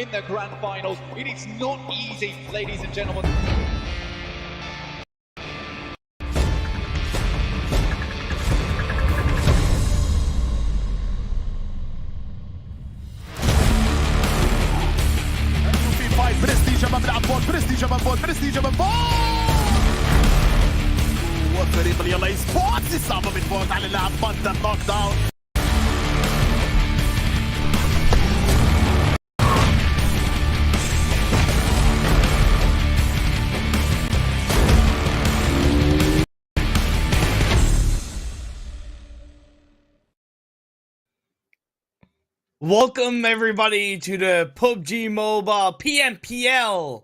in the grand finals. It is not easy, ladies and gentlemen. وفريق يلا ايسبورتس إصابة بتفوت على اللاعب بطل نوك داون. Welcome everybody to the PUBG Mobile PMPL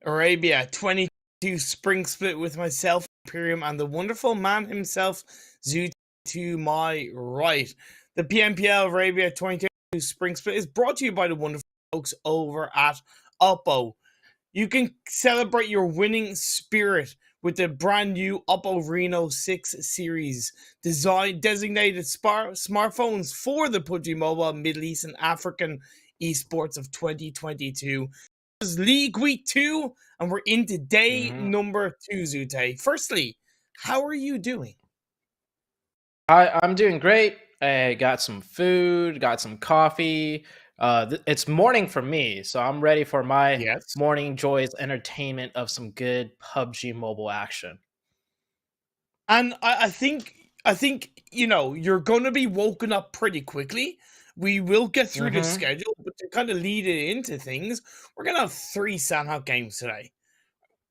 Arabia 22 Spring Split with myself, Imperium, and the wonderful man himself, Zoo, to my right. The PMPL Arabia 22 Spring Split is brought to you by the wonderful folks over at Oppo. You can celebrate your winning spirit with the brand new Oppo Reno 6 series, designated smartphones for the PUBG Mobile Middle East and African Esports of 2022. This is League Week 2, and we're into day number 2, Zute. Firstly, how are you doing? Hi, I'm doing great. I got some food, got some coffee. It's morning for me, so I'm ready for my morning joys entertainment of some good PUBG mobile action. And I think you know you're gonna be woken up pretty quickly. We will get through the schedule, but to kind of lead it into things, we're gonna have 3 Sanhok games today.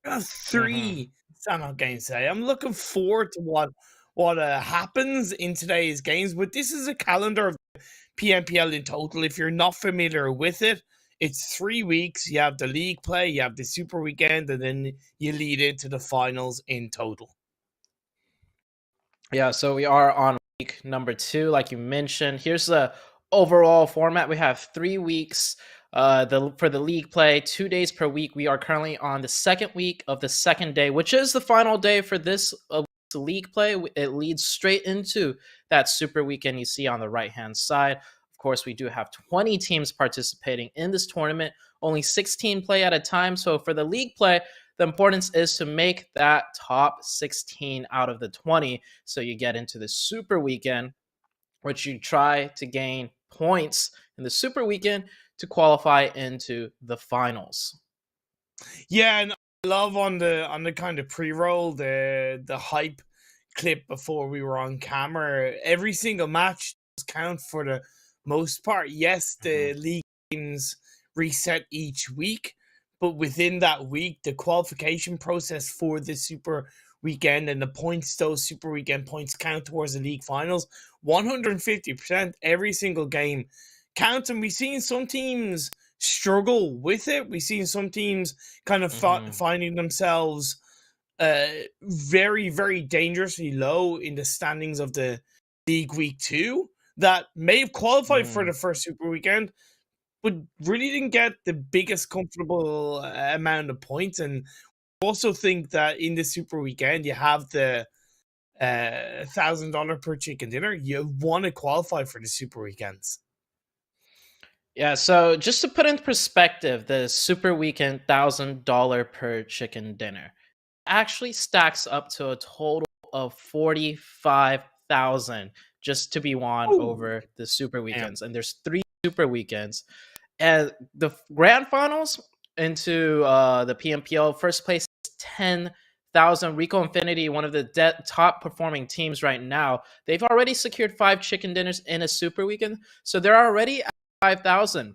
We're gonna have 3 Sanhok games today. I'm looking forward to what happens in today's games. But this is a calendar of PMPL in total. If you're not familiar with it, it's 3 weeks. You have the league play, you have the super weekend, and then you lead into the finals in total. Yeah, so we are on week number 2, like you mentioned. Here's the overall format. We have 3 weeks for the league play, 2 days per week. We are currently on the second week of the second day, which is the final day for this league play. It leads straight into that super weekend you see on the right hand side. Of course, we do have 20 teams participating in this tournament, only 16 play at a time. So for the league play, the importance is to make that top 16 out of the 20 so you get into the super weekend, which you try to gain points in the super weekend to qualify into the finals. Yeah, and I love on the kind of pre-roll, the hype clip before we were on camera. Every single match does count for the most part. Yes, the league games reset each week, but within that week, the qualification process for the super weekend and the points, those super weekend points count towards the league finals. 150%, every single game counts, and we've seen some teams struggle with it. We've seen some teams kind of finding themselves very, very dangerously low in the standings of the League Week 2 that may have qualified for the first super weekend, but really didn't get the biggest comfortable amount of points. And also think that in the super weekend, you have the $1,000 per chicken dinner. You want to qualify for the super weekends. Yeah, so just to put in perspective, the super weekend $1,000 per chicken dinner actually stacks up to a total of 45,000 just to be won over the super weekends. And there's 3 super weekends. And the grand finals into the PMPL, first place is 10,000. Rico Infinity, one of the top performing teams right now, they've already secured 5 chicken dinners in a super weekend. So they're already at 5,000.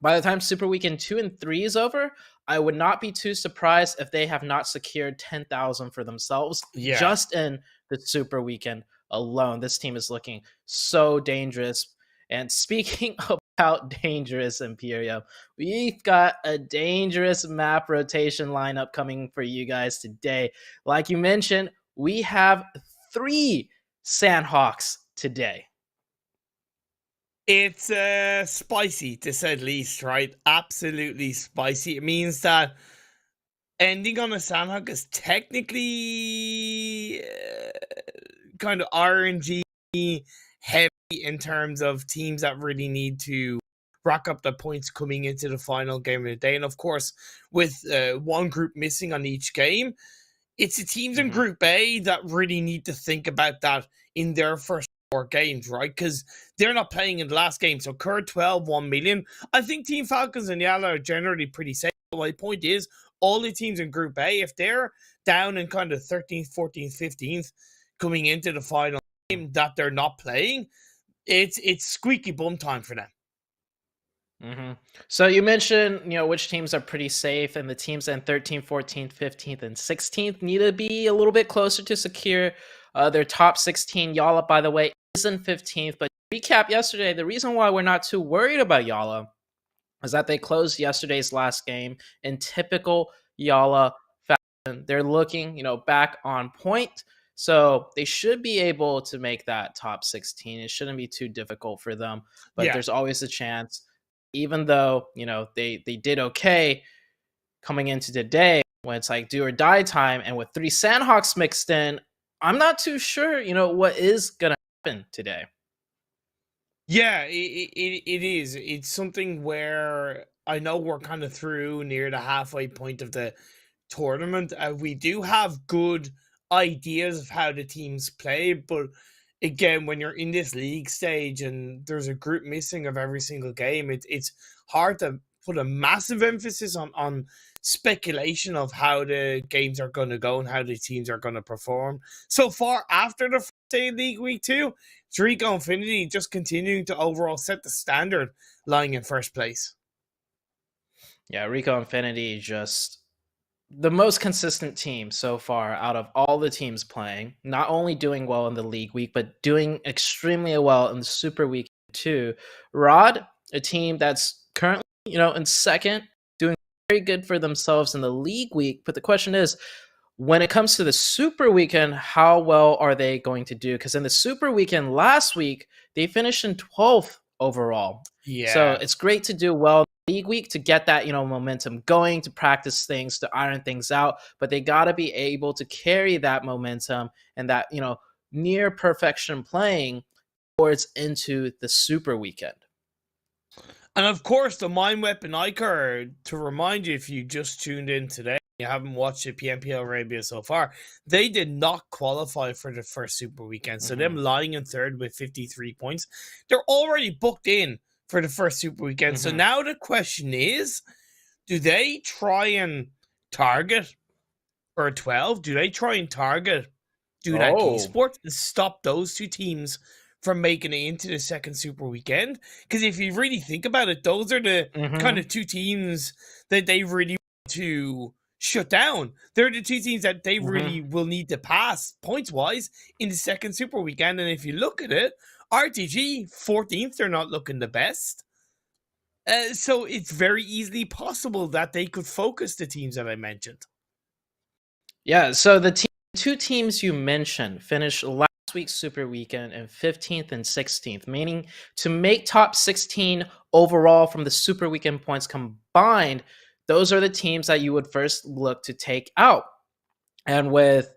By the time Super Weekend 2 and 3 is over, I would not be too surprised if they have not secured 10,000 for themselves just in the Super Weekend alone. This team is looking so dangerous. And speaking about dangerous, Imperium, we've got a dangerous map rotation lineup coming for you guys today. Like you mentioned, we have 3 Sanhoks today. It's spicy, to say the least, right? Absolutely spicy. It means that ending on a Sanhok is technically kind of RNG heavy in terms of teams that really need to rack up the points coming into the final game of the day. And of course, with one group missing on each game, it's the teams in Group A that really need to think about that in their first 4 games, right? Because they're not playing in the last game. So KURD 12, 1 million. I think Team Falcons and YaLLa are generally pretty safe. But my point is, all the teams in Group A, if they're down in kind of 13th, 14th, 15th coming into the final game that they're not playing, it's squeaky bum time for them. So you mentioned, which teams are pretty safe, and the teams in 13th, 14th, 15th, and 16th need to be a little bit closer to secure their top 16. YaLLa, by the way, is in 15th. But to recap yesterday, the reason why we're not too worried about YaLLa is that they closed yesterday's last game in typical YaLLa fashion. They're looking, back on point. So they should be able to make that top 16. It shouldn't be too difficult for them. But there's always a chance. Even though, they did okay coming into today when it's like do or die time, and with 3 Sanhoks mixed in, I'm not too sure, what is going to happen today. Yeah, it is. It's something where I know we're kind of through near the halfway point of the tournament. We do have good ideas of how the teams play, but again, when you're in this league stage and there's a group missing of every single game, it's hard to put a massive emphasis on speculation of how the games are going to go and how the teams are going to perform. So far, after the first day of League Week 2, it's Rico Infinity just continuing to overall set the standard, lying in first place. Yeah, Rico Infinity just the most consistent team so far out of all the teams playing, not only doing well in the league week, but doing extremely well in the super week too. Rod, a team that's currently, in second, doing very good for themselves in the league week. But the question is, when it comes to the super weekend, how well are they going to do? Because in the super weekend last week, they finished in 12th overall. Yeah. So it's great to do well league week to get that momentum going, to practice things, to iron things out, but they got to be able to carry that momentum and that near perfection playing towards into the super weekend. And of course, the Mind Weapon iKURD, to remind you, if you just tuned in today, you haven't watched the PMPL Arabia so far, they did not qualify for the first super weekend. So them lying in third with 53 points, they're already booked in for the first super weekend. So now the question is, do they try and target for 12? Do they try and target Dunak Esports and stop those two teams from making it into the second super weekend? Because if you really think about it, those are the kind of two teams that they really want to shut down. They're the two teams that they really will need to pass points-wise in the second super weekend. And if you look at it, RTG 14th, they're not looking the best. So it's very easily possible that they could focus the teams that I mentioned. Yeah, so the two teams you mentioned finished last week's super weekend in 15th and 16th, meaning to make top 16 overall from the super weekend points combined, those are the teams that you would first look to take out. And with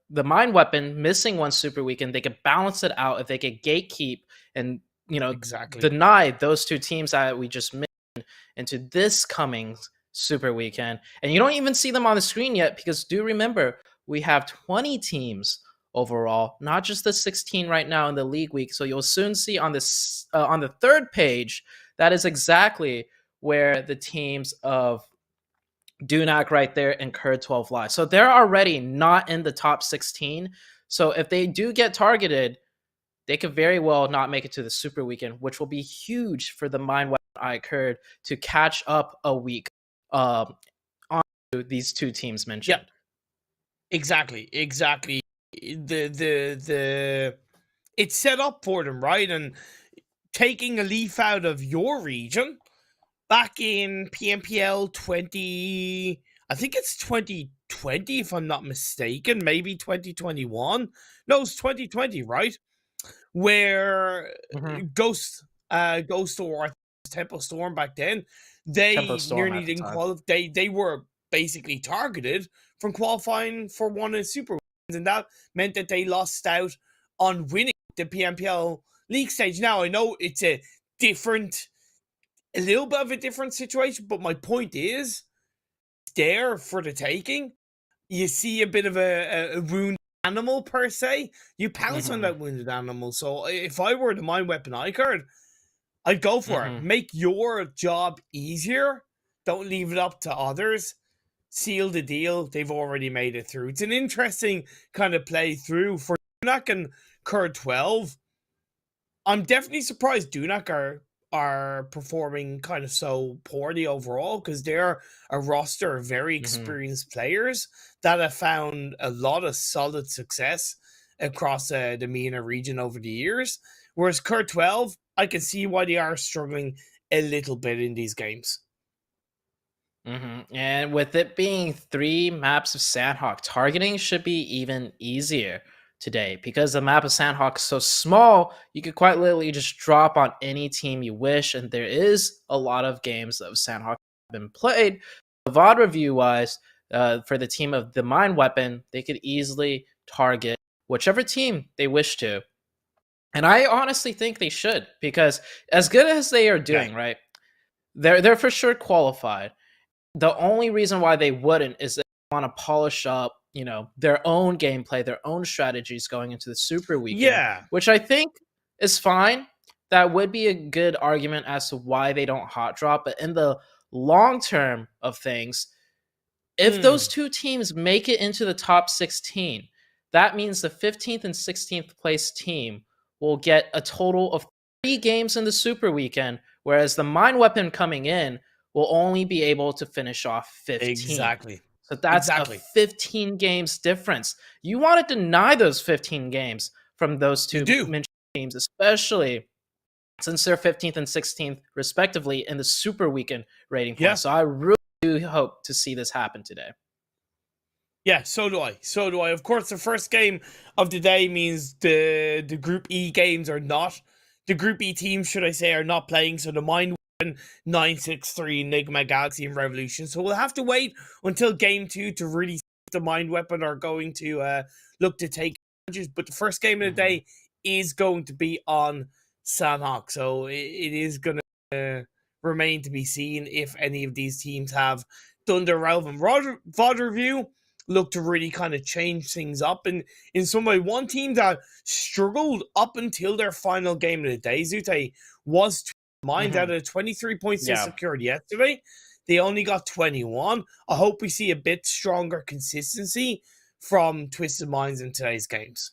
the Mind Weapon missing one super weekend, they could balance it out if they could gatekeep and deny those two teams that we just mentioned into this coming super weekend. And you don't even see them on the screen yet, because do remember, we have 20 teams overall, not just the 16 right now in the league week. So you'll soon see on this on the third page, that is exactly where the teams of Dunak right there and KURD 12 lie. So they're already not in the top 16. So if they do get targeted, they could very well not make it to the super weekend, which will be huge for the Mind Weapon iKURD to catch up a week on these two teams mentioned. Yeah, exactly. It's set up for them, right? And taking a leaf out of your region, back in PMPL 20, I think it's 2020, if I'm not mistaken, maybe 2021. No, it's 2020, right? Where Ghost or Temple Storm back then, they nearly didn't qualify. They were basically targeted from qualifying for one of the super wins, and that meant that they lost out on winning the PMPL league stage. Now, I know it's a different a little bit of a different situation, but my point is, it's there for the taking. You see a bit of a wounded animal, per se. You pounce on that wounded animal. So if I were the Mind Weapon iKURD, I'd go for it. Make your job easier. Don't leave it up to others. Seal the deal. They've already made it through. It's an interesting kind of play through for Dunak and KURD 12. I'm definitely surprised Dunak are performing kind of so poorly overall, because they're a roster of very experienced players that have found a lot of solid success across the MENA region over the years. Whereas KURD 12, I can see why they are struggling a little bit in these games. And with it being 3 maps of Sanhok, targeting should be even easier today, because the map of Sanhok is so small. You could quite literally just drop on any team you wish, and there is a lot of games of Sanhok have been played. VOD review wise, for the team of the Mind Weapon, they could easily target whichever team they wish to. And I honestly think they should, because as good as they are doing, right, they're for sure qualified. The only reason why they wouldn't is they want to polish up, you know, their own gameplay, their own strategies going into the Super Weekend, which I think is fine. That would be a good argument as to why they don't hot drop. But in the long term of things, if those 2 teams make it into the top 16, that means the 15th and 16th place team will get a total of 3 games in the Super Weekend, whereas the Mind Weapon coming in will only be able to finish off 15. Exactly. So that's a 15 games difference. You want to deny those 15 games from those 2 mentioned teams, especially since they're 15th and 16th, respectively, in the Super Weekend rating point. So I really do hope to see this happen today. Yeah, so do I. So do I. Of course, the first game of the day means the Group E games are not. The Group E teams, should I say, are not playing. So the Mind 963, Nigma Galaxy, and Revolution. So we'll have to wait until game 2 to really see if the Mind Weapon are going to look to take advantage. But the first game of the day is going to be on Sanhok. So it is going to remain to be seen if any of these teams have done their relevant VOD review, look to really kind of change things up. And in some way, one team that struggled up until their final game of the day, Zute, was Mind. Out of 23 points they secured yesterday, they only got 21. I hope we see a bit stronger consistency from Twisted Minds in today's games.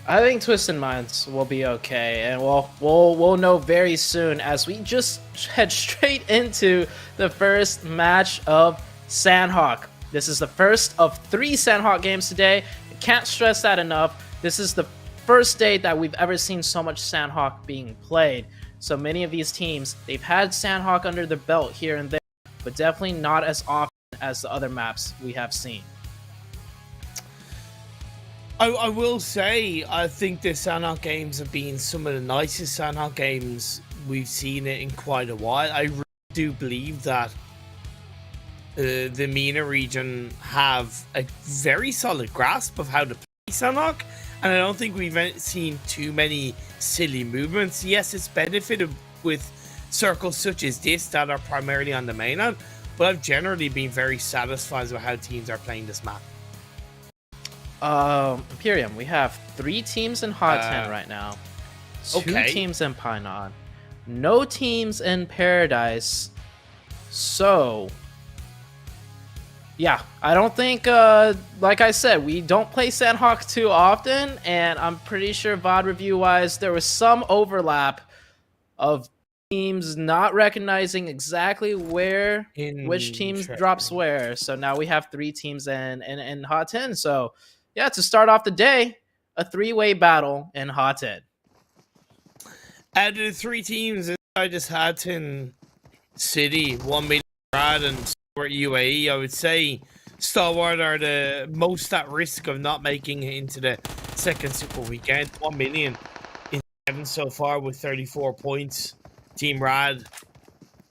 I think Twisted Minds will be okay, and we'll know very soon as we just head straight into the first match of Sanhok. This is the first of 3 Sanhok games today. I can't stress that enough. This is the first day that we've ever seen so much Sanhok being played. So many of these teams, they've had Sanhok under their belt here and there, but definitely not as often as the other maps we have seen. I will say, I think the Sanhok games have been some of the nicest Sanhok games we've seen it in quite a while. I really do believe that the MENA region have a very solid grasp of how to play Sanhok, and I don't think we've seen too many silly movements. Yes, it's benefited with circles such as this that are primarily on the mainland, but I've generally been very satisfied with how teams are playing this map. Imperium, we have 3 teams in Hot 10 right now. 2 teams in Pinon. No teams in Paradise. So, yeah, I don't think, like I said, we don't play Sanhok too often, and I'm pretty sure VOD review-wise, there was some overlap of teams not recognizing exactly where which teams drops where. So now we have 3 teams in Hot 10. So, yeah, to start off the day, a 3-way battle in Hot 10. Out of the 3 teams inside this Hot 10 city, 1 million Rad and Stalwart UAE, I would say Stalwart are the most at risk of not making it into the second Super Weekend. 1 million in 7 so far with 34 points. Team Rad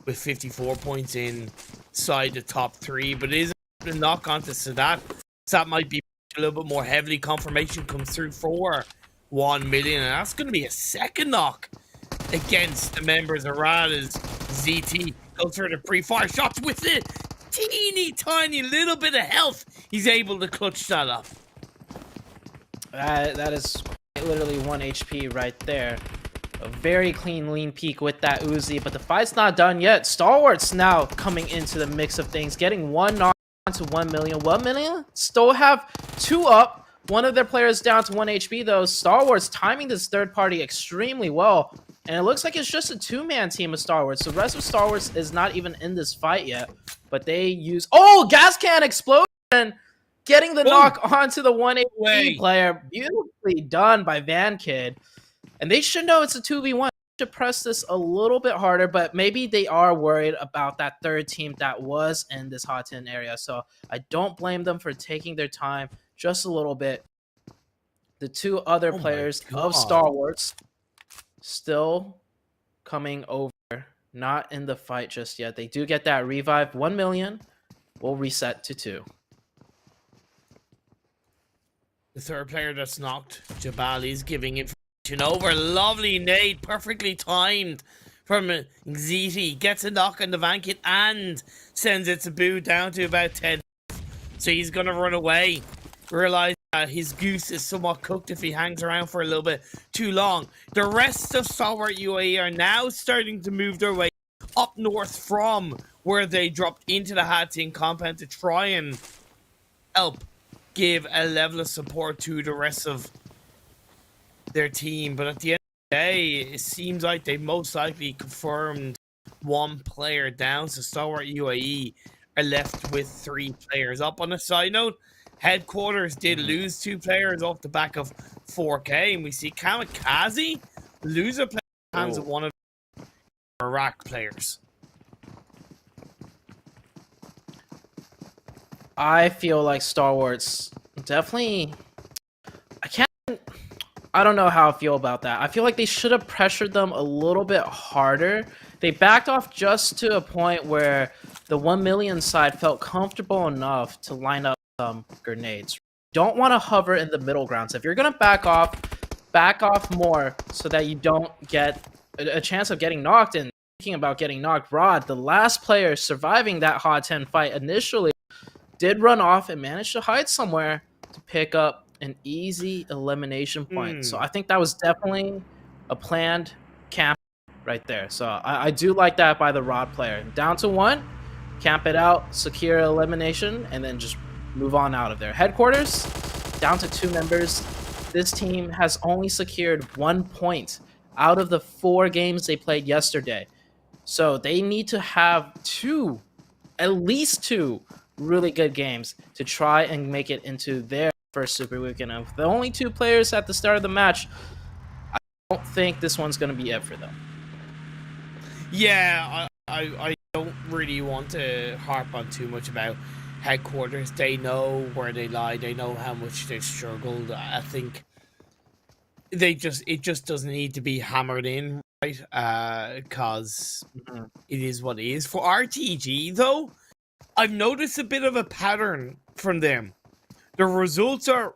with 54 points inside the top 3, but it is a knock on to Sadat. So that might be a little bit more heavily. Confirmation comes through for 1 million, and that's going to be a second knock against the members of Rada's ZT. Goes for the pre-fire shots with it. Teeny tiny little bit of health. He's able to clutch that off. That is literally 1 HP right there. A very clean lean peek with that Uzi, but the fight's not done yet. Stalwart's now coming into the mix of things, getting one knock to 1 million. 1 million still have 2 up. One of their players down to 1 HP though. Stalwart's timing this third party extremely well. And it looks like it's just a 2-man team of Stalwarts. The rest of Stalwarts is not even in this fight yet. But they use... Oh! Gas can explosion! Getting the knock onto the 1 HP player. Beautifully done by Van Kid. And they should know it's a 2v1. They should press this a little bit harder. But maybe they are worried about that third team that was in this hot 10 area. So I don't blame them for taking their time just a little bit. The 2 other players of Stalwarts still coming over, not in the fight just yet. They do get that revive. 1 million will reset to 2. The third player that's knocked, Jabali's giving information over. Lovely nade, perfectly timed from ZT. Gets a knock on the Van Kid and sends it to Boo down to about 10. So he's going to run away. Realize his goose is somewhat cooked if he hangs around for a little bit too long. The rest of Stalwart UAE are now starting to move their way up north from where they dropped into the Hatting compound to try and help give a level of support to the rest of their team. But at the end of the day, it seems like they most likely confirmed 1 player down. So Stalwart UAE are left with 3 players up. On a side note, Headquarters did lose 2 players off the back of 4K, and we see KAMIKAZE lose a player in the hands of one of the Iraq players. I feel like Stalwarts definitely... I don't know how I feel about that. I feel like they should have pressured them a little bit harder. They backed off just to a point where the 1 million side felt comfortable enough to line up some grenades. Don't want to hover in the middle ground. So if you're going to back off more so that you don't get a chance of getting knocked. And thinking about getting knocked, Rod, the last player surviving that hot 10 fight initially, did run off and managed to hide somewhere to pick up an easy elimination point. So I think that was definitely a planned camp right there. So I do like that by the Rod player. Down to 1, camp it out, secure elimination, and then just move on out of there. Headquarters, down to 2 members. This team has only secured 1 point out of the 4 games they played yesterday. So they need to have at least two really good games to try and make it into their first Super Weekend. Of the only 2 players at the start of the match, I don't think this one's going to be it for them. Yeah, I don't really want to harp on too much about Headquarters. They know where they lie. They know how much they've struggled. I think it just doesn't need to be hammered in, right? Because it is what it is. For RTG, though, I've noticed a bit of a pattern from them. The results are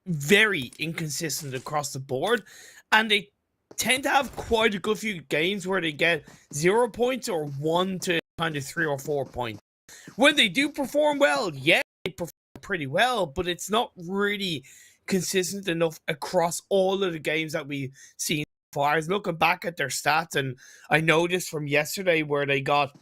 very inconsistent across the board, and they tend to have quite a good few games where they get 0 points or 1 to kind of 3 or 4 points. When they do perform well, yeah, they perform pretty well, but it's not really consistent enough across all of the games that we've seen so far. I was looking back at their stats, and I noticed from yesterday where they got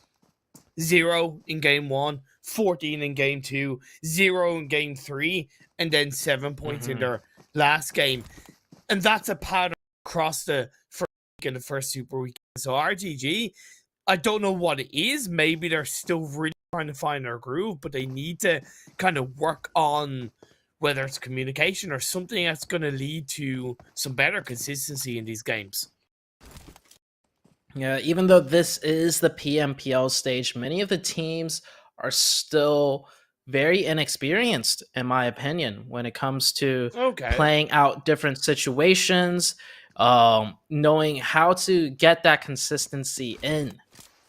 0 in game 1, 14 in game 2, 0 in game 3, and then 7 points in their last game. And that's a pattern across the first week and the first Super Weekend. So RTG, I don't know what it is. Maybe they're still really trying to find their groove, but they need to kind of work on whether it's communication or something that's going to lead to some better consistency in these games. Yeah, even though this is the PMPL stage, many of the teams are still very inexperienced, in my opinion, when it comes to playing out different situations, knowing how to get that consistency in,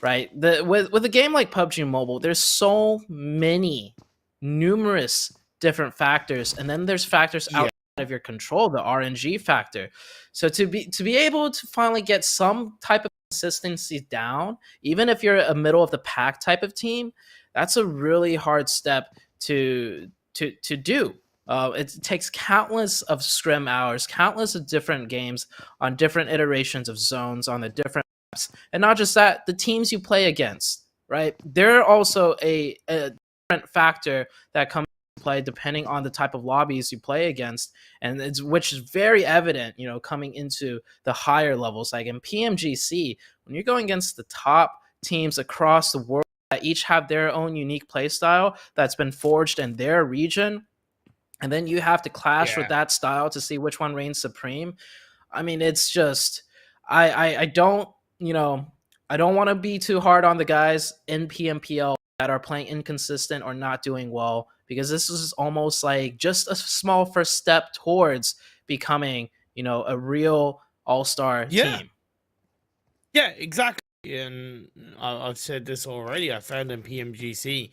right? With a game like PUBG Mobile, there's so many, numerous different factors, and then there's factors out of your control, the RNG factor. So to be able to finally get some type of consistency down, even if you're a middle of the pack type of team, that's a really hard step to do. It takes countless of scrim hours, countless of different games on different iterations of zones on the different maps, and not just that, the teams you play against, right? They're also a different factor that comes into play depending on the type of lobbies you play against, and which is very evident, you know, coming into the higher levels. Like in PMGC, when you're going against the top teams across the world that each have their own unique play style that's been forged in their region, and then you have to clash with that style to see which one reigns supreme. I mean, it's just, I don't, you know, I don't want to be too hard on the guys in PMPL that are playing inconsistent or not doing well, because this is almost like just a small first step towards becoming, you know, a real all-star team. Yeah, exactly. And I've said this already. I found in PMGC,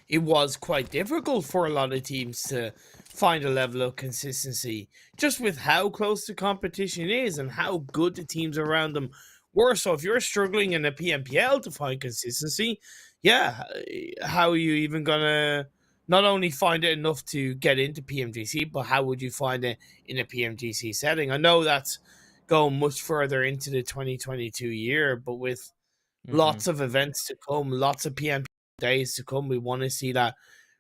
it was quite difficult for a lot of teams to find a level of consistency, just with how close the competition is and how good the teams around them were. So if you're struggling in the PMPL to find consistency, how are you even gonna not only find it enough to get into PMGC, but how would you find it in a PMGC setting? I know that's going much further into the 2022 year, but with lots of events to come, lots of PMPL days to come, we want to see that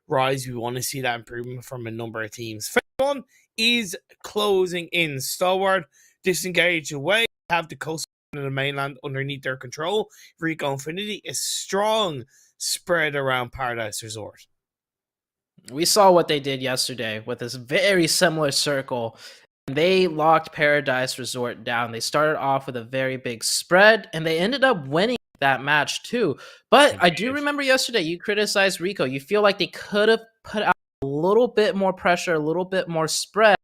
rise. We want to see that improvement from a number of teams. Phase 1 is closing in. Stalwart disengage away, have the coast and the mainland underneath their control. Rico Infinity is strong spread around Paradise Resort. We saw what they did yesterday with this very similar circle. They locked Paradise Resort down. They started off with a very big spread, and they ended up winning that match too. But I do remember yesterday you criticized Rico. You feel like they could have put out a little bit more pressure, a little bit more spread.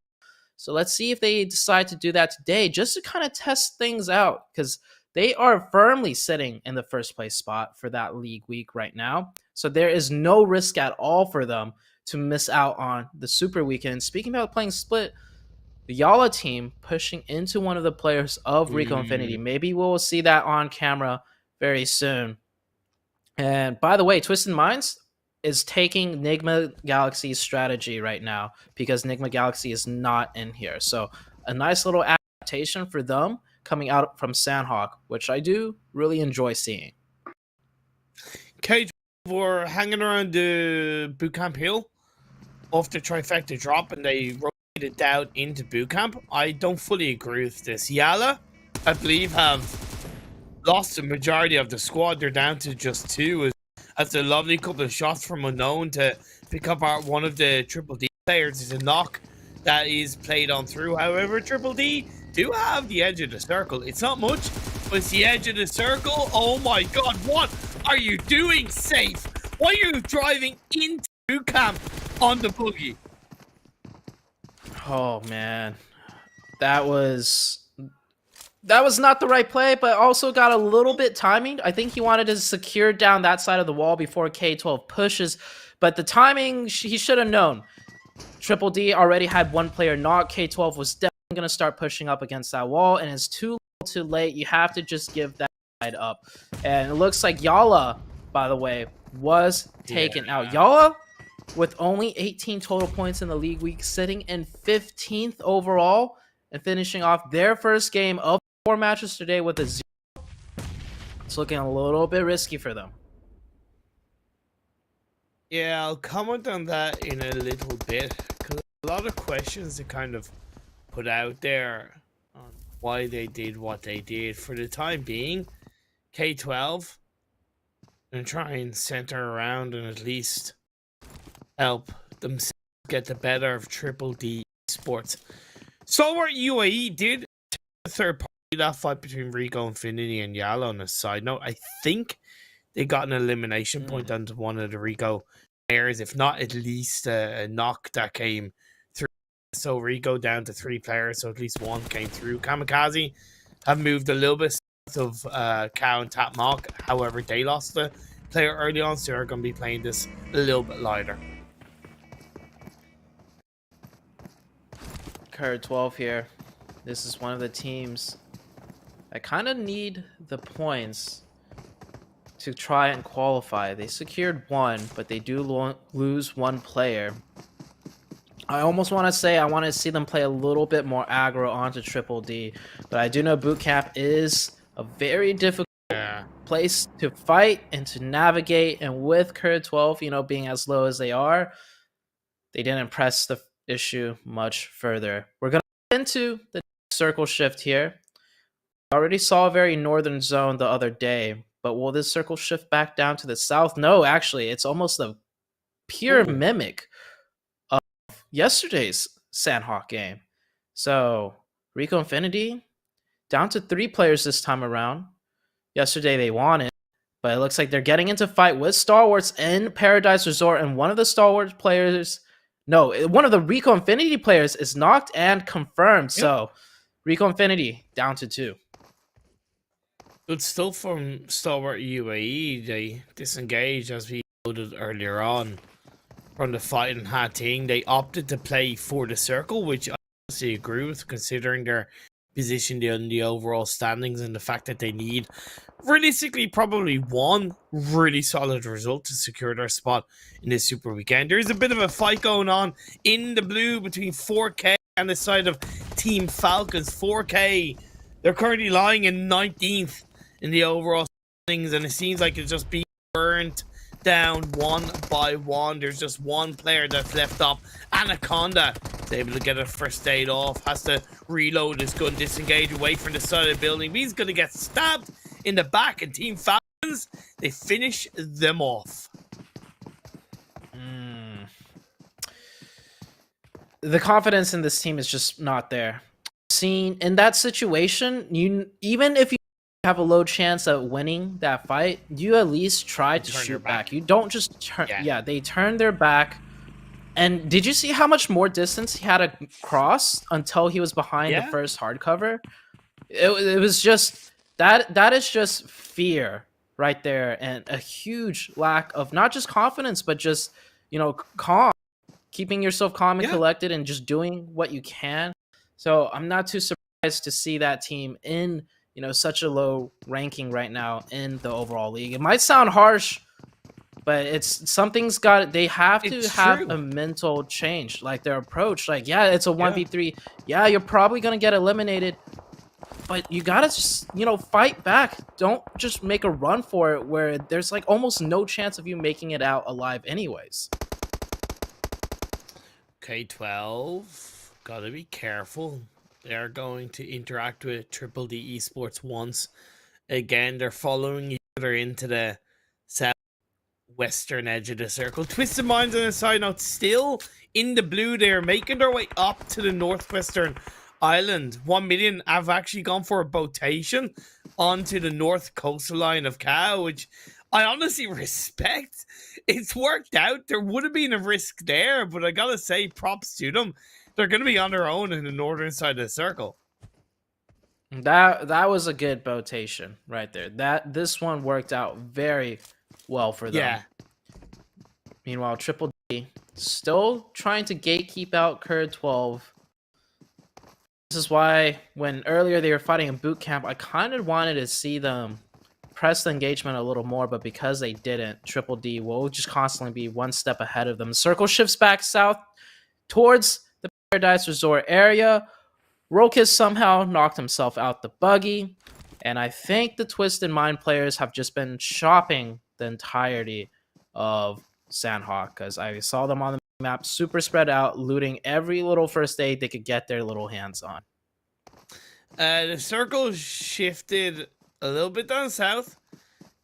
So let's see if they decide to do that today, just to kind of test things out, because they are firmly sitting in the first place spot for that league week right now. So there is no risk at all for them to miss out on the Super Weekend. Speaking about playing split, the YaLLa team pushing into one of the players of Rico Infinity. Maybe we'll see that on camera very soon. And by the way, Twisted Minds is taking Nigma Galaxy's strategy right now, because Nigma Galaxy is not in here. So a nice little adaptation for them coming out from Sanhok, which I do really enjoy seeing. Cage were hanging around the bootcamp hill off the trifecta drop, and they rotated down into bootcamp. I don't fully agree with this. YaLLa, I believe, have lost the majority of the squad. They're down to just 2 as a lovely couple of shots from unknown to pick up one of the Triple D players. Is a knock that is played on through. However, Triple D do have the edge of the circle. It's not much, but it's the edge of the circle. Oh my god, what are you doing, Safe? Why are you driving into boot camp on the buggy? Oh man, that was not the right play, but also got a little bit timing. I think he wanted to secure down that side of the wall before K12 pushes, but the timing, he should have known. Triple D already had one player knocked. K12 was definitely going to start pushing up against that wall, and it's too late. You have to just give that side up. And it looks like YaLLa, by the way, was taken out. YaLLa, with only 18 total points in the league week, sitting in 15th overall and finishing off their first game of 4 matches today with a 0. It's looking a little bit risky for them. Yeah, I'll comment on that in a little bit, because a lot of questions to kind of put out there on why they did what they did. For the time being, K12 and try and center around and at least help themselves get the better of Triple D Esports. Stalwart UAE did take the third party that fight between Rico Infinity and YaLLa. On a side note, I think they got an elimination point onto one of the Rico players, if not at least a knock that came through. So Rico down to 3 players, so at least one came through. KAMIKAZE have moved a little bit south of Cow and Tap Mock. However, they lost the player early on, so they're going to be playing this a little bit lighter. KURD 12 here. This is one of the teams that kind of need the points to try and qualify. They secured one, but they do lose one player. I almost want to say I want to see them play a little bit more aggro onto Triple D, but I do know boot camp is a very difficult place to fight and to navigate, and with KURD 12, you know, being as low as they are, they didn't press the issue much further. We're going to get into the circle shift here. We already saw a very northern zone the other day, but will this circle shift back down to the south? No, actually, it's almost a pure mimic of yesterday's Sanhok game. So Rico Infinity down to 3 players this time around. Yesterday they won it, but it looks like they're getting into fight with Stalwarts in Paradise Resort, and one of the Stalwarts players, no, one of the Rico Infinity players is knocked and confirmed. Yep. So Rico Infinity down to 2. Good stuff from Stalwart UAE. They disengaged, as we noted earlier on, from the fighting hat team. They opted to play for the circle, which I honestly agree with, considering their position in the overall standings and the fact that they need realistically probably one really solid result to secure their spot in this super weekend. There's a bit of a fight going on in the blue between 4K and the side of Team Falcons. 4K, they're currently lying in 19th in the overall standings, and it seems like it's just being burnt down one by one. There's just one player that's left up. Anaconda is able to get a first aid off, has to reload his gun, disengage away from the side of the building. He's going to get stabbed in the back, and Team Falcons, they finish them off. The confidence in this team is just not there. Seen in that situation, even if you have a low chance at winning that fight, you at least try to shoot back. You don't just turn. Yeah, they turned their back. And did you see how much more distance he had to cross until he was behind the first hardcover? It was just that is just fear right there, and a huge lack of not just confidence, but just, you know, calm, keeping yourself calm and collected, and just doing what you can. So I'm not too surprised to see that team in, you know, such a low ranking right now in the overall league. It might sound harsh, but it's something's got. They have to have a mental change, like their approach. Like, yeah, it's a 1v3. Yeah, you're probably gonna get eliminated, but you gotta just, you know, fight back. Don't just make a run for it where there's like almost no chance of you making it out alive, anyways. K12, gotta be careful. They're going to interact with DDD Esports once again. They're following each other into the southwestern edge of the circle. Twisted Minds on the side note, still in the blue. They're making their way up to the northwestern island. 1million have actually gone for a botation onto the north coastal line of KAO, which I honestly respect. It's worked out. There would have been a risk there, but I gotta say, props to them. They're going to be on their own in the northern side of the circle. That was a good botation right there. This one worked out very well for them. Yeah. Meanwhile, Triple D still trying to gatekeep out KURD 12. This is why when earlier they were fighting in boot camp, I kind of wanted to see them press the engagement a little more, but because they didn't, Triple D will just constantly be one step ahead of them. Circle shifts back south towards the Paradise Resort area. Rokiss somehow knocked himself out the buggy, and I think the Twisted Mind players have just been shopping the entirety of Sanhok, because I saw them on the map super spread out, looting every little first aid they could get their little hands on. The circle shifted a little bit down south.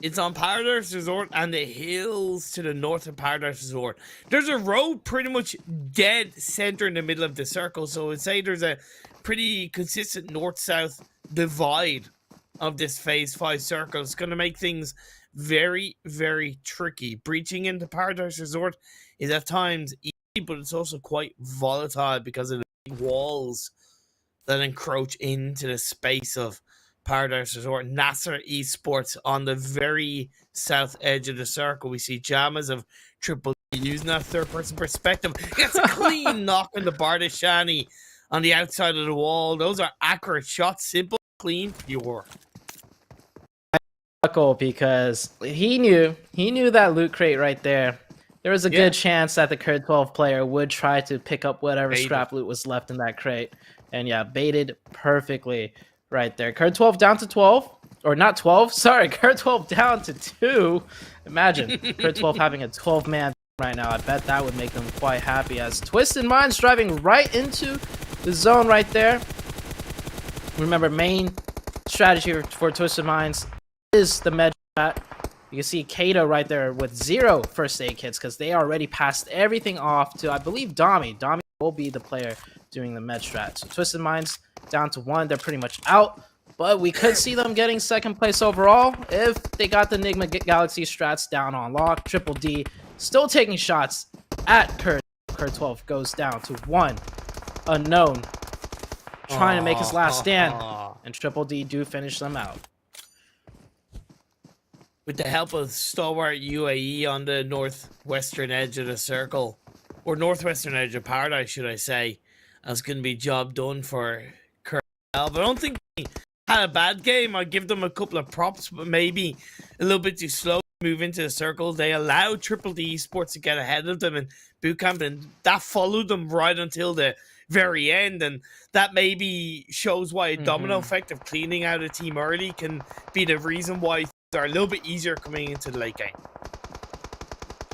It's on Paradise Resort and the hills to the north of Paradise Resort. There's a road pretty much dead center in the middle of the circle, so I'd say there's a pretty consistent north-south divide of this Phase 5 circle. It's going to make things very, very tricky. Breaching into Paradise Resort is at times easy, but it's also quite volatile because of the big walls that encroach into the space of Paradise Resort. NASR Esports on the very south edge of the circle. We see Jamas of Triple D using that third-person perspective. Gets a clean knock on the Bardashani on the outside of the wall. Those are accurate shots, simple, clean, pure. Because he knew that loot crate right there. There was a good chance that the KURD 12 player would try to pick up whatever scrap loot was left in that crate. And yeah, baited perfectly right there. KURD 12 down to 12. Or not 12, sorry, KURD 12 down to 2. Imagine KURD 12 having a 12-man right now. I bet that would make them quite happy, as Twisted Minds driving right into the zone right there. Remember, main strategy for Twisted Minds is the med strat. You can see Kato right there with 0 first aid kits, because they already passed everything off to, I believe, Dami. Dami will be the player doing the med strat. So Twisted Minds down to 1. They're pretty much out. But we could see them getting second place overall if they got the Nigma Galaxy strats down on lock. Triple D still taking shots at KURD. KURD 12 goes down to 1 unknown, trying to make his last stand. And Triple D do finish them out. With the help of Stalwart UAE on the northwestern edge of the circle, or northwestern edge of Paradise, should I say, that's going to be job done for KURD. But I don't think they had a bad game. I give them a couple of props, but maybe a little bit too slow to move into the circle. They allowed DDD Esports to get ahead of them in boot camp, and that followed them right until the very end. And that maybe shows why a domino effect of cleaning out a team early can be the reason why things are a little bit easier coming into the late game.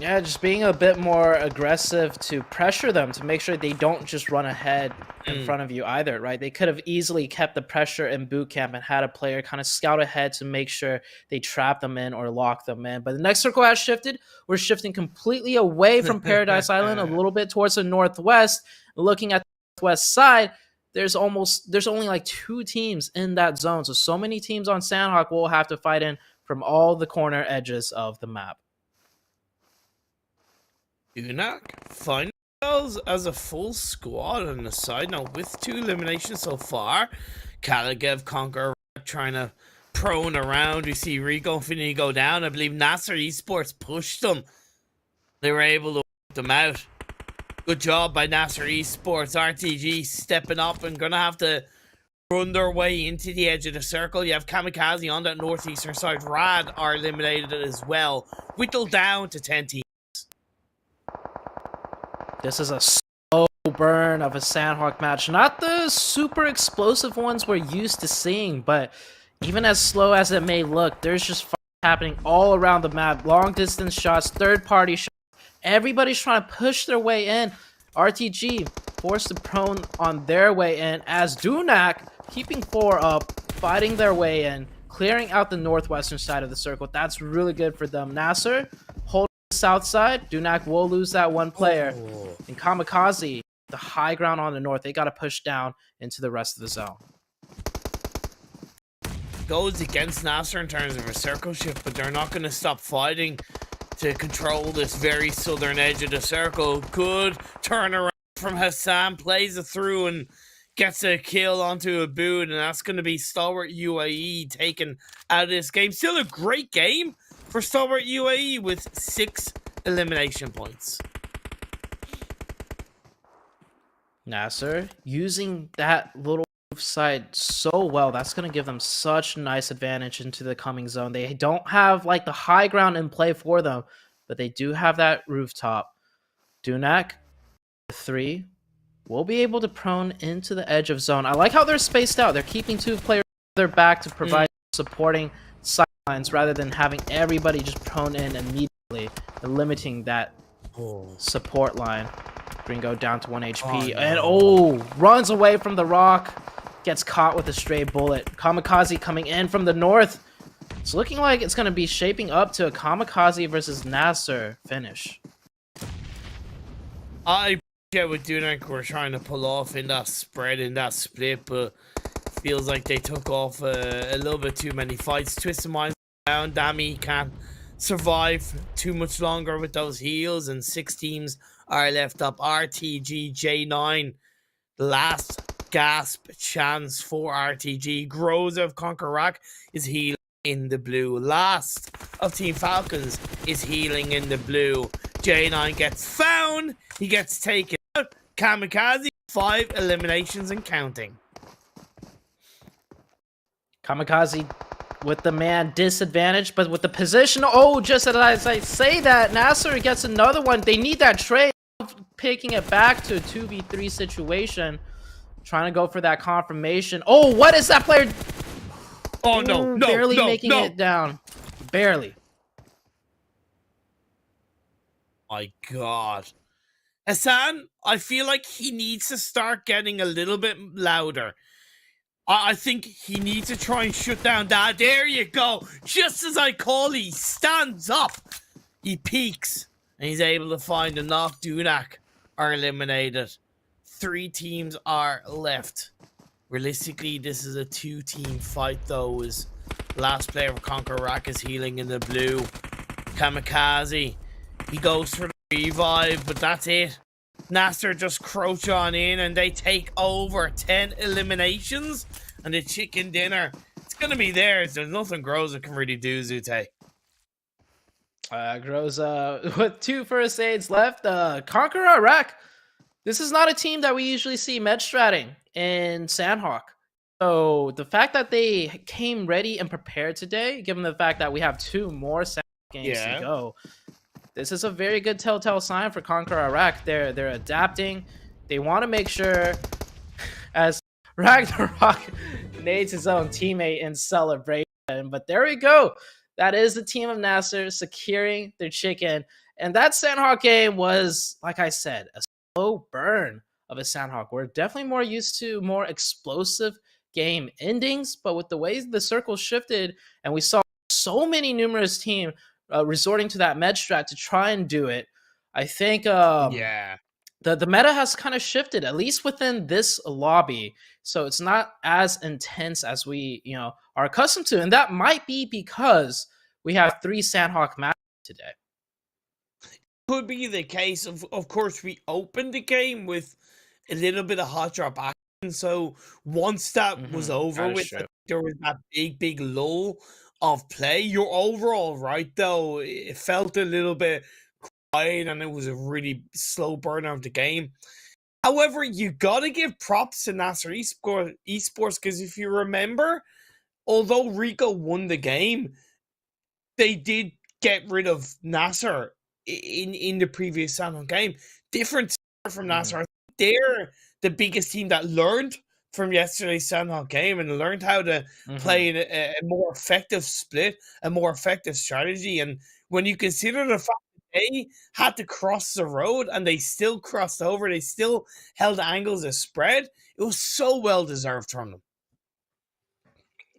Yeah, just being a bit more aggressive to pressure them, to make sure they don't just run ahead in front of you either, right? They could have easily kept the pressure in boot camp and had a player kind of scout ahead to make sure they trap them in or lock them in. But the next circle has shifted. We're shifting completely away from Paradise Island, a little bit towards the northwest. Looking at the northwest side, there's only like 2 teams in that zone. So many teams on Sanhok will have to fight in from all the corner edges of the map. Dunak find themselves as a full squad on the side now with 2 eliminations so far. KAMIKAZE, CONQUEROR trying to prone around. We see Rico and Finny go down. I believe NASR Esports pushed them. They were able to work them out. Good job by NASR Esports. RTG stepping up and gonna have to run their way into the edge of the circle. You have KAMIKAZE on that northeastern side. Rad are eliminated as well. Whittled down to 10 teams. This is a slow burn of a Sanhok match. Not the super explosive ones we're used to seeing, but even as slow as it may look, there's just happening all around the map. Long distance shots, third-party shots. Everybody's trying to push their way in. RTG forced to prone on their way in, as Dunak keeping 4 up, fighting their way in, clearing out the northwestern side of the circle. That's really good for them. NASR holding the south side. Dunak will lose that 1 player. And KAMIKAZE, the high ground on the north, they got to push down into the rest of the zone. Goes against NASR in terms of a circle shift, but they're not going to stop fighting to control this very southern edge of the circle. Good turn around from Hassan, plays it through and gets a kill onto a boot, and that's going to be Stalwart UAE taken out of this game. Still a great game for Stalwart UAE with 6 elimination points. NASR using that little roof side so well. That's going to give them such nice advantage into the coming zone. They don't have like the high ground in play for them, but they do have that rooftop. Dunak 3 will be able to prone into the edge of zone. I like how they're spaced out. They're keeping 2 players their back to provide supporting sidelines rather than having everybody just prone in immediately and limiting that support line. Gringo down to 1 HP. And runs away from the rock. Gets caught with a stray bullet. KAMIKAZE coming in from the north. It's looking like it's going to be shaping up to a KAMIKAZE versus NASR finish. I get what Dunak were trying to pull off in that spread, in that split, but feels like they took off a little bit too many fights. Twisted Minds down. Dami can't survive too much longer with those heals, and 6 teams are left up. RTG, J9, the last gasp chance for RTG. Grows of CONQUEROR is healing in the blue. Last of Team Falcons is healing in the blue. J9 gets found. He gets taken out. KAMIKAZE 5 eliminations and counting. KAMIKAZE with the man disadvantage, but with the position. Oh, just as I say that, NASR gets another one. They need that trade. Picking it back to a 2v3 situation. Trying to go for that confirmation. Oh, what is that player? Oh, no, no, barely no, making no. it down. Barely. My God. Hassan, I feel like he needs to start getting a little bit louder. I think he needs to try and shut down that. There you go. Just as I call, he stands up. He peeks. And he's able to find a knock. Dunak are eliminated. 3 teams are left. Realistically, this is a 2-team fight, though. As last player of CONQUEROR is healing in the blue. KAMIKAZE. He goes for the revive, but that's it. NASR just crouch on in and they take over 10 eliminations. And the chicken dinner, it's going to be theirs. There's nothing Groza can really do, Zute. Groza with 2 first aids left. CONQUEROR Iraq. This is not a team that we usually see med-stratting in Sanhok. So the fact that they came ready and prepared today, given the fact that we have 2 more Sanhok games to go, this is a very good telltale sign for CONQUEROR Iraq. They're adapting. They want to make sure, as Ragnarok nades his own teammate in celebration. But there we go. That is the team of NASR securing their chicken. And that Sanhok game was, like I said, a slow burn of a Sanhok. We're definitely more used to more explosive game endings. But with the way the circle shifted and we saw so many numerous teams resorting to that med strat to try and do it, I think the meta has kind of shifted, at least within this lobby. So it's not as intense as we are accustomed to, and that might be because we have 3 Sanhok matches today. Could be the case. Of course, we opened the game with a little bit of hot drop action, so once that was over with, there was that big lull of play. You're overall right, though. It felt a little bit quiet, and it was a really slow burn of the game. However, you gotta give props to NASR Esports, because if you remember, although Rico won the game, they did get rid of NASR in the previous Sanhok game. Different from NASR. They're the biggest team that learned from yesterday's Sanhok game and learned how to play in a more effective split, a more effective strategy. And when you consider the fact that they had to cross the road and they still crossed over, they still held angles of spread, it was so well deserved from them.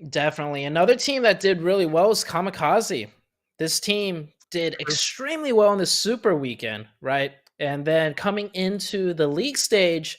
Definitely. Another team that did really well was KAMIKAZE. This team did extremely well in the Super Weekend, right? And then coming into the league stage,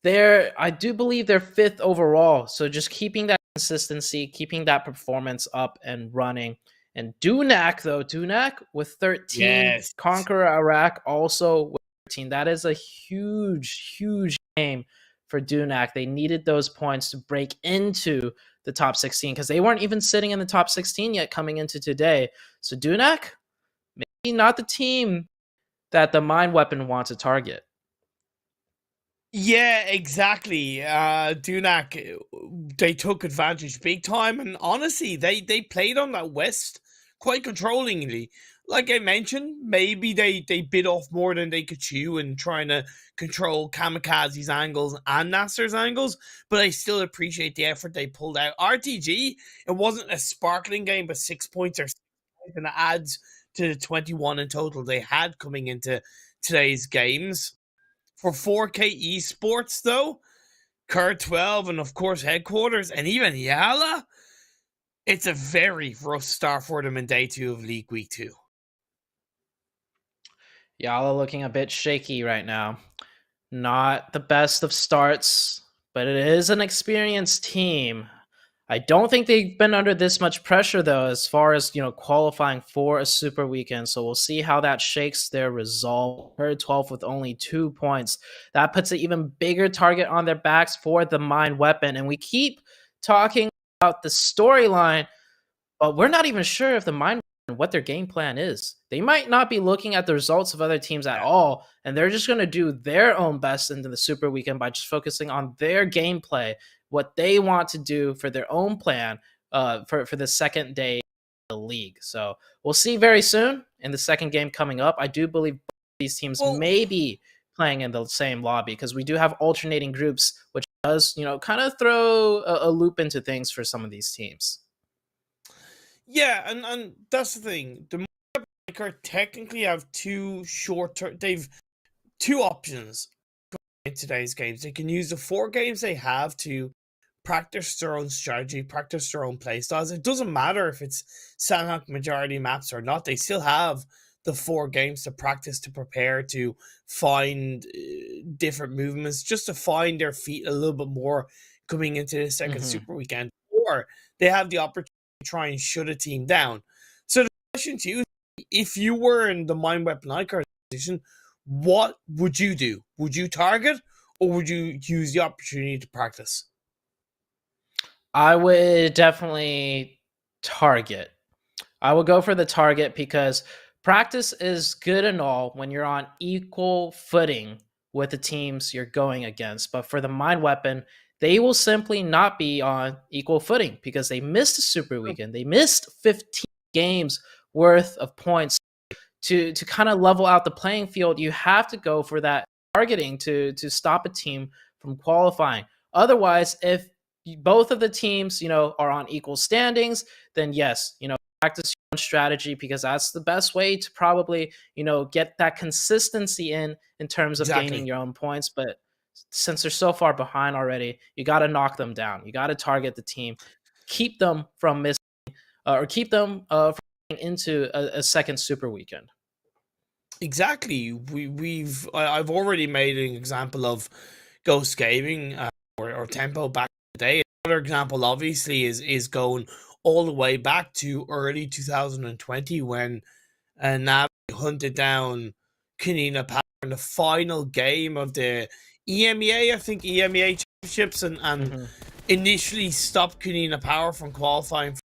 I do believe they're 5th overall. So just keeping that consistency, keeping that performance up and running. And Dunak with 13, yes. CONQUEROR Iraq also with 13. That is a huge game for Dunak. They needed those points to break into the top 16 because they weren't even sitting in the top 16 yet coming into today. So Dunak, maybe not the team that the Mind Weapon wants to target. Yeah, exactly. Dunak, they took advantage big time, and honestly, they played on that West quite controllingly. Like I mentioned, maybe they bit off more than they could chew in trying to control KAMIKAZE's angles and NASR's angles, but I still appreciate the effort they pulled out. RTG, it wasn't a sparkling game, but 6 points are 6 points, and it adds to the 21 in total they had coming into today's games. For 4K Esports, though, KURD 12, and of course Headquarters, and even YaLLa, it's a very rough start for them in day 2 of League Week 2. YaLLa looking a bit shaky right now. Not the best of starts, but it is an experienced team. I don't think they've been under this much pressure, though, as far as, qualifying for a Super Weekend. So we'll see how that shakes their resolve. KURD 12 with only 2 points. That puts an even bigger target on their backs for the Mind Weapon. And we keep talking about the storyline, but we're not even sure if the Mind what their game plan is. They might not be looking at the results of other teams at all, and they're just going to do their own best into the Super Weekend by just focusing on their gameplay, what they want to do for their own plan for the second day of the league. So we'll see very soon in the second game coming up. I do believe both these teams may be playing in the same lobby because we do have alternating groups, which does, kind of throw a loop into things for some of these teams. Yeah, and that's the thing. The iKURD technically have they've two options in today's games. They can use the 4 games they have to practice their own strategy, practice their own play styles. It doesn't matter if it's Sanhok majority maps or not. They still have the 4 games to practice, to prepare, to find different movements, just to find their feet a little bit more coming into the second Super Weekend. Or they have the opportunity try and shut a team down. So the question to you is, if you were in the Mind Weapon iKURD position, what would you do? Would you target, or would you use the opportunity to practice? I would definitely target. I would go for the target because practice is good and all when you're on equal footing with the teams you're going against. But for the Mind Weapon, they will simply not be on equal footing because they missed a Super Weekend. They missed 15 games worth of points. To kind of level out the playing field, you have to go for that targeting to stop a team from qualifying. Otherwise, if both of the teams, are on equal standings, then yes, practice your own strategy because that's the best way to probably, get that consistency in terms of gaining your own points. But since they're so far behind already, you got to knock them down. You got to target the team, keep them from missing, or keep them from getting into a second Super Weekend. Exactly. I've already made an example of Ghost Gaming or Tempo back in the day. Another example, obviously, is going all the way back to early 2020 when Navi hunted down Kanina Power in the final game of the EMEA championships and initially stopped Kanina Power from qualifying for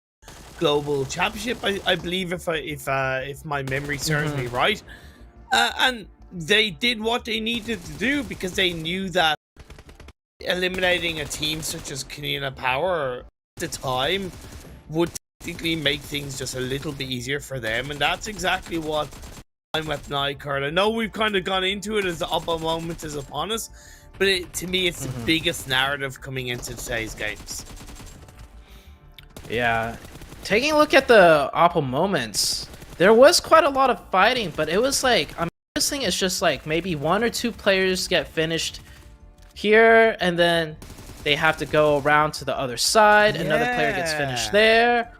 global championship. I believe if my memory serves me right, and they did what they needed to do because they knew that eliminating a team such as Kanina Power at the time would technically make things just a little bit easier for them, and that's exactly what I'm with iKURD. I know we've kind of gone into it as the Oppo moment is upon us, but to me, it's the biggest narrative coming into today's games. Yeah, taking a look at the Oppo moments, there was quite a lot of fighting, but it was like, I'm noticing it's just like maybe 1 or 2 players get finished here, and then they have to go around to the other side. Another player gets finished there.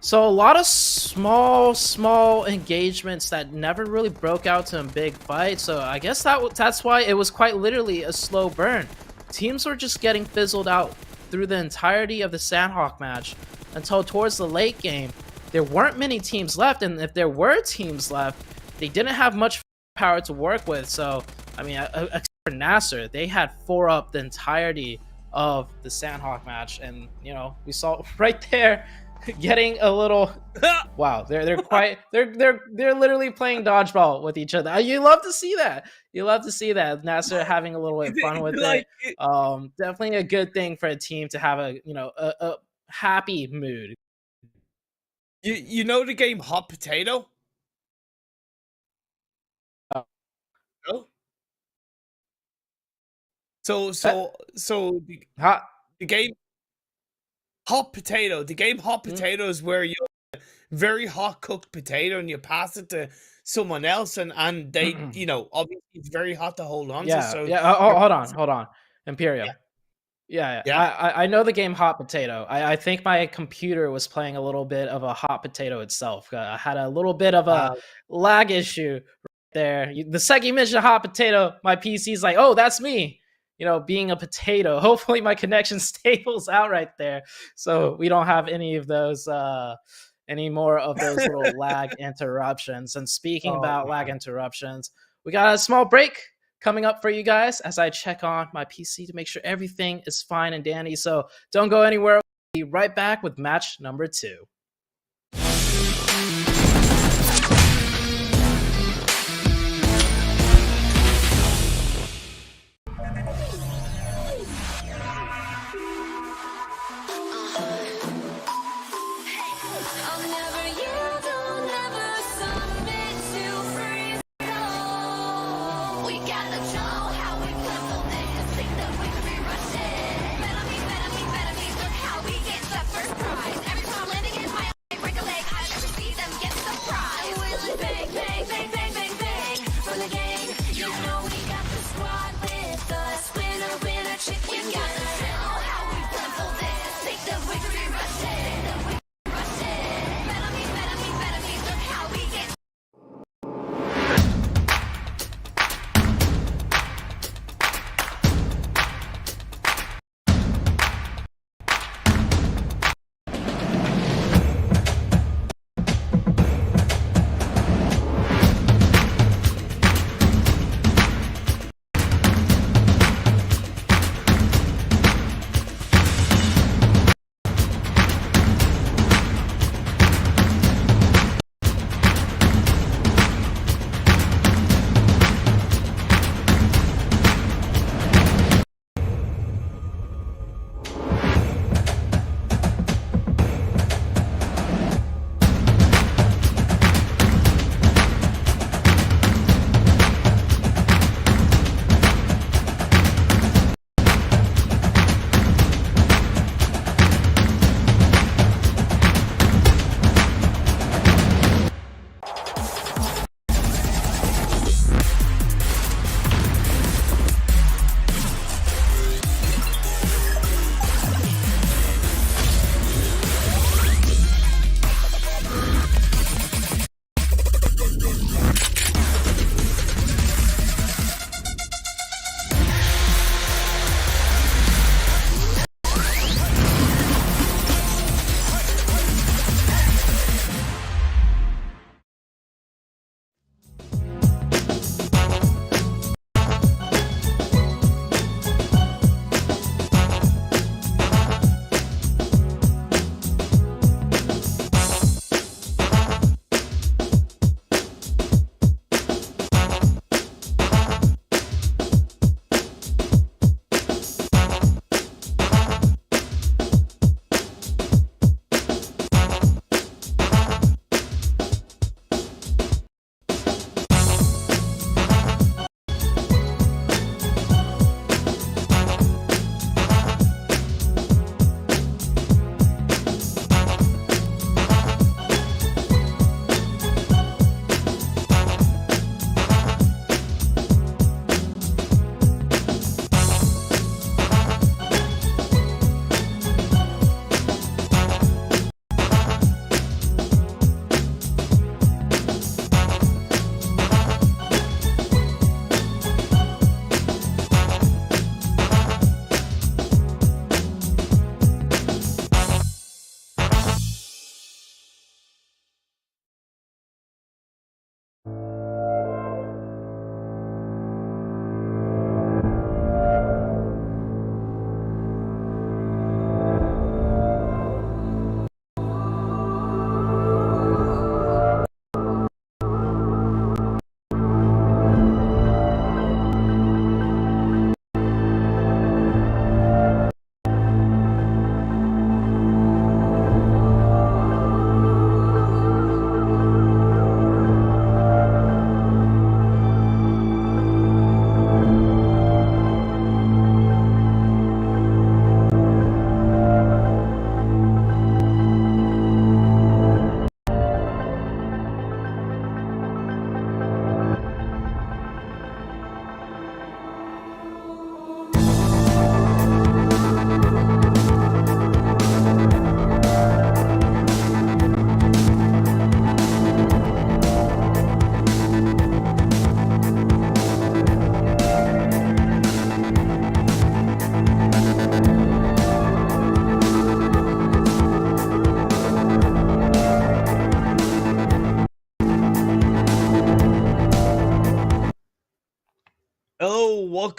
So a lot of small engagements that never really broke out to a big fight. So I guess that's why it was quite literally a slow burn. Teams were just getting fizzled out through the entirety of the Sanhok match until towards the late game. There weren't many teams left, and if there were teams left, they didn't have much power to work with. So, I mean, except for NASR, they had 4-up the entirety of the Sanhok match, and we saw right there getting a little wow, they're literally playing dodgeball with each other. You love to see that. NASR having a little bit of fun with it. Definitely a good thing for a team to have a happy mood. You know the game Hot Potato? No? So the game Hot Potato. The game Hot Potato is where you have a very hot cooked potato and you pass it to someone else, and they obviously it's very hot to hold on to. So Hold on, Imperium. Yeah. I know the game Hot Potato. I think my computer was playing a little bit of a hot potato itself. I had a little bit of a lag issue right there. The second you mentioned Hot Potato, my PC's like, oh, that's me. Being a potato. Hopefully my connection stables out right there, so we don't have any of those, any more of those little lag interruptions. And speaking about lag interruptions, we got a small break coming up for you guys as I check on my PC to make sure everything is fine and dandy. So don't go anywhere. We'll be right back with match number 2.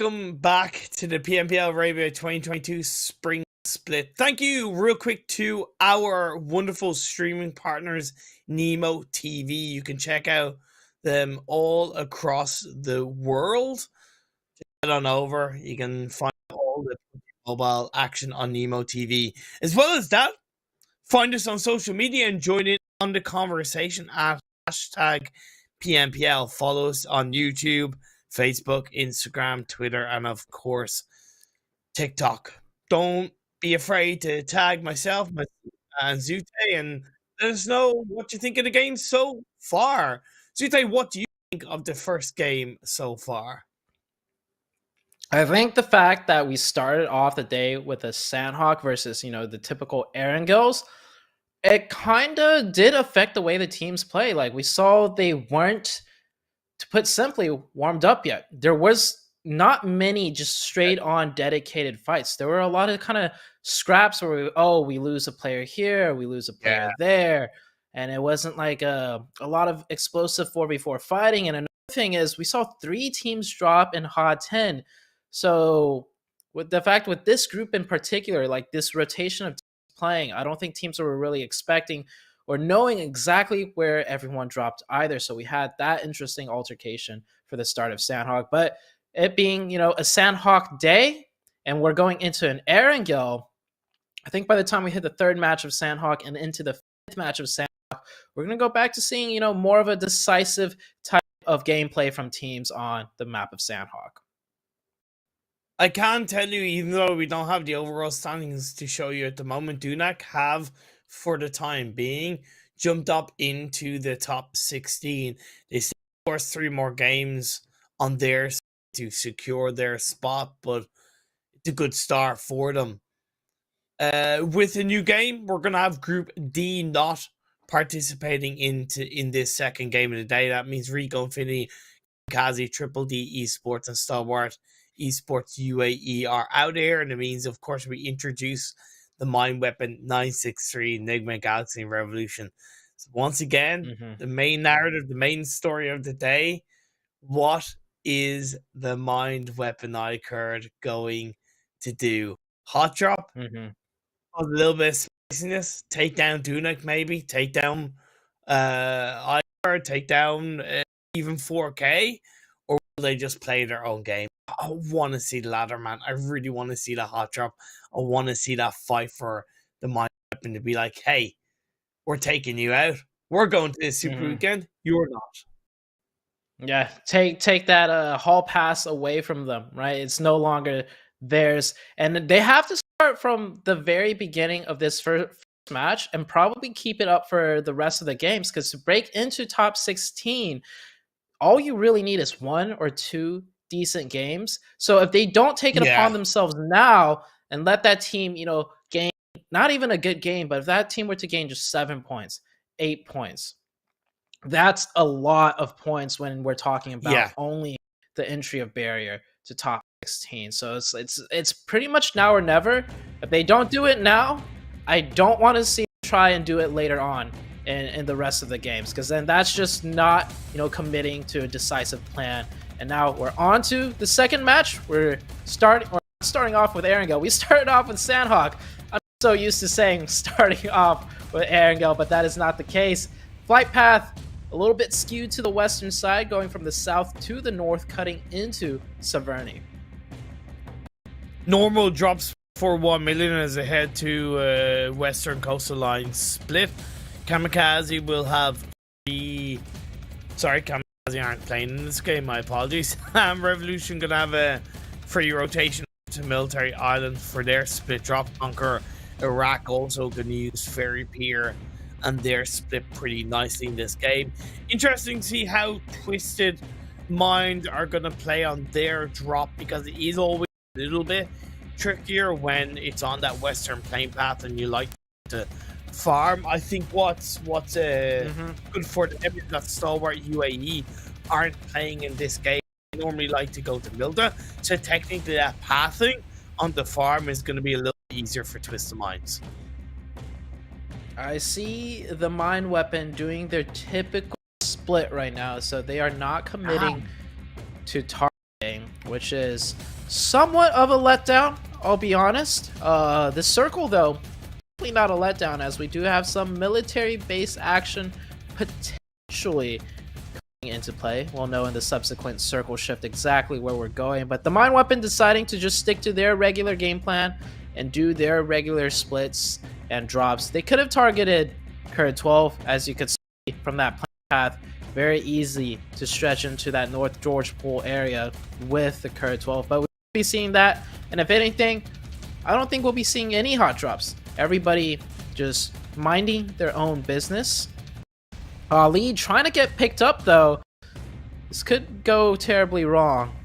welcome back to the PMPL Arabia 2022 Spring Split. Thank you real quick to our wonderful streaming partners, Nemo TV. You can check out them all across the world. Head on over. You can find all the mobile action on Nemo TV. As well as that, find us on social media and join in on the conversation at hashtag PMPL. Follow us on YouTube, Facebook, Instagram, Twitter, and of course, TikTok. Don't be afraid to tag myself and Zute and let us know what you think of the game so far. Zute, what do you think of the first game so far? I think the fact that we started off the day with a Sanhok versus, the typical Erangels, it kind of did affect the way the teams play. Like, we saw they weren't, to put simply, warmed up yet. There was not many just straight on dedicated fights. There were a lot of kind of scraps where we lose a player here, we lose a player there. And it wasn't like a lot of explosive 4v4 fighting. And another thing is we saw 3 teams drop in Hot 10. So with the fact with this group in particular, like this rotation of playing, I don't think teams were really expecting or knowing exactly where everyone dropped either. So we had that interesting altercation for the start of Sanhok. But it being, a Sanhok day and we're going into an Erangel, I think by the time we hit the 3rd match of Sanhok and into the 5th match of Sanhok, we're going to go back to seeing, more of a decisive type of gameplay from teams on the map of Sanhok. I can tell you, even though we don't have the overall standings to show you at the moment, Dunak have, for the time being, jumped up into the top 16. They still, of course, 3 more games on theirs to secure their spot, but it's a good start for them. With a new game, we're going to have Group D not participating in this second game of the day. That means Rico, Infinity, KAMIKAZE, DDD Esports, and Stalwart Esports UAE are out here, and it means, of course, we introduce the Mine Weapon 963, Nigma Galaxy, and Revolution. So once again, the main narrative, the main story of the day, what is the Mind Weapon iKURD going to do? Hot drop? A little bit of spiciness? Take down Dunak, maybe? Take down iKURD? Take down even 4K? Or will they just play their own game? I want to see the ladder, man. I really want to see the hot drop. I want to see that fight for the Mind Weapon to be like, hey, we're taking you out. We're going to this super weekend. You're not. Yeah, take that hall pass away from them, right? It's no longer theirs. And they have to start from the very beginning of this first match and probably keep it up for the rest of the games, because to break into top 16, all you really need is 1 or 2 decent games. So if they don't take it upon themselves now and let that team, gain not even a good game, but if that team were to gain just 7 points, 8 points, that's a lot of points when we're talking about only the entry of barrier to top 16. So it's pretty much now or never. If they don't do it now, I don't want to see them try and do it later on in the rest of the games, because then that's just not, committing to a decisive plan. And now we're on to the second match. We're starting off with Erangel. We started off with Sanhok. I'm so used to saying starting off with Erangel, but that is not the case. Flight path a little bit skewed to the western side, going from the south to the north, cutting into Saverny. Normal drops for 1 million as they head to western coastal line split. KAMIKAZE will have KAMIKAZE aren't playing in this game, my apologies. Revolution gonna have a free rotation to Military Island for their split drop. Conqueror Iraq also gonna use Ferry Pier, and they're split pretty nicely in this game. Interesting to see how Twisted Mind are gonna play on their drop, because it is always a little bit trickier when it's on that western plane path and you like to farm. I think what's good for them is that Stalwart UAE aren't playing in this game. They normally like to go to Milda, so technically that pathing on the farm is going to be a little easier for Twisted Minds. I see the Mind Weapon doing their typical split right now, so they are not committing to targeting, which is somewhat of a letdown, I'll be honest. The circle, though, not a letdown, as we do have some military base action potentially coming into play. We'll know in the subsequent circle shift exactly where we're going, but the Mind Weapon deciding to just stick to their regular game plan and do their regular splits and drops. They could have targeted KURD 12, as you could see from that path. very easy to stretch into that North George Pool area with the KURD 12. But we'll be seeing that, and if anything, I don't think we'll be seeing any hot drops. Everybody just minding their own business. Lead trying to get picked up though. This could go terribly wrong,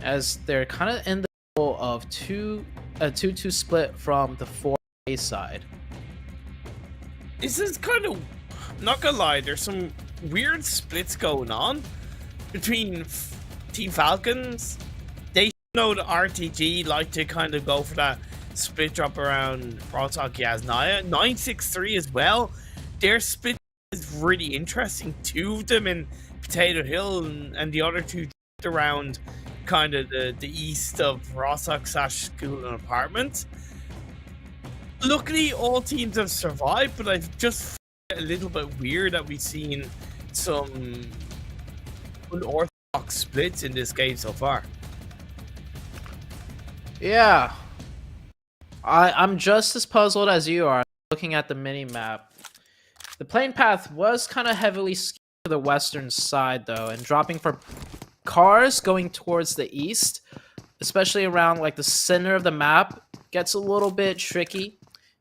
as they're kind of in the middle of a 2-2 split from the 4A side. This is kind of, not gonna lie, there's some weird splits going on between Team Falcons. They know the RTG like to kind of go for that split drop around Rotok Yasnaya. 963 as well. Their split is really interesting. Two of them in Potato Hill, and the other two around kind of the east of Rostock / school and apartments. Luckily, all teams have survived, but I've just found it a little bit weird that we've seen some unorthodox splits in this game so far. Yeah, I'm just as puzzled as you are looking at the mini map. The plane path was kind of heavily skewed to the western side though, and dropping for cars going towards the east, especially around like the center of the map, gets a little bit tricky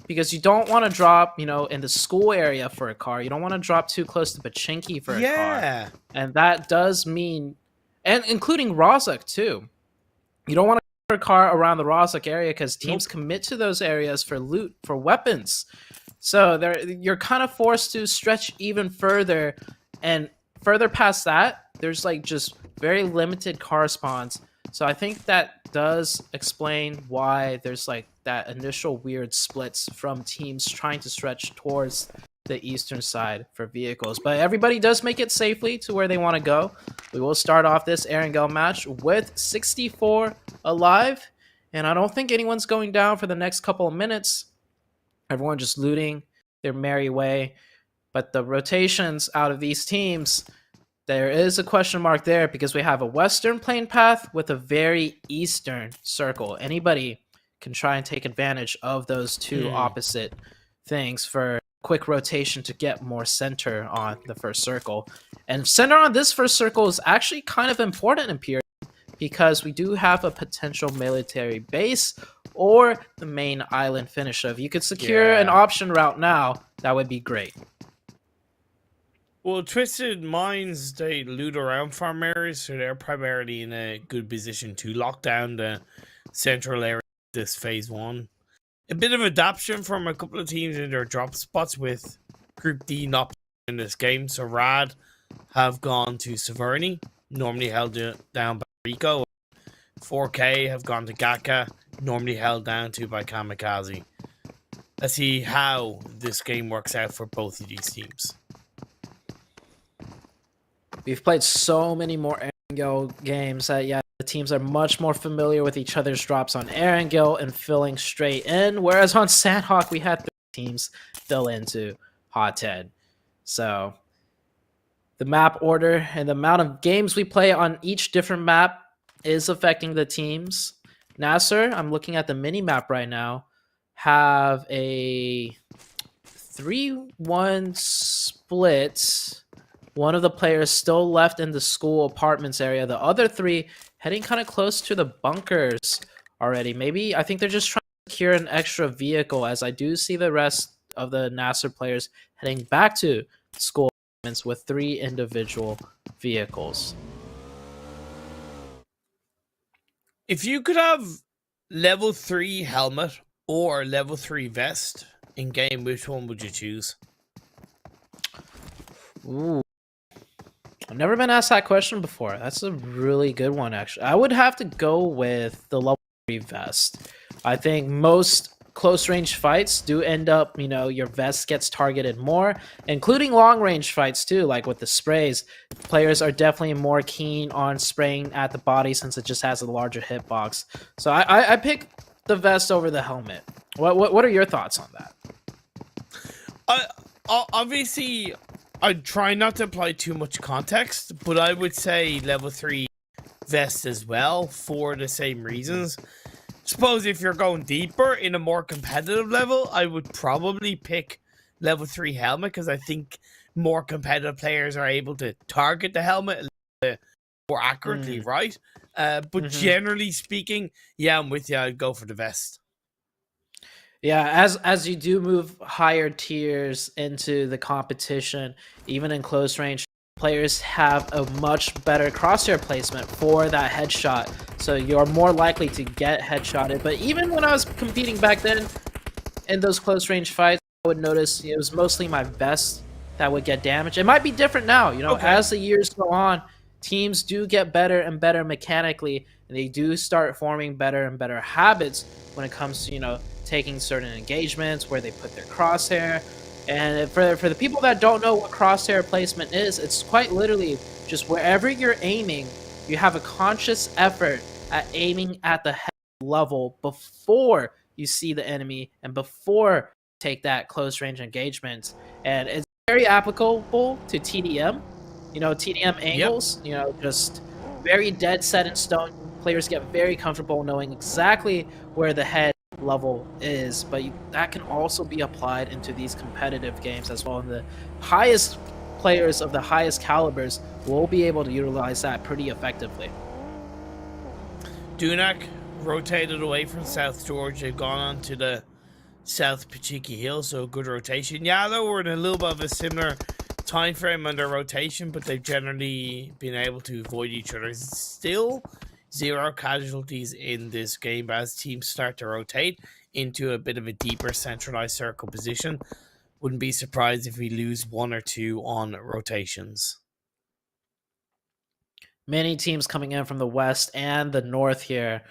because you don't want to drop, in the school area for a car. You don't want to drop too close to Pachinki for a car. And that does mean, and including Rozhok too. You don't want to a car around the Rozhok area because teams commit to those areas for loot, for weapons. So you're kind of forced to stretch even further, and further past that, there's like just very limited car spawns. So I think that does explain why there's like that initial weird splits from teams trying to stretch towards the eastern side for vehicles. But everybody does make it safely to where they want to go. We will start off this Erangel match with 64 alive, and I don't think anyone's going down for the next couple of minutes. Everyone just looting their merry way. But the rotations out of these teams, there is a question mark there because we have a western plane path with a very eastern circle. Anybody can try and take advantage of those two opposite things for quick rotation to get more center on the first circle. And center on this first circle is actually kind of important in Period because we do have a potential military base or the main island finish. If you could secure an option route now, that would be great. Well, Twisted Minds, they loot around farm areas, so they're primarily in a good position to lock down the central area of this phase one. A bit of adaptation from a couple of teams in their drop spots with Group D not in this game. So Rad have gone to Severny, normally held down by Rico. 4K have gone to Gaka, normally held down to by KAMIKAZE. Let's see how this game works out for both of these teams. We've played so many more Erangel games that, the teams are much more familiar with each other's drops on Erangel and filling straight in, whereas on Sanhok, we had 3 teams fill into Hot 10. So the map order and the amount of games we play on each different map is affecting the teams. NASR, I'm looking at the mini map right now, have a 3-1 split. One of the players still left in the school apartments area. The other 3 heading kind of close to the bunkers already. Maybe, I think they're just trying to secure an extra vehicle, as I do see the rest of the NASR players heading back to school apartments with 3 individual vehicles. If you could have level 3 helmet or level 3 vest in game, which one would you choose? Ooh. I've never been asked that question before. That's a really good one, actually. I would have to go with the level 3 vest. I think most close-range fights do end up, your vest gets targeted more, including long-range fights, too, like with the sprays. Players are definitely more keen on spraying at the body since it just has a larger hitbox. So I pick the vest over the helmet. What are your thoughts on that? Obviously, I try not to apply too much context, but I would say level 3 vest as well for the same reasons. Suppose if you're going deeper in a more competitive level, I would probably pick level 3 helmet because I think more competitive players are able to target the helmet a little bit more accurately, right? But generally speaking, yeah, I'm with you. I'd go for the vest. Yeah, as you do move higher tiers into the competition, even in close range, players have a much better crosshair placement for that headshot. So you're more likely to get headshotted. But even when I was competing back then in those close range fights, I would notice it was mostly my vest that would get damaged. It might be different now, you know, as the years go on, teams do get better and better mechanically, and they do start forming better and better habits when it comes to, you know, taking certain engagements where they put their crosshair. And for the people that don't know what crosshair placement is, it's quite literally just wherever you're aiming, you have a conscious effort at aiming at the head level before you see the enemy and before you take that close range engagement. And it's very applicable to TDM. You know, TDM angles, you know, just very dead set in stone. Players get very comfortable knowing exactly where the head level is, but that can also be applied into these competitive games as well. And the highest players of the highest calibers will be able to utilize that pretty effectively. Dunak rotated away from South George. They've gone on to the South Pachiki Hill, so good rotation. YaLLa were in a little bit of a similar time frame on their rotation, but they've generally been able to avoid each other. Still 0 casualties in this game as teams start to rotate into a bit of a deeper centralized circle position. Wouldn't be surprised if we lose 1 or 2 on rotations. Many teams coming in from the west and the north here,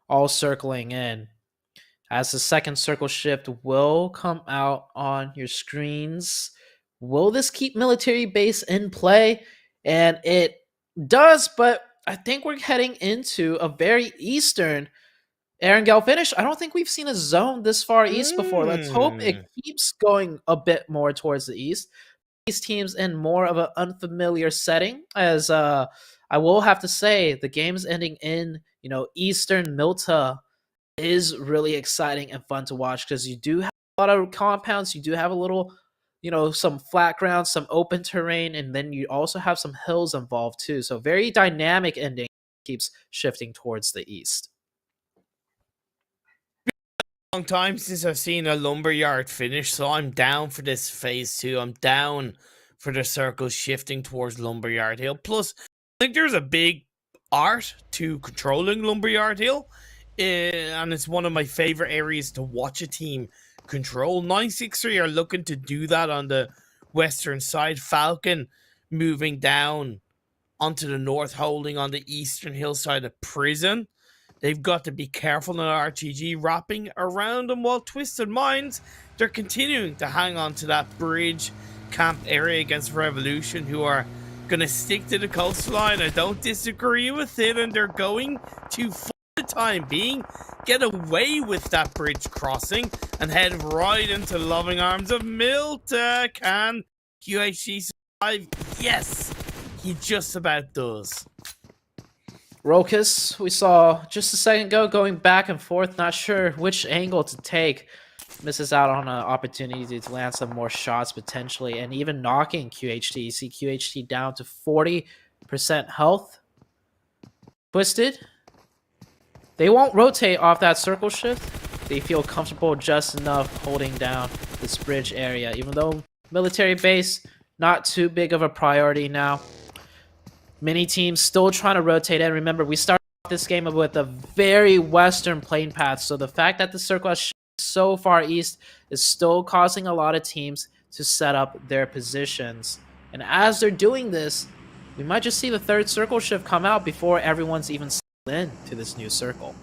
all circling in. As the second circle shift will come out on your screens, will this keep military base in play? And it does, but I think we're heading into a very eastern Erangel finish. I don't think we've seen a zone this far east before. Let's hope it keeps going a bit more towards the east. These teams in more of an unfamiliar setting, as I will have to say, the game's ending in, you know, Eastern Milta is really exciting and fun to watch because you do have a lot of compounds. You do have a little, you know, some flat ground, some open terrain, and then you also have some hills involved too. So very dynamic ending, keeps shifting towards the east. Long time since I've seen a lumberyard finish, so I'm down for this phase 2. I'm down for the circle shifting towards lumberyard hill. Plus, I think there's a big art to controlling lumberyard hill, and it's one of my favorite areas to watch a team control. 963 are looking to do that on the western side. Falcon moving down onto the north, holding on the eastern hillside of Prison. They've got to be careful in RTG wrapping around them, while Twisted Minds, they're continuing to hang on to that bridge camp area against Revolution, who are going to stick to the coastline. I don't disagree with it, and they're going to, for the time being, get away with that bridge crossing and head right into the loving arms of Milta. Can QHG survive? Yes, he just about does. Rokus, we saw just a second ago, going back and forth, not sure which angle to take. Misses out on an opportunity to land some more shots potentially, and even knocking QHT. You see QHT down to 40% health. Twisted, they won't rotate off that circle shift. They feel comfortable just enough holding down this bridge area, even though military base, not too big of a priority now. Many teams still trying to rotate in. Remember, we started this game with a very western plane path, so the fact that the circle has shifted so far east is still causing a lot of teams to set up their positions. And as they're doing this, we might just see the third circle shift come out before everyone's even settled in to this new circle.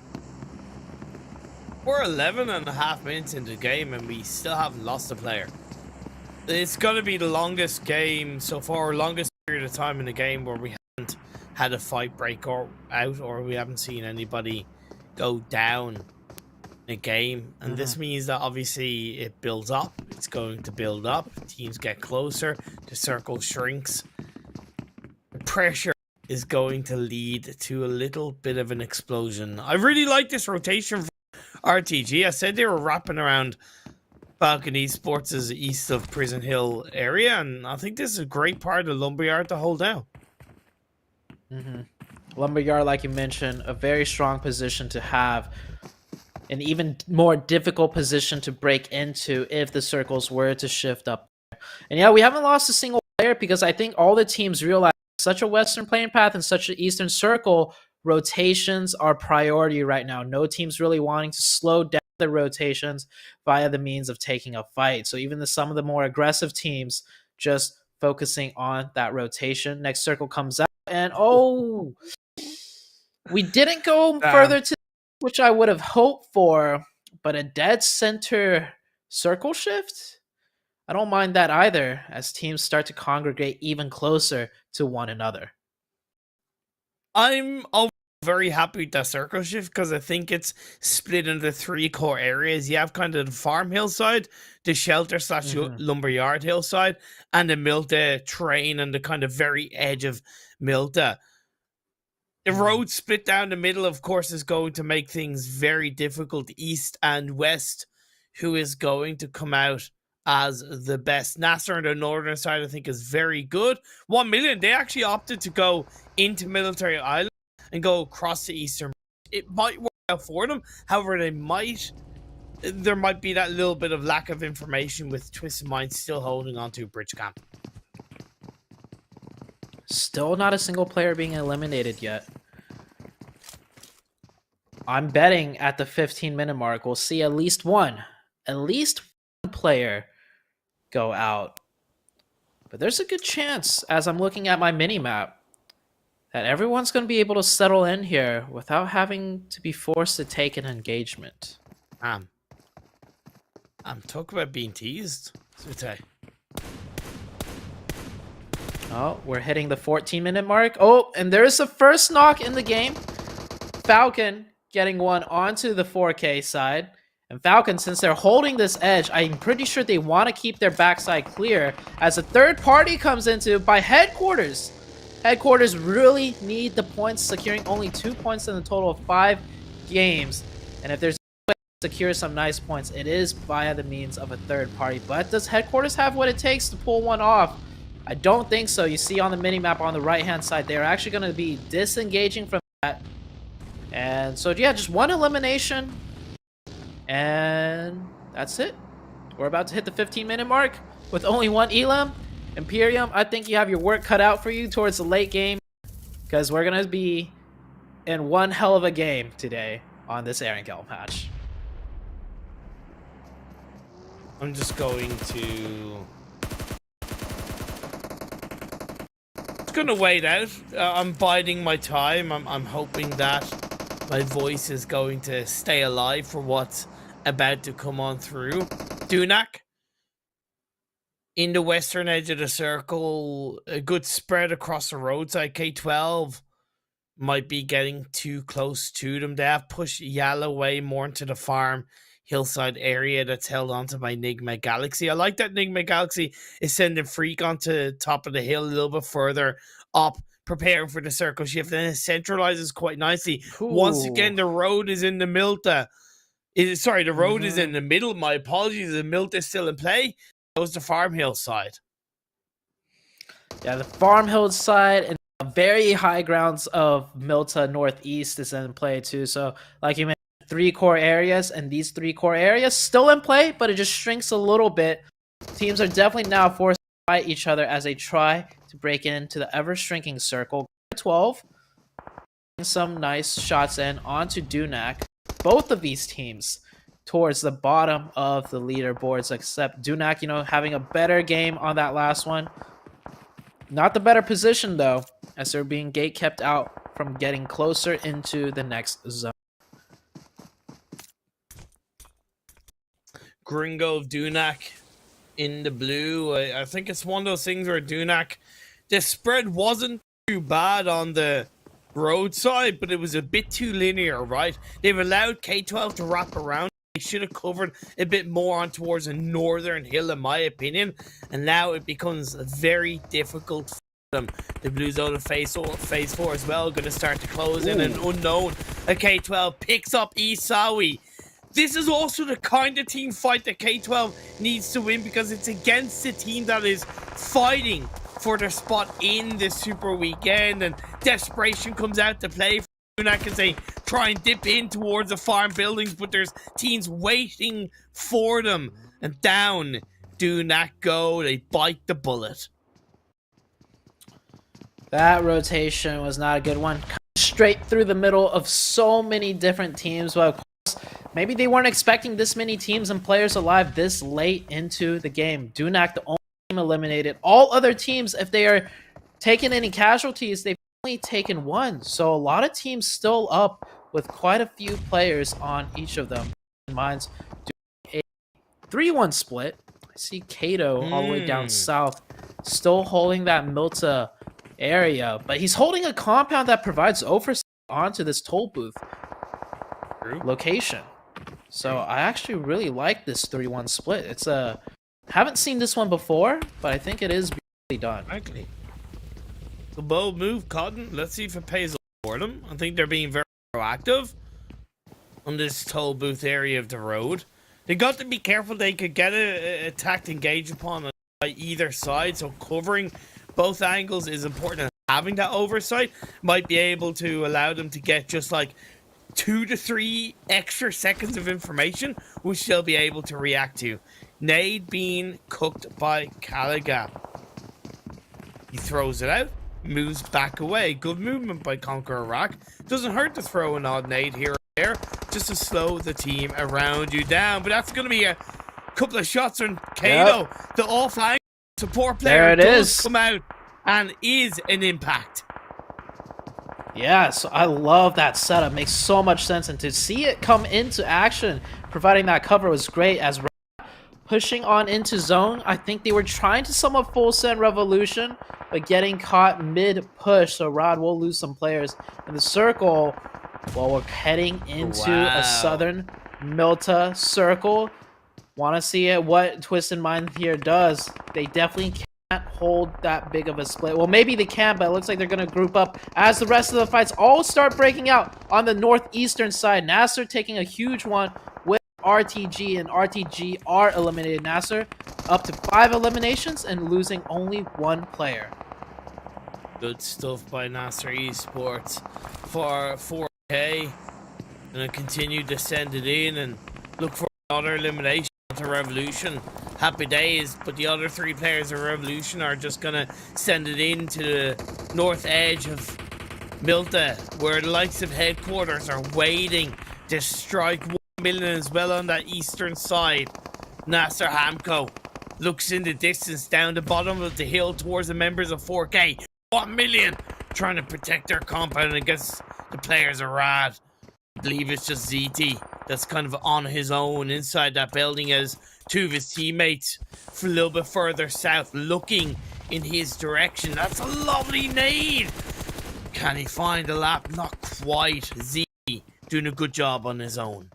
We're 11.5 minutes into the game and we still haven't lost a player. It's going to be the longest game so far, longest period of time in the game where we haven't had a fight break out, or we haven't seen anybody go down in a game. And this means that obviously it builds up. It's going to build up. Teams get closer. The circle shrinks. The pressure is going to lead to a little bit of an explosion. I really like this rotation for RTG. I said they were wrapping around Falcon Esports is east of Prison Hill area, and I think this is a great part of the Lumberyard to hold down. Lumberyard, like you mentioned, a very strong position to have. An even more difficult position to break into if the circles were to shift up. And yeah, we haven't lost a single player because I think all the teams realize such a Western playing path and such an Eastern circle, rotations are priority right now. No team's really wanting to slow down the rotations via the means of taking a fight. So even some of the more aggressive teams just focusing on that rotation. Next circle comes out and oh, we didn't go further to which I would have hoped for, but a dead center circle shift? I don't mind that either, as teams start to congregate even closer to one another. I'm very happy with that circle shift because I think it's split into 3 core areas. You have kind of the farm hillside, the shelter / lumberyard hillside, and the Milta train and the kind of very edge of Milta. The road split down the middle, of course, is going to make things very difficult, east and west. Who is going to come out as the best? NASR on the northern side, I think, is very good. 1million, they actually opted to go into Military Island and go across the eastern. It might work out for them. However, there might be that little bit of lack of information with Twisted Mind still holding on to Bridge Camp. Still not a single player being eliminated yet. I'm betting at the 15-minute mark, we'll see at least one player go out. But there's a good chance, as I'm looking at my mini-map, that everyone's going to be able to settle in here without having to be forced to take an engagement. I'm talking about being teased. Oh, we're hitting the 14-minute mark. Oh, and there's the first knock in the game. Falcon getting one onto the 4K side. And Falcon, since they're holding this edge, I'm pretty sure they want to keep their backside clear as a third party comes into by Headquarters. Headquarters really need the points, securing only 2 points in the total of 5 games. And if there's a way to secure some nice points, it is via the means of a third party. But does Headquarters have what it takes to pull one off? I don't think so. You see on the minimap on the right-hand side, they're actually going to be disengaging from that. And so, yeah, just one elimination. And that's it. We're about to hit the 15-minute mark with only one elim. Imperium, I think you have your work cut out for you towards the late game, because we're going to be in one hell of a game today on this Erangel match. I'm just going to... gonna wait out. I'm biding my time. I'm hoping that my voice is going to stay alive for what's about to come on through. Dunak in the western edge of the circle, a good spread across the roadside. K12 might be getting too close to them. They have pushed YaLLa away more into the farm hillside area that's held onto by Nigma Galaxy. I like that Nigma Galaxy is sending Freak onto top of the hill a little bit further up, preparing for the circle shift, and it centralizes quite nicely. Ooh. Once again, the road is in the Milta. The road is in the middle. My apologies. The Milta is still in play. Goes to farm hillside. Yeah, the farm hillside and the very high grounds of Milta Northeast is in play too. So, like you mentioned, 3 core areas, and these 3 core areas still in play, but it just shrinks a little bit. Teams are definitely now forced to fight each other as they try to break into the ever-shrinking circle. 12, some nice shots in onto Dunak. Both of these teams towards the bottom of the leaderboards, except Dunak, having a better game on that last one. Not the better position, though, as they're being gate kept out from getting closer into the next zone. Gringo of Dunak in the blue. I think it's one of those things where Dunak, the spread wasn't too bad on the roadside, but it was a bit too linear, right? They've allowed K12 to wrap around. They should have covered a bit more on towards a northern hill, in my opinion, and now it becomes very difficult for them. The blue zone of phase 4 as well, going to start to close in an unknown. A K12 picks up Isawi. This is also the kind of team fight that K12 needs to win, because it's against a team that is fighting for their spot in the Super Weekend, and desperation comes out to play for Dunak as they try and dip in towards the farm buildings, but there's teams waiting for them, and down Dunak go. They bite the bullet. That rotation was not a good one. Straight through the middle of so many different teams. Well, of course, maybe they weren't expecting this many teams and players alive this late into the game. Dunak, the only team eliminated. All other teams, if they are taking any casualties, they've only taken one. So a lot of teams still up with quite a few players on each of them. Mine's doing a 3-1 split. I see Kato all the way down south, still holding that Milta area, but he's holding a compound that provides oversight onto this toll booth location. So I actually really like this 3-1 split. It's a haven't seen this one before, but I think it is beautifully done. Exactly. The bold move, Cotton. Let's see if it pays off for them. I think they're being very proactive on this toll booth area of the road. They got to be careful. They could get attacked, engaged upon by either side, so covering both angles is important. Having that oversight might be able to allow them to get just like 2 to 3 extra seconds of information, which they'll be able to react to. Nade being cooked by Caliga. He throws it out, moves back away. Good movement by KONQUEROR. Doesn't hurt to throw an odd nade here or there, just to slow the team around you down. But that's going to be a couple of shots on Kato. Yep. The off-angle support player does come out and is an impact. Yes, I love that setup. Makes so much sense, and to see it come into action, providing that cover was great. As pushing on into zone, I think they were trying to somewhat full send Revolution, but getting caught mid-push, so Rod will lose some players in the circle while we're heading into a southern Milta circle. Want to see it, what Twisted Mind here does. They definitely can't hold that big of a split. Well, maybe they can, but it looks like they're going to group up as the rest of the fights all start breaking out on the northeastern side. NASR taking a huge one with RTG, and RTG are eliminated. NASR up to 5 eliminations and losing only 1 player. Good stuff by NASR Esports for 4K. Gonna continue to send it in and look for another elimination to Revolution. Happy days, but the other 3 players of Revolution are just gonna send it in to the north edge of Milta, where the likes of headquarters are waiting to strike 1,000,000 as well on that eastern side. NASR Hamco looks in the distance down the bottom of the hill towards the members of 4K. 1,000,000 trying to protect their compound against the players of Rad. I believe it's just ZT that's kind of on his own inside that building, as 2 of his teammates a little bit further south looking in his direction. That's a lovely nade. Can he find the lap? Not quite. Z doing a good job on his own.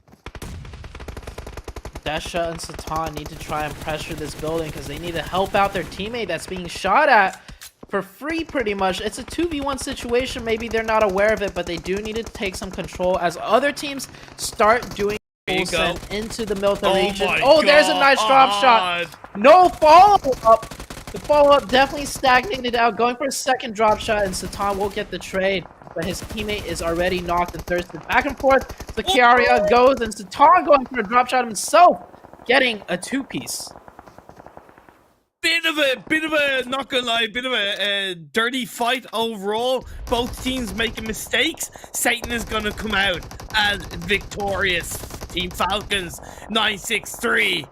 Desha and Satan need to try and pressure this building because they need to help out their teammate that's being shot at for free, pretty much. It's a 2v1 situation. Maybe they're not aware of it, but they do need to take some control as other teams start doing full send into the Milta region. Oh, there's a nice drop shot. No follow-up. The follow-up definitely stagnated out, going for a second drop shot, and Satan will get the trade, but his teammate is already knocked and thirsted. Back and forth, the Kiaria goes, and Satan going for a drop shot himself, getting a 2-piece. Bit of a, not gonna lie, bit of a dirty fight overall. Both teams making mistakes. Satan is gonna come out as victorious. Team Falcons 963.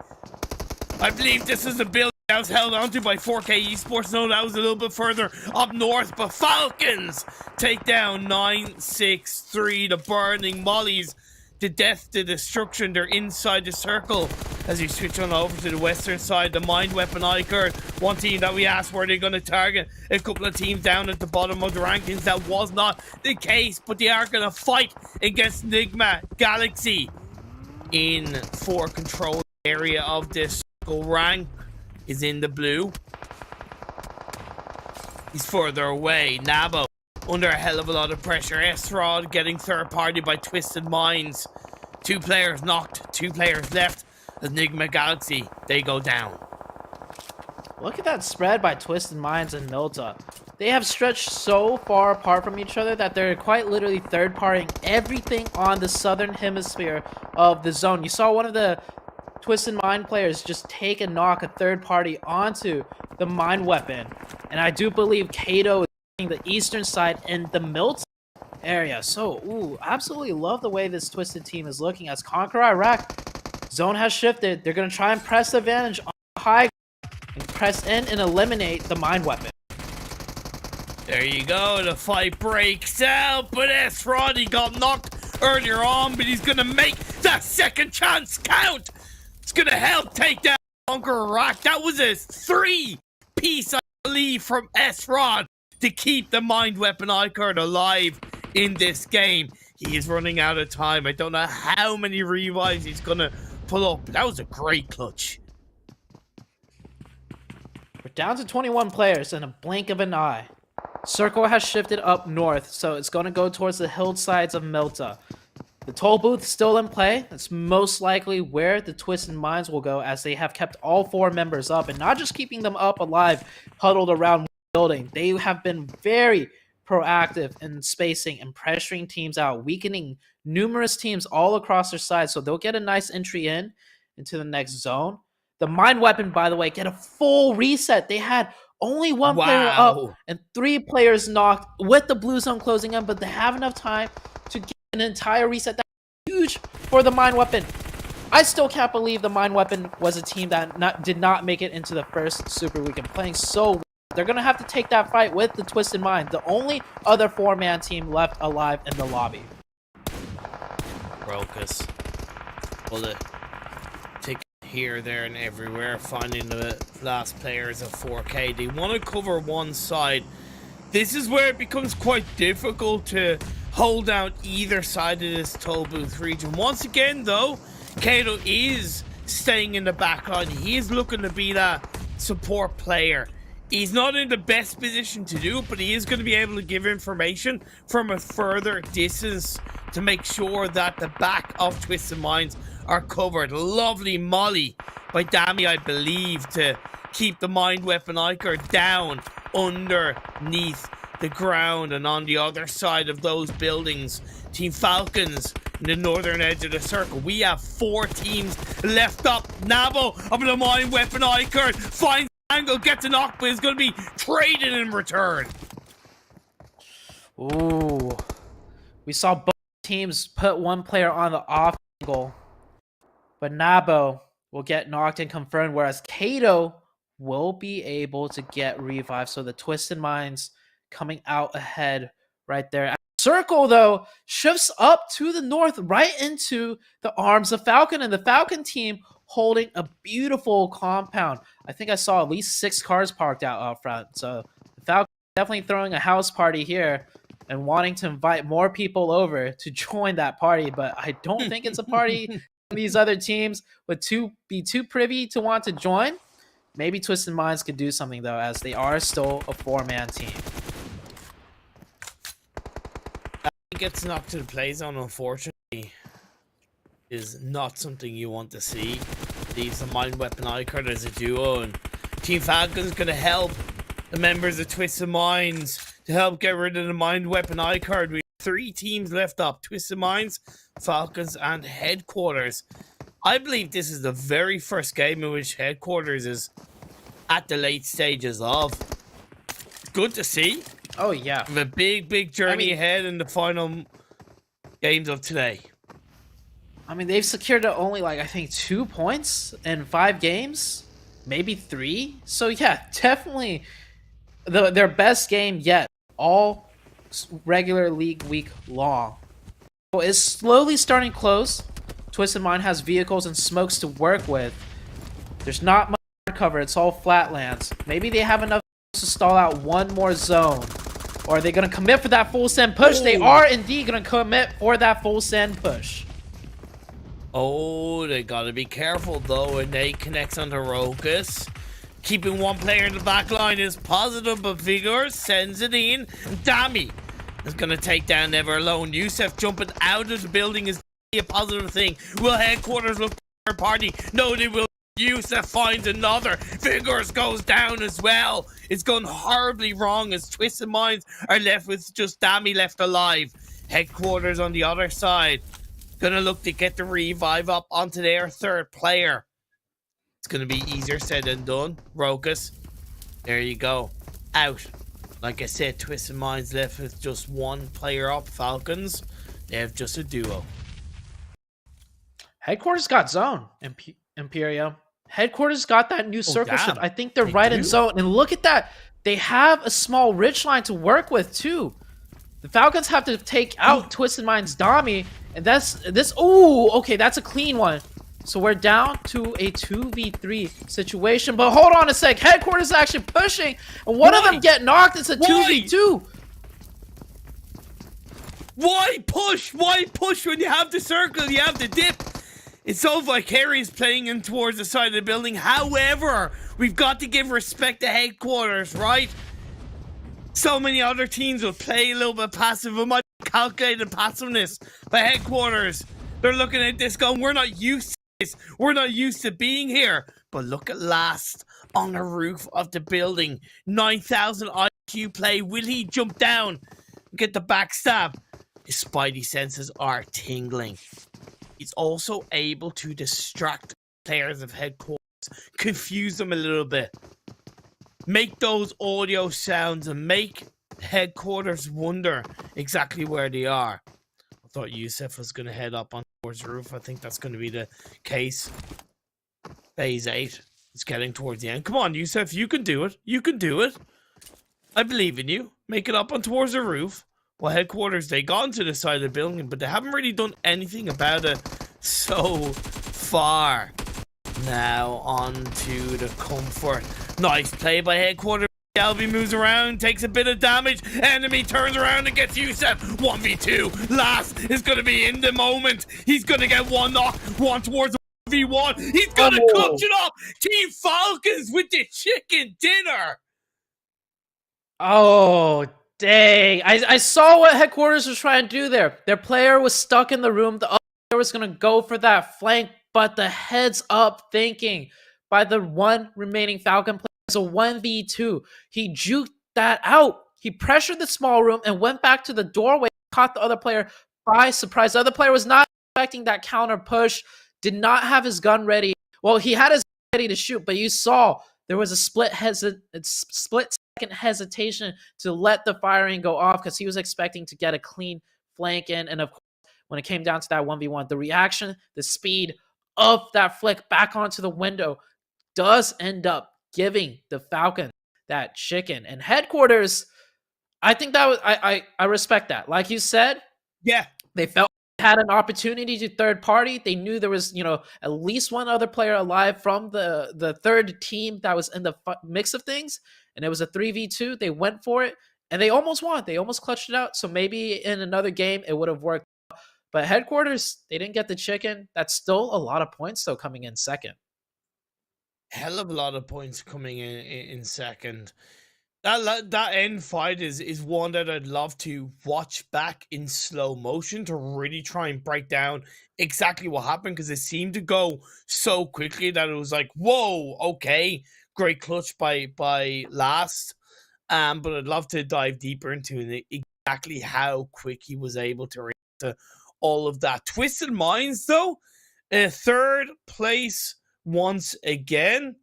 I believe this is the build that was held onto by 4K Esports. No, that was a little bit further up north, but Falcons take down 963. The burning mollies, the death, the destruction. They're inside the circle. As you switch on over to the western side, the mind weapon iKURD. One team that we asked were they going to target a couple of teams down at the bottom of the rankings. That was not the case, but they are going to fight against Nigma Galaxy in for control area of this circle. Rank is in the blue. He's further away. Nabo under a hell of a lot of pressure. S-Rod getting third party by Twisted Minds. 2 players knocked, 2 players left. As Nigma Galaxy, they go down. Look at that spread by Twisted Minds and Milta. They have stretched so far apart from each other that they're quite literally third-partying everything on the southern hemisphere of the zone. You saw one of the Twisted Mind players just take and knock a third party onto the Mind Weapon. And I do believe Kato is taking the eastern side and the Milta area. So, ooh, absolutely love the way this Twisted team is looking as Conqueror Iraq. Zone has shifted. They're going to try and press advantage on the high and press in and eliminate the Mind Weapon. There you go. The fight breaks out. But Esrod, he got knocked earlier on, but he's going to make that second chance count. It's going to help take down Conqueror Iraq. That was a 3-piece, I believe, from Esrod to keep the Mind Weapon iKURD alive in this game. He is running out of time. I don't know how many revives he's going to pull up. That was a great clutch. We're down to 21 players in a blink of an eye. Circle has shifted up north, so it's going to go towards the hillsides of Milta. The toll booth still in play. That's most likely where the Twisted Minds will go, as they have kept all 4 members up, and not just keeping them up alive, huddled around the building. They have been very proactive in spacing and pressuring teams out, weakening numerous teams all across their side, so they'll get a nice entry into the next zone. The Mind Weapon, by the way, get a full reset. They had only 1 player up and 3 players knocked with the blue zone closing in, but they have enough time to get an entire reset. That's huge for the Mind Weapon. I still can't believe the Mind Weapon was a team that did not make it into the first Super Weekend, playing so well. They're going to have to take that fight with the Twisted Mind, the only other 4-man team left alive in the lobby. Brocus. Bullet. Tick here, there, and everywhere. Finding the last players of 4K. They want to cover one side. This is where it becomes quite difficult to hold down either side of this toll booth region. Once again, though, Kato is staying in the back line. He is looking to be that support player. He's not in the best position to do it, but he is going to be able to give information from a further distance to make sure that the back of Twisted Minds are covered. Lovely molly by Dami, I believe, to keep the Mind Weapon iKURD down underneath the ground. And on the other side of those buildings, Team Falcons in the northern edge of the circle. We have 4 teams left up. Nabo of the Mind Weapon iKURD finds Erangel, gets a knock, but is going to be traded in return. Ooh. We saw both teams put 1 player on the off angle, but Nabo will get knocked and confirmed, whereas Kato will be able to get revived. So the Twisted Minds coming out ahead right there. Circle, though, shifts up to the north, right into the arms of Falcon, and the Falcon team holding a beautiful compound. I think I saw at least 6 cars parked out front. So the Falcon definitely throwing a house party here and wanting to invite more people over to join that party. But I don't think it's a party these other teams would be too privy to want to join. Maybe Twisted Minds could do something, though, as they are still a 4-man team. Gets knocked to the play zone, unfortunately, is not something you want to see. Leaves the Mind Weapon iKURD as a duo, and Team Falcons going to help the members of Twisted Minds to help get rid of the Mind Weapon iKURD. We have 3 teams left up: Twisted Minds, Falcons, and Headquarters. I believe this is the very first game in which Headquarters is at the late stages of. Good to see. Oh, yeah. A big journey ahead in the final games of today. I mean, they've secured only, I think 2 points in 5 games. Maybe 3. So, yeah, definitely their best game yet. All regular league week long. So it's slowly starting close. Twisted Mind has vehicles and smokes to work with. There's not much cover. It's all flatlands. Maybe they have enough to stall out 1 more zone. Or are they going to commit for that full send push? They are indeed going to commit for that full send push. Oh, they got to be careful, though. And they connects onto Rokus. Keeping 1 player in the back line is positive, but Vigor sends it in. Dami is going to take down Never Alone. Yusef jumping out of the building is be a positive thing. Will headquarters look third party? No, they will. Yusuf finds another. Fingers goes down as well. It's gone horribly wrong as Twisted Minds are left with just Dami left alive. Headquarters on the other side. Gonna look to get the revive up onto their third player. It's gonna be easier said than done. Rokus. There you go. Out. Like I said, Twisted Minds left with just one player up. Falcons. They have just a duo. Headquarters got zone. Imperial. Headquarters got that new circle shift. I think they're They right do. in zone. And look at that. They have a small ridge line to work with too. The Falcons have to take out Twisted Minds Dami. And that's this. Oh, okay. That's a clean one. So we're down to a 2v3 situation. But hold on a sec. Headquarters is actually pushing. And one of them get knocked. It's a 2v2. Why push? Why push when you have the circle? You have the dip. It's so vicarious playing in towards the side of the building. However, we've got to give respect to headquarters, right? So many other teams will play a little bit passive. It might be calculated passiveness by headquarters. They're looking at this going, we're not used to this. We're not used to being here. But look at last on the roof of the building. 9,000 IQ play. Will he jump down and get the backstab? His spidey senses are tingling. He's also able to distract players of headquarters, confuse them a little bit, make those audio sounds and make headquarters wonder exactly where they are. I thought Yusuf was going to head up on towards the roof. I think that's going to be the case. Phase 8 is getting towards the end. Come on, Yusuf, you can do it. You can do it. I believe in you. Make it up on towards the roof. Well, headquarters, they gone to the side of the building, but they haven't really done anything about it so far. Now on to the comfort. Nice play by headquarters. Galby moves around, takes a bit of damage. Enemy turns around and gets Yusuf. 1v2. Last is going to be in the moment. He's going to get one knock. One towards the V1. He's going to cook it up. Team Falcons with the chicken dinner. Oh, dang. I saw what headquarters was trying to do there. Their player was stuck in the room. The other player was going to go for that flank, but the heads up thinking by the one remaining Falcon player is a 1v2. He juked that out. He pressured the small room and went back to the doorway, caught the other player by surprise. The other player was not expecting that counter push, did not have his gun ready. Well, he had his gun ready to shoot, but you saw there was a split second hesitation to let the firing go off because he was expecting to get a clean flank in. And of course, when it came down to that 1v1, the reaction, the speed of that flick back onto the window does end up giving the Falcons that chicken. And headquarters, I think that was I respect that. Like you said, yeah, they felt they had an opportunity to third party. They knew there was, at least one other player alive from the third team that was in the mix of things. And it was a 3v2. They went for it and they almost won. They almost clutched it out. So maybe in another game, it would have worked. But headquarters, they didn't get the chicken. That's still a lot of points, though, coming in second. Hell of a lot of points coming in second. That end fight is one that I'd love to watch back in slow motion to really try and break down exactly what happened, because it seemed to go so quickly that it was like, whoa, okay, great clutch by last. But I'd love to dive deeper into exactly how quick he was able to react to all of that. Twisted Minds, though, third place once again.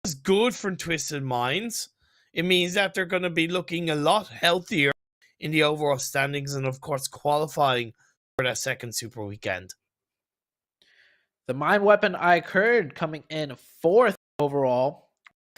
It's good for Twisted Minds. It means that they're going to be looking a lot healthier in the overall standings and, of course, qualifying for that second Super Weekend. The Mind Weapon iKURD coming in fourth overall.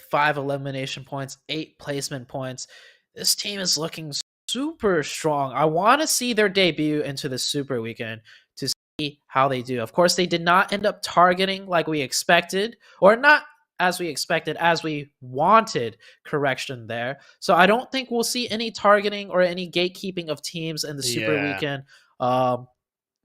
5 elimination points, 8 placement points. This team is looking super strong. I want to see their debut into the Super Weekend to see how they do. Of course, they did not end up targeting like we expected, or not as we expected, as we wanted, correction there. So I don't think we'll see any targeting or any gatekeeping of teams in the Super Weekend.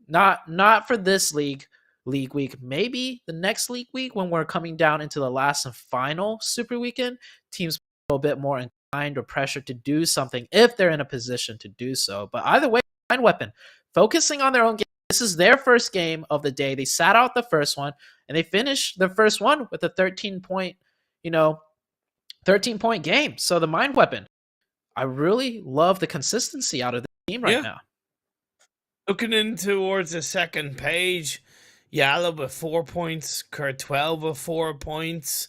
Not for this league week. Maybe the next league week when we're coming down into the last and final Super Weekend, teams a little bit more inclined or pressure to do something if they're in a position to do so. But either way, Mind Weapon focusing on their own game, This is their first game of the day. They sat out the first one, and they finished the first one with a 13-point, 13-point game. So the mind weapon. I really love the consistency out of the team right now. Looking in towards the second page, YaLLa with 4 points, KURD 12 with 4 points,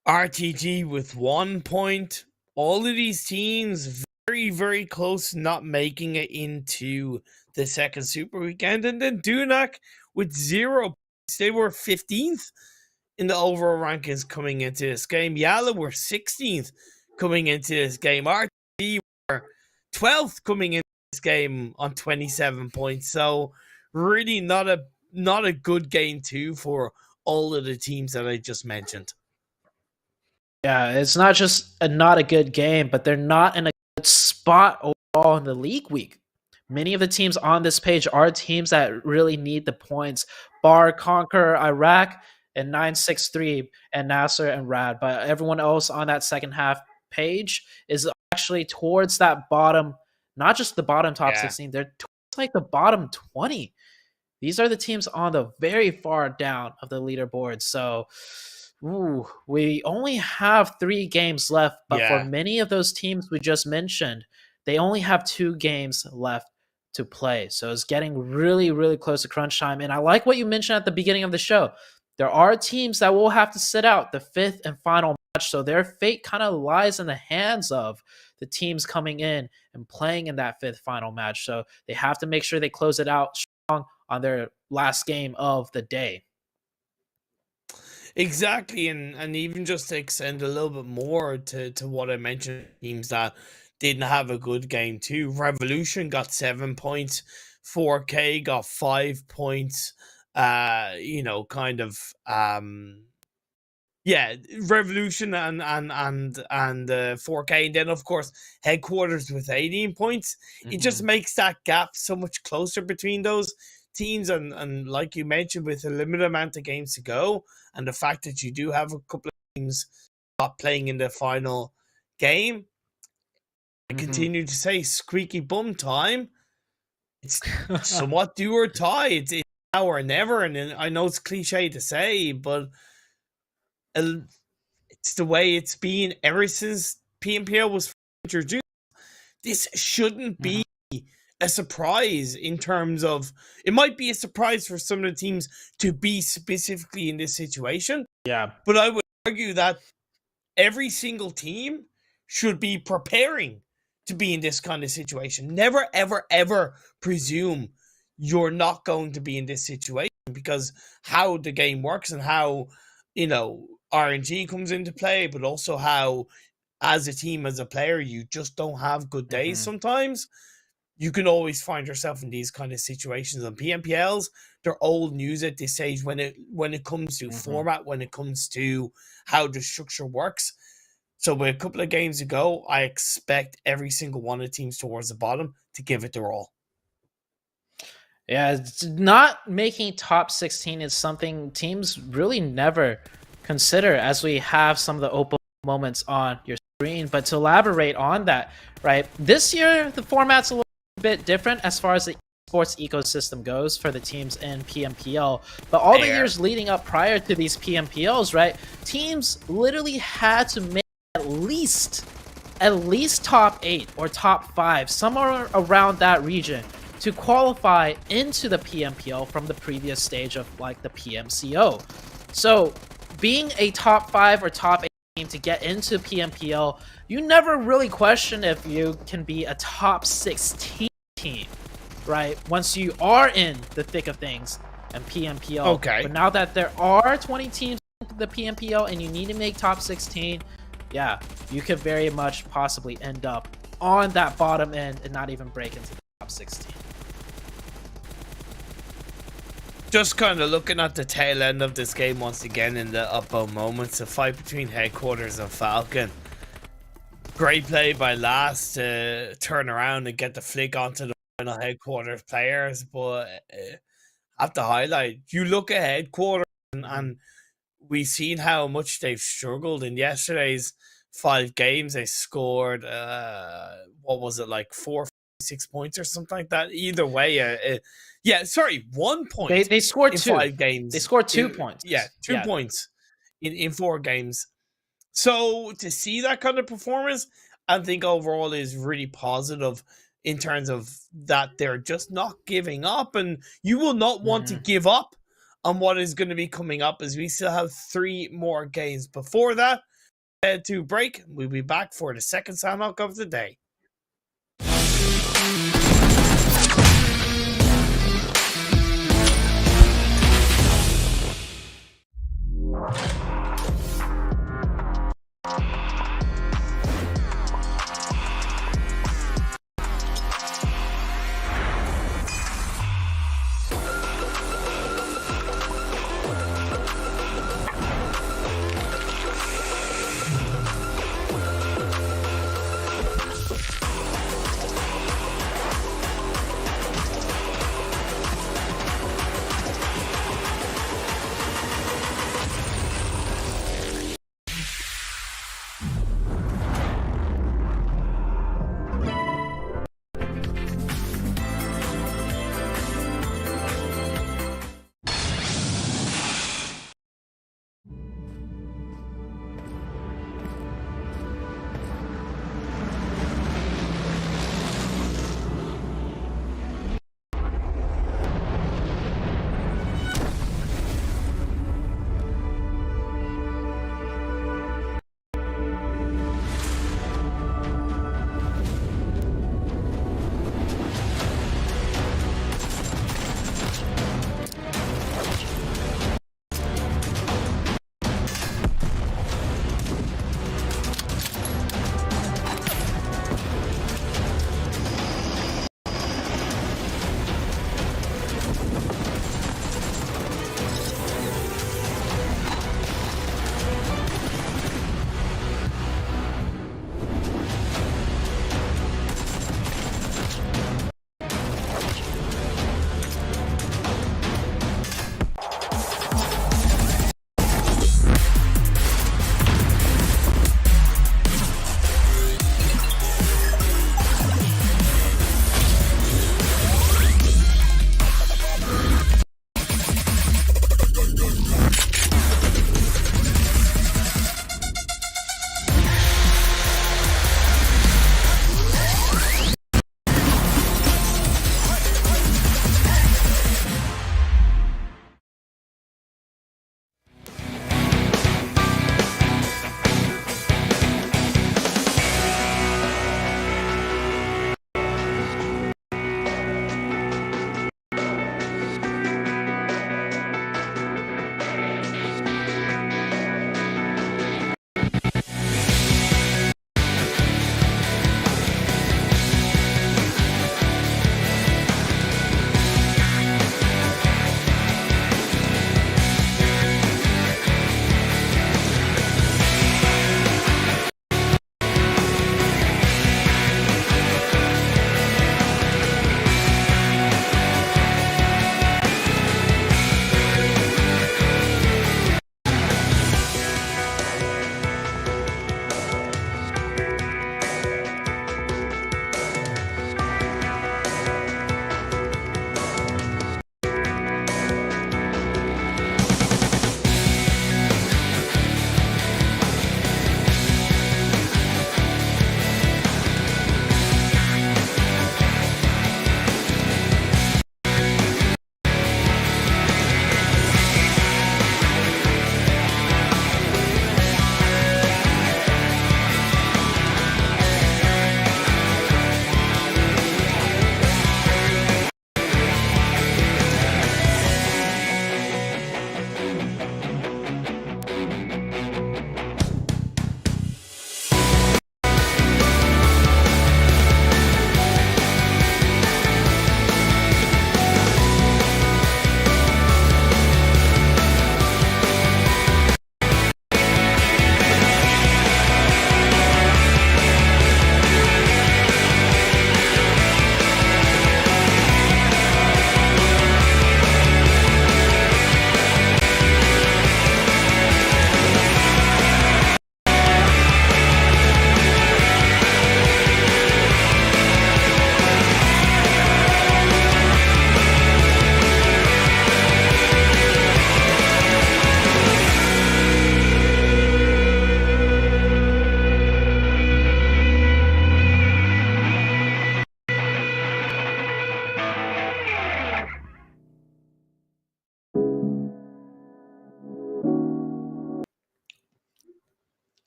RTG with 1 point. All of these teams very, very close to not making it into the second Super Weekend. And then Dunak with 0 points. They were 15th in the overall rankings coming into this game. YaLLa were 16th coming into this game. RTG were 12th coming into this game on 27 points. So really not a good game too for all of the teams that I just mentioned. Yeah, it's not just not a good game, but they're not in a good spot overall in the league week. Many of the teams on this page are teams that really need the points. Bar, KONQUEROR, Iraq, and 963 and NASR and Rad. But everyone else on that second half page is actually towards that bottom, not just the bottom top 16, they're towards like the bottom 20. These are the teams on the very far down of the leaderboard. So we only have 3 games left, but for many of those teams we just mentioned, they only have 2 games left to play. So it's getting really, really close to crunch time. And I like what you mentioned at the beginning of the show. There are teams that will have to sit out the 5th and final match. So their fate kind of lies in the hands of the teams coming in and playing in that 5th final match. So they have to make sure they close it out strong on their last game of the day. Exactly, and even just to extend a little bit more to what I mentioned, teams that didn't have a good game too. Revolution got 7 points, 4K got 5 points. Revolution and 4K, and then of course Headquarters with 18 points. It just makes that gap so much closer between those teams, and like you mentioned, with a limited amount of games to go, and the fact that you do have a couple of teams not playing in the final game, I continue to say squeaky bum time. It's somewhat do or die. It's now or never, and I know it's cliche to say, but it's the way it's been ever since PMPL was introduced. This shouldn't be a surprise in terms of, it might be a surprise for some of the teams to be specifically in this situation. Yeah. But I would argue that every single team should be preparing to be in this kind of situation. Never, ever, ever presume you're not going to be in this situation, because how the game works and how, RNG comes into play, but also how, as a team, as a player, you just don't have good days sometimes. You can always find yourself in these kind of situations. And PMPLs, they're old news at this stage when it comes to format, when it comes to how the structure works. So with a couple of games to go, I expect every single one of the teams towards the bottom to give it their all. Yeah, not making top 16 is something teams really never consider, as we have some of the open moments on your screen. But to elaborate on that, right, this year the format's a little bit different as far as the esports ecosystem goes for the teams in PMPL. But all the years leading up prior to these PMPLs, right, teams literally had to make at least top 8 or top 5, somewhere around that region, to qualify into the PMPL from the previous stage of like the PMCO. So being a top 5 or top 8 team to get into PMPL, you never really question if you can be a top 16 team, right? Once you are in the thick of things and PMPL. Okay. But now that there are 20 teams in the PMPL and you need to make top 16, yeah, you could very much possibly end up on that bottom end and not even break into the top 16. Just kind of looking at the tail end of this game once again in the up-bow moments, a fight between Headquarters and Falcon. Great play by Last to turn around and get the flick onto the final Headquarters players, but I have to highlight, you look at Headquarters and we've seen how much they've struggled in yesterday's 5 games. They scored, what was it, like 4, 6 points or something like that. Either way, Yeah, sorry, 1 point. They scored in 2 5 games. They scored 2 points. Yeah, 2 points in 4 games. So to see that kind of performance, I think overall is really positive in terms of that they're just not giving up, and you will not want to give up on what is going to be coming up, as we still have 3 more games before that. Head to break. We'll be back for the second Sanhok of the day.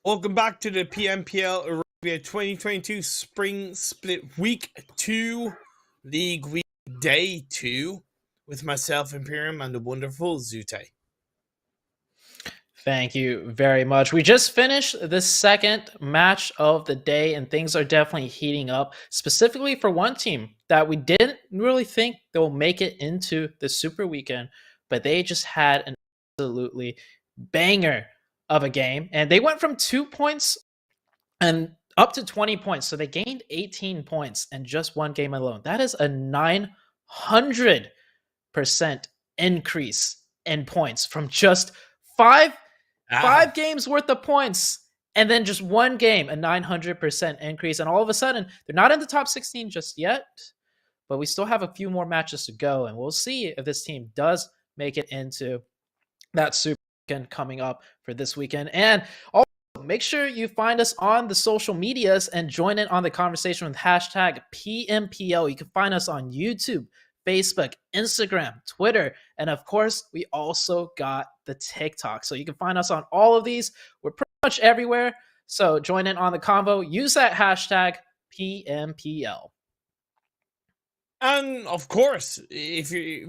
Welcome back to the PMPL Arabia 2022 Spring Split Week 2 League Week Day 2 with myself, Imperium, and the wonderful Zute. Thank you very much. We just finished the second match of the day, and things are definitely heating up, specifically for one team that we didn't really think they'll make it into the Super Weekend, but they just had an absolutely banger of a game, and they went from 2 points and up to 20 points. So they gained 18 points in just one game alone. That is a 900% increase in points from just five games worth of points, and then just one game, a 900% increase. And all of a sudden, they're not in the top 16 just yet, but we still have a few more matches to go, and we'll see if this team does make it into that Super Weekend coming up for this weekend. And also, make sure you find us on the social medias and join in on the conversation with hashtag PMPL. You can find us on YouTube, Facebook, Instagram, Twitter, and of course, we also got the TikTok. So you can find us on all of these. We're pretty much everywhere. So join in on the convo. Use that hashtag PMPL. And of course,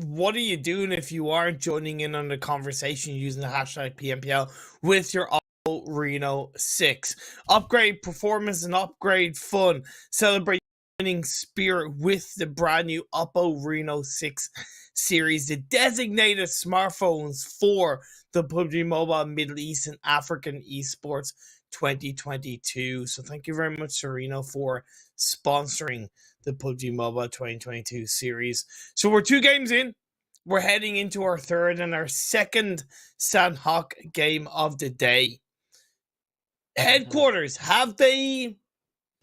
what are you doing if you aren't joining in on the conversation using the hashtag PMPL with your Reno 6? Upgrade performance and upgrade fun. Celebrate winning spirit with the brand new Oppo Reno 6 series, the designated smartphones for the PUBG Mobile Middle East and African Esports 2022. So thank you very much, Reno, for sponsoring the PUBG Mobile 2022 series. So we're 2 games in. We're heading into our third and our second Sanhok game of the day. Headquarters, have they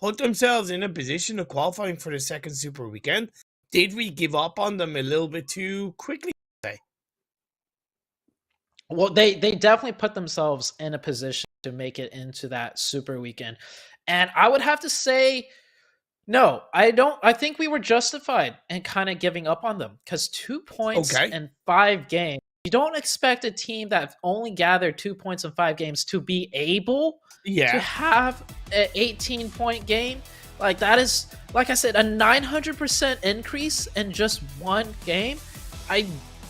put themselves in a position of qualifying for the second Super Weekend? Did we give up on them a little bit too quickly today? Well, they definitely put themselves in a position to make it into that Super Weekend. And I would have to say, no, I don't. I think we were justified in kind of giving up on them, because 2 points in 5 games. You don't expect a team that only gathered 2 points in 5 games to be able to have an 18-point game. Like, that is, like I said, a 900% increase in just one game.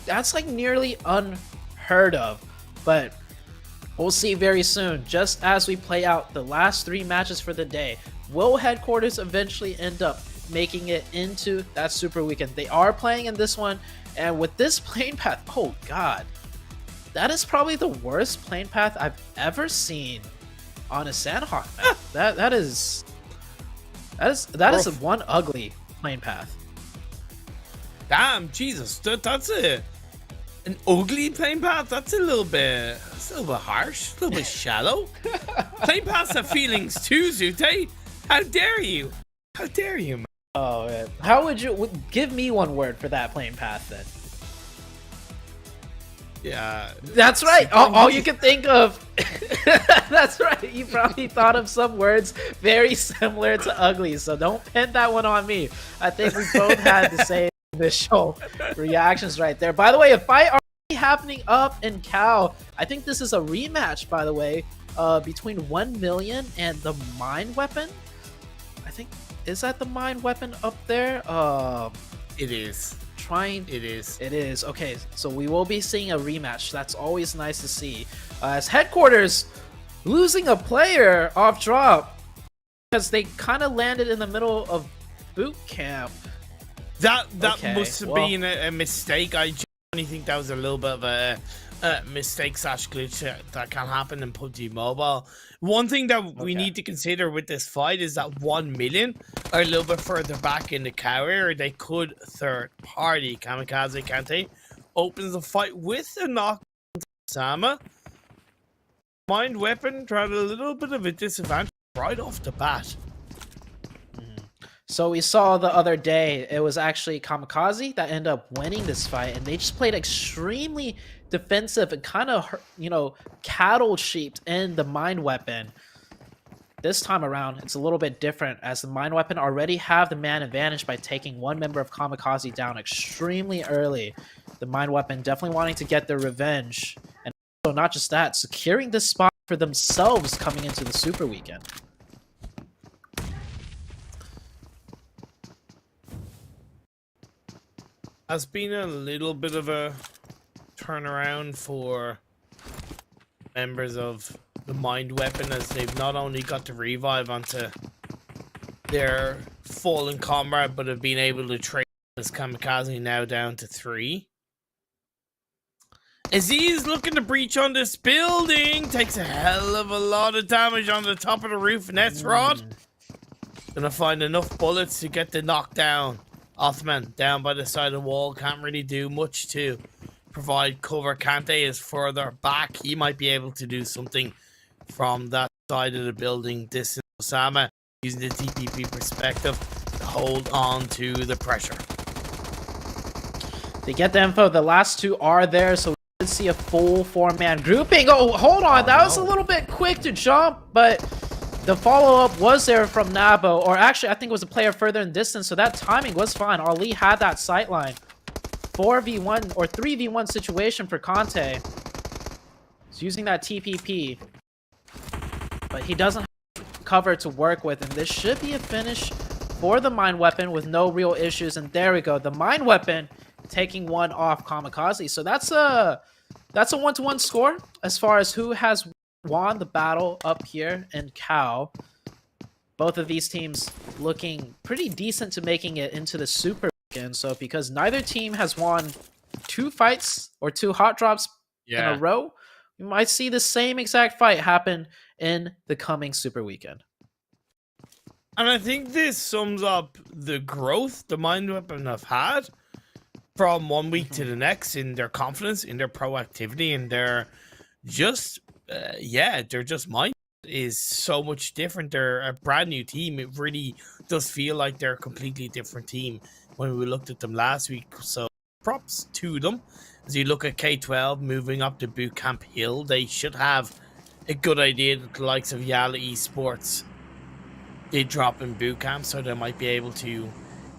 That's like nearly unheard of. But we'll see very soon, just as we play out the last 3 matches for the day. Will Headquarters eventually end up making it into that Super Weekend? They are playing in this one, and with this plane path, oh god, that is probably the worst plane path I've ever seen on a Sanhok map. that is one ugly plane path. Damn, Jesus, that's an ugly plane path. That's a little bit harsh, a little bit shallow. Plane paths have feelings too, Zute. How dare you? How dare you, man? Oh, man. How would you give me one word for that plane path then? Yeah, that's right. All you can think of. That's right. You probably thought of some words very similar to ugly, so don't pin that one on me. I think we both had the same initial reactions right there. By the way, a fight already happening up in Cal. I think this is a rematch, by the way, between 1million and the mine weapon. I think, is that the mine weapon up there? It is. It is. Okay, so we will be seeing a rematch. That's always nice to see. As Headquarters losing a player off drop because they kind of landed in the middle of boot camp. That must have been a mistake. I genuinely think that was a little bit of a mistake / glitch that can happen in PUBG Mobile. One thing that we need to consider with this fight is that 1million are a little bit further back in the carrier. They could third party. KAMIKAZE, can't they? Opens the fight with a knock on Sama. Mind weapon tried a little bit of a disadvantage right off the bat. So we saw the other day, it was actually KAMIKAZE that ended up winning this fight, and they just played extremely defensive and kind of, cattle sheeped in the mine weapon. This time around, it's a little bit different, as the mine weapon already have the man advantage by taking one member of KAMIKAZE down extremely early. The mine weapon definitely wanting to get their revenge, and also not just that, securing this spot for themselves coming into the Super Weekend. Has been a little bit of a turnaround for members of the Mind Weapon, as they've not only got to revive onto their fallen comrade, but have been able to trade this Kamikaze now down to 3. Aziz looking to breach on this building, takes a hell of a lot of damage on the top of the roof. Netzrod gonna find enough bullets to get the knockdown. Othman down by the side of the wall, can't really do much to provide cover. Kante is further back, he might be able to do something from that side of the building. This is Osama using the TPP perspective to hold on to the pressure. They get the info, the last 2 are there, so we should see a full 4-man grouping. Oh, hold on, that was a little bit quick to jump, but the follow-up was there from Nabo, or actually I think it was a player further in distance, so that timing was fine. Ali had that sightline. 4v1 or 3v1 situation for Kante. He's using that TPP, but he doesn't have cover to work with, and this should be a finish for the Mind Weapon with no real issues. And there we go, the Mind Weapon taking one off Kamikaze. So that's a 1-to-1 score as far as who has won the battle up here in Cal. Both of these teams looking pretty decent to making it into the Super Weekend. So because neither team has won 2 fights or 2 hot drops in a row, we might see the same exact fight happen in the coming Super Weekend. And I think this sums up the growth the Mind Weapon have had from one week to the next in their confidence, in their proactivity, and their just they're just mind is so much different. They're a brand new team. It really does feel like they're a completely different team when we looked at them last week. So props to them. As you look at K12 moving up to Bootcamp Hill, they should have a good idea that the likes of YaLLa Esports did drop in Bootcamp, so they might be able to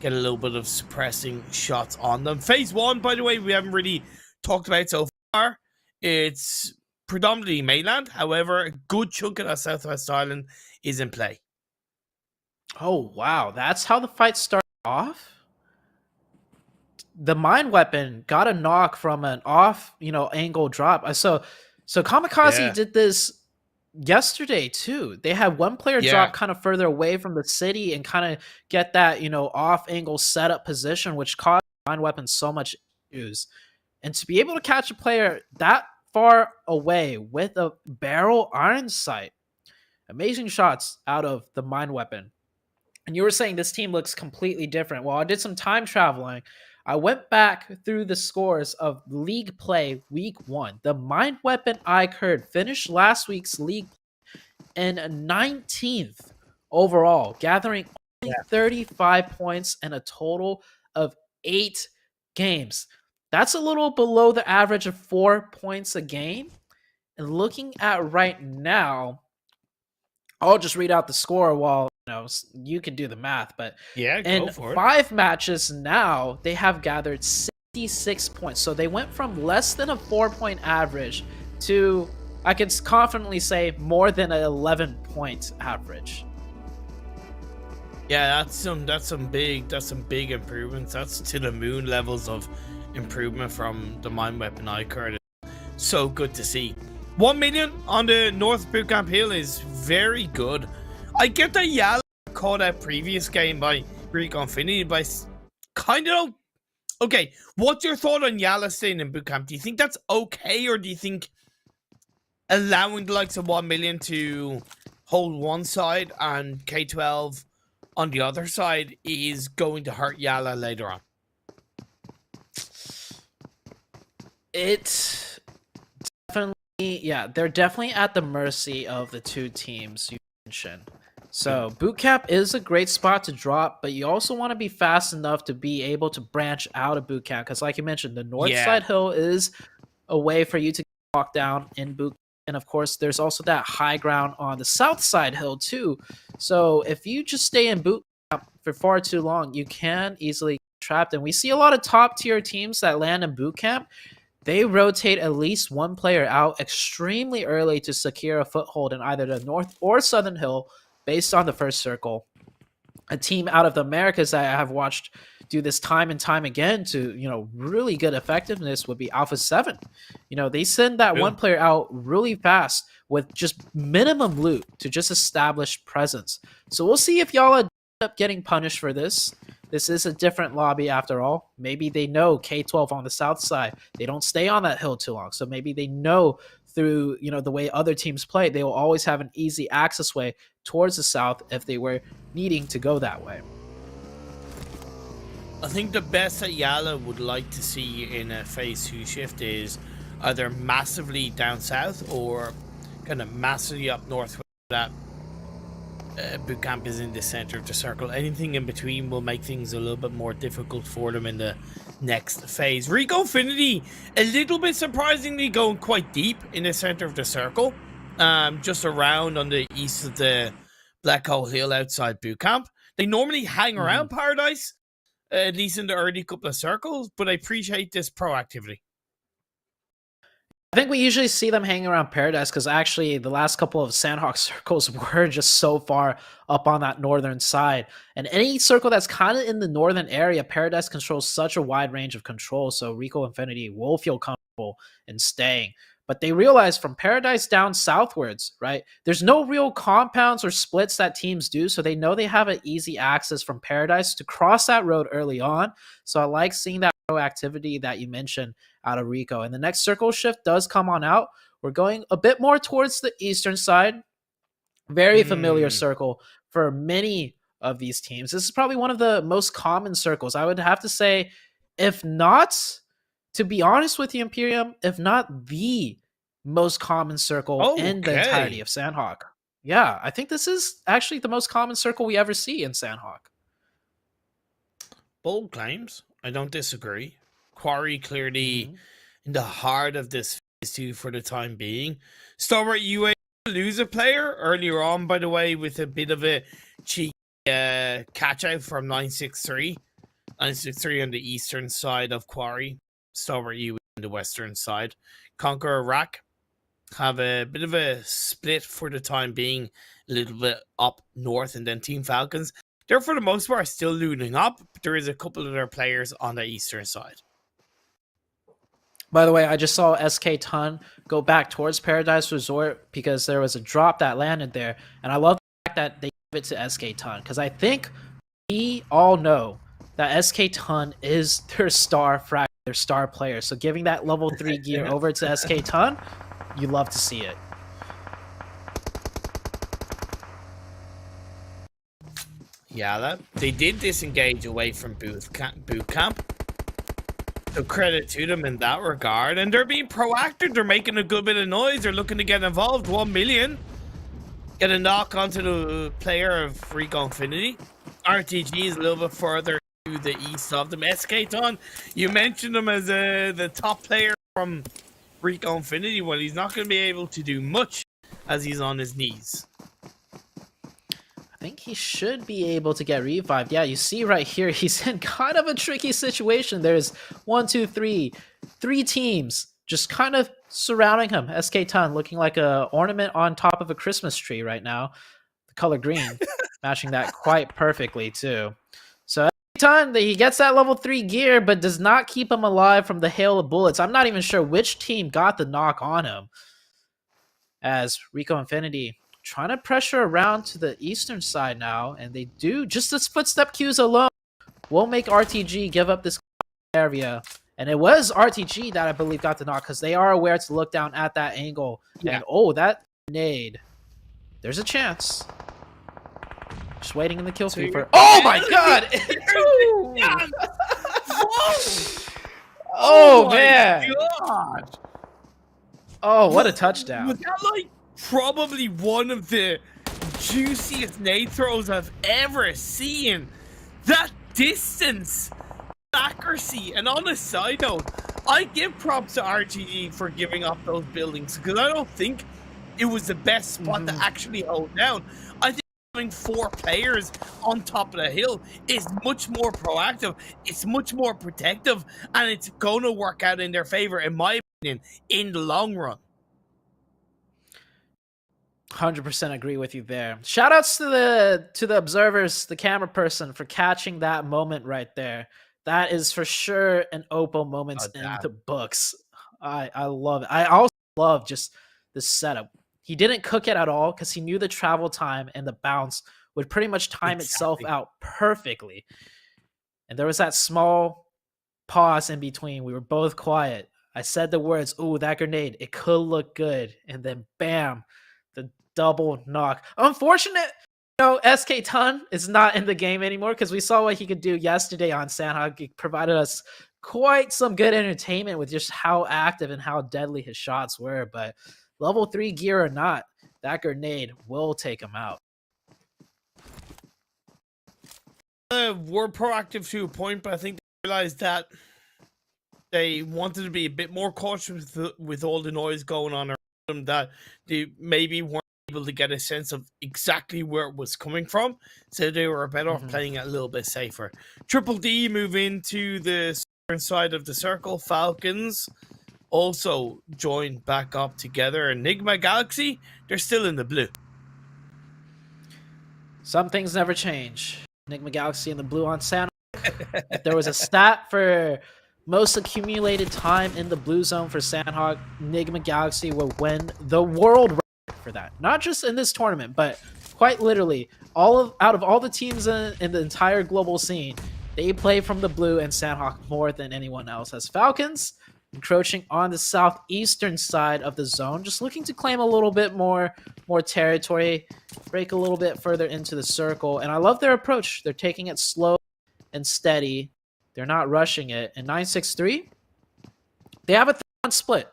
get a little bit of suppressing shots on them. Phase 1, by the way, we haven't really talked about so far. It's predominantly mainland. However, a good chunk of that Southwest Island is in play. Oh, wow. That's how the fight started off? The Mind Weapon got a knock from an off, angle drop. So Kamikaze did this yesterday too. They had one player drop kind of further away from the city and kind of get that, off angle setup position, which caused Mind Weapon so much issues. And to be able to catch a player that far away with a barrel iron sight, amazing shots out of the Mind Weapon. And you were saying this team looks completely different. Well, I did some time traveling. I went back through the scores of league play week 1. The Mind Weapon iKURD finished last week's league in 19th overall, gathering only 35 points in a total of 8 games. That's a little below the average of 4 points a game. And looking at right now, I'll just read out the score while you can do the math. But in 5 matches now, they have gathered 66 points. So they went from less than a 4-point average to, I can confidently say, more than an 11-point average. Yeah, that's some big improvements. That's to the moon levels of improvement from the Mind Weapon iKURD. So good to see. 1 million on the North Bootcamp Hill is very good. I get that YaLLa caught that previous game by Rico Infinity, but kind of okay. What's your thought on YaLLa staying in Bootcamp? Do you think that's okay, or do you think allowing the likes of 1 million to hold one side and K12 on the other side is going to hurt YaLLa later on? It definitely, they're definitely at the mercy of the 2 teams you mentioned. So Bootcamp is a great spot to drop, but you also want to be fast enough to be able to branch out of Bootcamp, because like you mentioned, the north side hill is a way for you to walk down in Bootcamp. And of course, there's also that high ground on the south side hill too. So if you just stay in Bootcamp for far too long, you can easily get trapped. And we see a lot of top tier teams that land in Bootcamp. they rotate at least one player out extremely early to secure a foothold in either the North or Southern Hill based on the first circle. A team out of the Americas that I have watched do this time and time again to, really good effectiveness would be Alpha 7. They send that one player out really fast with just minimum loot to just establish presence. So we'll see if YaLLa end up getting punished for this. This is a different lobby after all. Maybe they know K12 on the south side. They don't stay on that hill too long. So maybe they know through, the way other teams play, they will always have an easy access way towards the south if they were needing to go that way. I think the best that YaLLa would like to see in a phase 2 shift is either massively down south or kind of massively up north. That boot camp is in the center of the circle. Anything in between will make things a little bit more difficult for them in the next phase. Rico Infinity, a little bit surprisingly, going quite deep in the center of the circle, just around on the east of the Black Hole Hill outside boot camp. They normally hang around Paradise, at least in the early couple of circles, but I appreciate this proactivity. I think we usually see them hanging around Paradise because actually the last couple of Sanhok circles were just so far up on that northern side. And any circle that's kind of in the northern area, Paradise controls such a wide range of control, so Rico Infinity will feel comfortable in staying. But they realize from Paradise down southwards, right, there's no real compounds or splits that teams do, so they know they have an easy access from Paradise to cross that road early on. So I like seeing that proactivity that you mentioned out of Rico. And the next circle shift does come on out. We're going a bit more towards the eastern side. Very familiar circle for many of these teams. This is probably one of the most common circles. I would have to say, if not, to be honest with you, Imperium, if not the most common circle in the entirety of Sanhok. Yeah, I think this is actually the most common circle we ever see in Sanhok. Bold claims. I don't disagree. Quarry clearly in the heart of this phase 2 for the time being. Stalwart UAE lose a player earlier on, by the way, with a bit of a cheeky catch out from 963. 963 on the eastern side of Quarry. Stalwart UAE on the western side. CONQUEROR Rack have a bit of a split for the time being, a little bit up north, and then Team Falcons. They're, for the most part, still looting up, but there is a couple of their players on the eastern side. By the way, I just saw SK Ton go back towards Paradise Resort because there was a drop that landed there. And I love the fact that they give it to SK Ton because I think we all know that SK Ton is their star frag, their star player. So giving that level 3 gear over to SK Ton, you love to see it. YaLLa, they did disengage away from boot camp. So credit to them in that regard. And they're being proactive. They're making a good bit of noise. They're looking to get involved. 1 million. Get a knock onto the player of Rico Infinity. RTG is a little bit further to the east of them. SK Ton, you mentioned him as the top player from Rico Infinity. Well, he's not going to be able to do much as he's on his knees. I think he should be able to get revived. Yeah, you see right here, he's in kind of a tricky situation. There's 3 teams just kind of surrounding him. SK Ton looking like a ornament on top of a Christmas tree right now. The color green, matching that quite perfectly too. So SK Ton, he gets that level 3 gear, but does not keep him alive from the hail of bullets. I'm not even sure which team got the knock on him. As Rico Infinity trying to pressure around to the eastern side now, and they do. Just this footstep cues alone will make RTG give up this area. And it was RTG that I believe got the knock because they are aware to look down at that angle. Yeah. And oh, that grenade. There's a chance. Just waiting in the kill feed for. Oh my god! Oh man! God. Oh, what a touchdown! Was that like probably one of the juiciest nade throws I've ever seen? That distance, accuracy, and on a side note, I give props to RTG for giving up those buildings because I don't think it was the best spot to actually hold down. I think having 4 players on top of the hill is much more proactive, it's much more protective, and it's going to work out in their favor, in my opinion, in the long run. 100% agree with you there. Shout outs to the observers, the camera person, for catching that moment right there. That is for sure an Oppo moment in the books. I love it. I also love just the setup. He didn't cook it at all because he knew the travel time and the bounce would pretty much time itself out perfectly. And there was that small pause in between. We were both quiet. I said the words, "Ooh, that grenade, it could look good." And then bam, the double knock. Unfortunate, SK Ton is not in the game anymore because we saw what he could do yesterday on Sanhok. He provided us quite some good entertainment with just how active and how deadly his shots were. But level 3 gear or not, that grenade will take him out. Were proactive to a point, but I think they realized that they wanted to be a bit more cautious with all the noise going on around them, that they maybe weren't able to get a sense of exactly where it was coming from, so they were better off playing it a little bit safer. Triple D move into the southern side of the circle. Falcons also join back up together, and Nigma Galaxy, they're still in the blue. Some things never change. Nigma Galaxy in the blue on Sanhok. If there was a stat for most accumulated time in the blue zone for Sanhok, Nigma Galaxy will win the world record for that. Not just in this tournament, but quite literally, out of all the teams in the entire global scene, they play from the blue and Sanhok more than anyone else. As Falcons encroaching on the southeastern side of the zone, just looking to claim a little bit more territory, break a little bit further into the circle. And I love their approach. They're taking it slow and steady. They're not rushing it. And 963, they have a 3-1 split.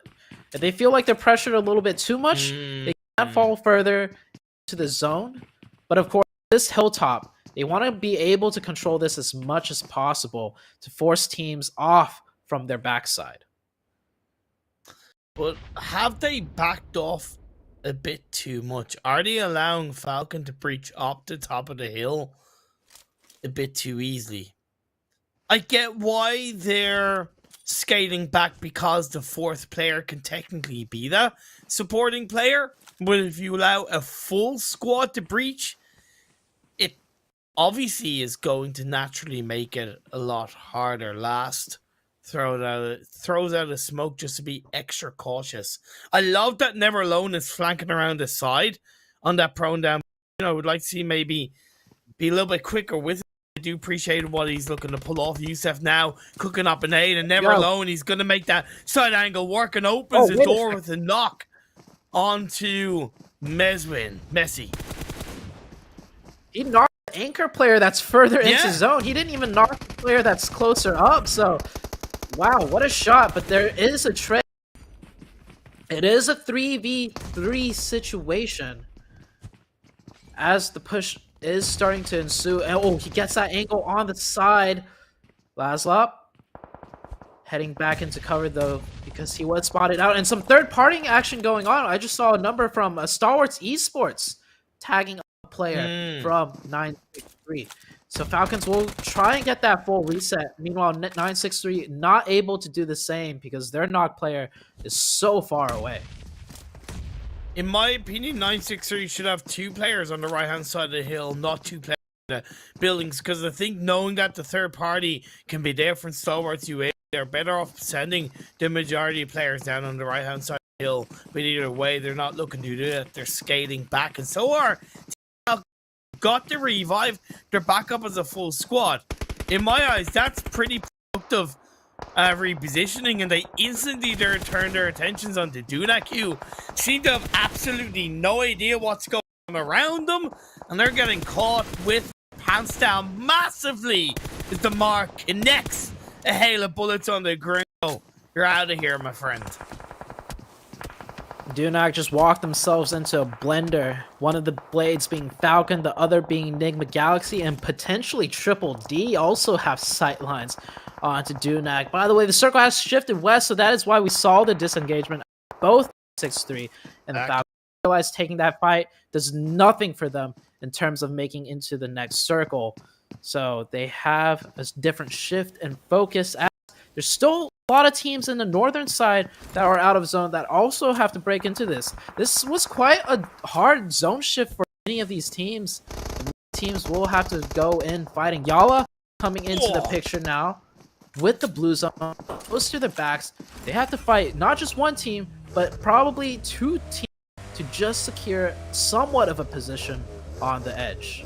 If they feel like they're pressured a little bit too much, they can't fall further to the zone. But of course, this hilltop, they want to be able to control this as much as possible to force teams off from their backside. But have they backed off a bit too much? Are they allowing Falcon to breach up the top of the hill a bit too easily? I get why they're skating back, because the 4th player can technically be the supporting player. But if you allow a full squad to breach, it obviously is going to naturally make it a lot harder. Last throws out a smoke just to be extra cautious. I love that Never Alone is flanking around the side on that prone down. I would like to see maybe be a little bit quicker with it. I do appreciate what he's looking to pull off. Yusef now cooking up an aid, and Never Alone, he's going to make that side angle work and opens the door with a knock onto Messi. He knocked the anchor player that's further into zone. He didn't even knock the player that's closer up. So, wow, what a shot. But there is a trade. It is a 3v3 situation as the push is starting to ensue. And, he gets that angle on the side. YaLLa heading back into cover, though, because he was spotted out. And some third-party action going on. I just saw a number from Stalwart Esports tagging a player from 963. So Falcons will try and get that full reset. Meanwhile, 963 not able to do the same because their knock player is so far away. In my opinion, 963 should have 2 players on the right-hand side of the hill, not 2 players in the buildings, because I think knowing that the third party can be there from Stalwart UAE, they're better off sending the majority of players down on the right-hand side of the hill. But either way, they're not looking to do that. They're skating back, and so are got the revive. They're back up as a full squad. In my eyes, that's pretty productive repositioning, and they instantly turn their attentions onto Dunak, who seem to have absolutely no idea what's going on around them, and they're getting caught with pants down massively as the mark connects a hail of bullets on the ground. You're out of here, my friend. Dunak just walked themselves into a blender. One of the blades being Falcon, the other being Nigma Galaxy, and potentially Triple D also have sight lines onto Dunak. By the way, the circle has shifted west, so that is why we saw the disengagement. Both 6-3 and the Falcons realized taking that fight does nothing for them in terms of making into the next circle. So they have a different shift and focus. There's still a lot of teams in the northern side that are out of zone that also have to break into this. This was quite a hard zone shift for many of these teams. Teams will have to go in fighting. YaLLa coming into the picture now with the blue zone close to their backs. They have to fight not just one team, but probably two teams to just secure somewhat of a position on the edge.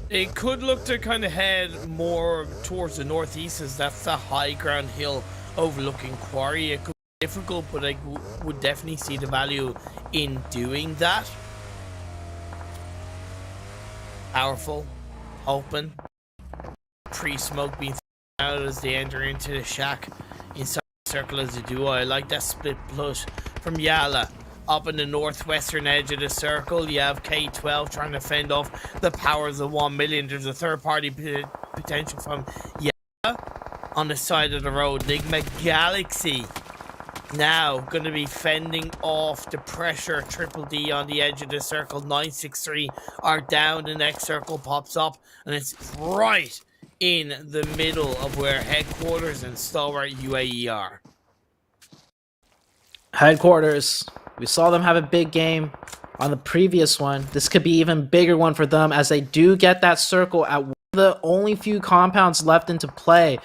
It could look to kind of head more towards the northeast, as that's the high ground hill overlooking Quarry. It could be difficult, but I would definitely see the value in doing that. Powerful, open, pre-smoke being thrown out as they enter into the shack inside the circle as a duo. I like that split push from YaLLa. Up in the northwestern edge of the circle, you have K12 trying to fend off the powers of 1 million. There's a third-party potential from YaLLa on the side of the road. Nigma Galaxy now going to be fending off the pressure. Triple D on the edge of the circle. 963 are down. The next circle pops up, and it's right in the middle of where headquarters and Stalwart UAE are. Headquarters. We saw them have a big game on the previous one. This could be even bigger one for them as they do get that circle at one of the only few compounds left into play.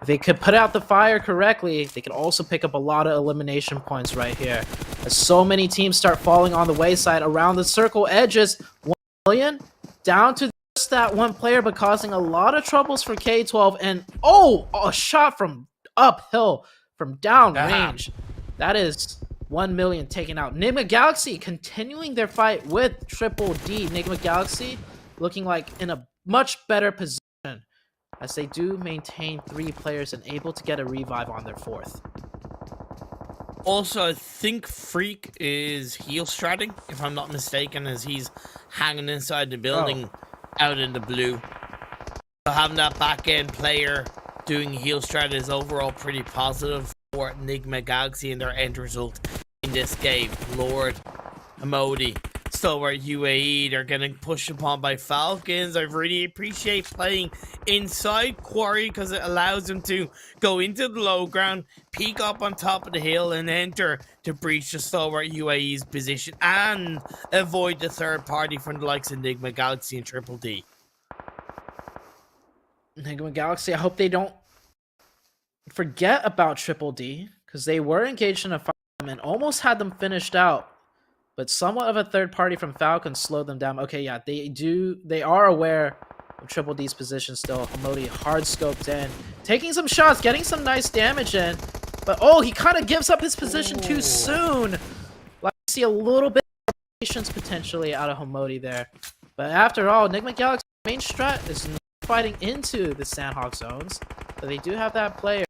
If they could put out the fire correctly, they could also pick up a lot of elimination points right here. As so many teams start falling on the wayside around the circle edges, 1 million down to just that one player, but causing a lot of troubles for K12. And a shot from uphill from downrange. That is 1 million taken out. Nigma Galaxy continuing their fight with Triple D. Nigma Galaxy looking like in a much better position as they do maintain 3 players and able to get a revive on their 4th. Also, I think Freak is heel stratting, if I'm not mistaken, as he's hanging inside the building out in the blue. So having that back end player doing heel strat is overall pretty positive for Nigma Galaxy and their end result in this game. Lord, Emodi, Stalwart UAE, they're getting pushed upon by Falcons. I really appreciate playing inside Quarry because it allows them to go into the low ground, peek up on top of the hill, and enter to breach the Stalwart UAE's position and avoid the third party from the likes of Nigma Galaxy and Triple D. Nigma Galaxy, I hope they don't forget about Triple D because they were engaged in a fight and almost had them finished out. But somewhat of a third party from Falcons slowed them down. Okay, yeah, they are aware of Triple D's position still. Emodi hard scoped in. Taking some shots, getting some nice damage in. But he kind of gives up his position too soon. Like, see a little bit of patience potentially out of Emodi there. But after all, Nigma Galaxy's main strat is not fighting into the Sanhok zones. But they do have that player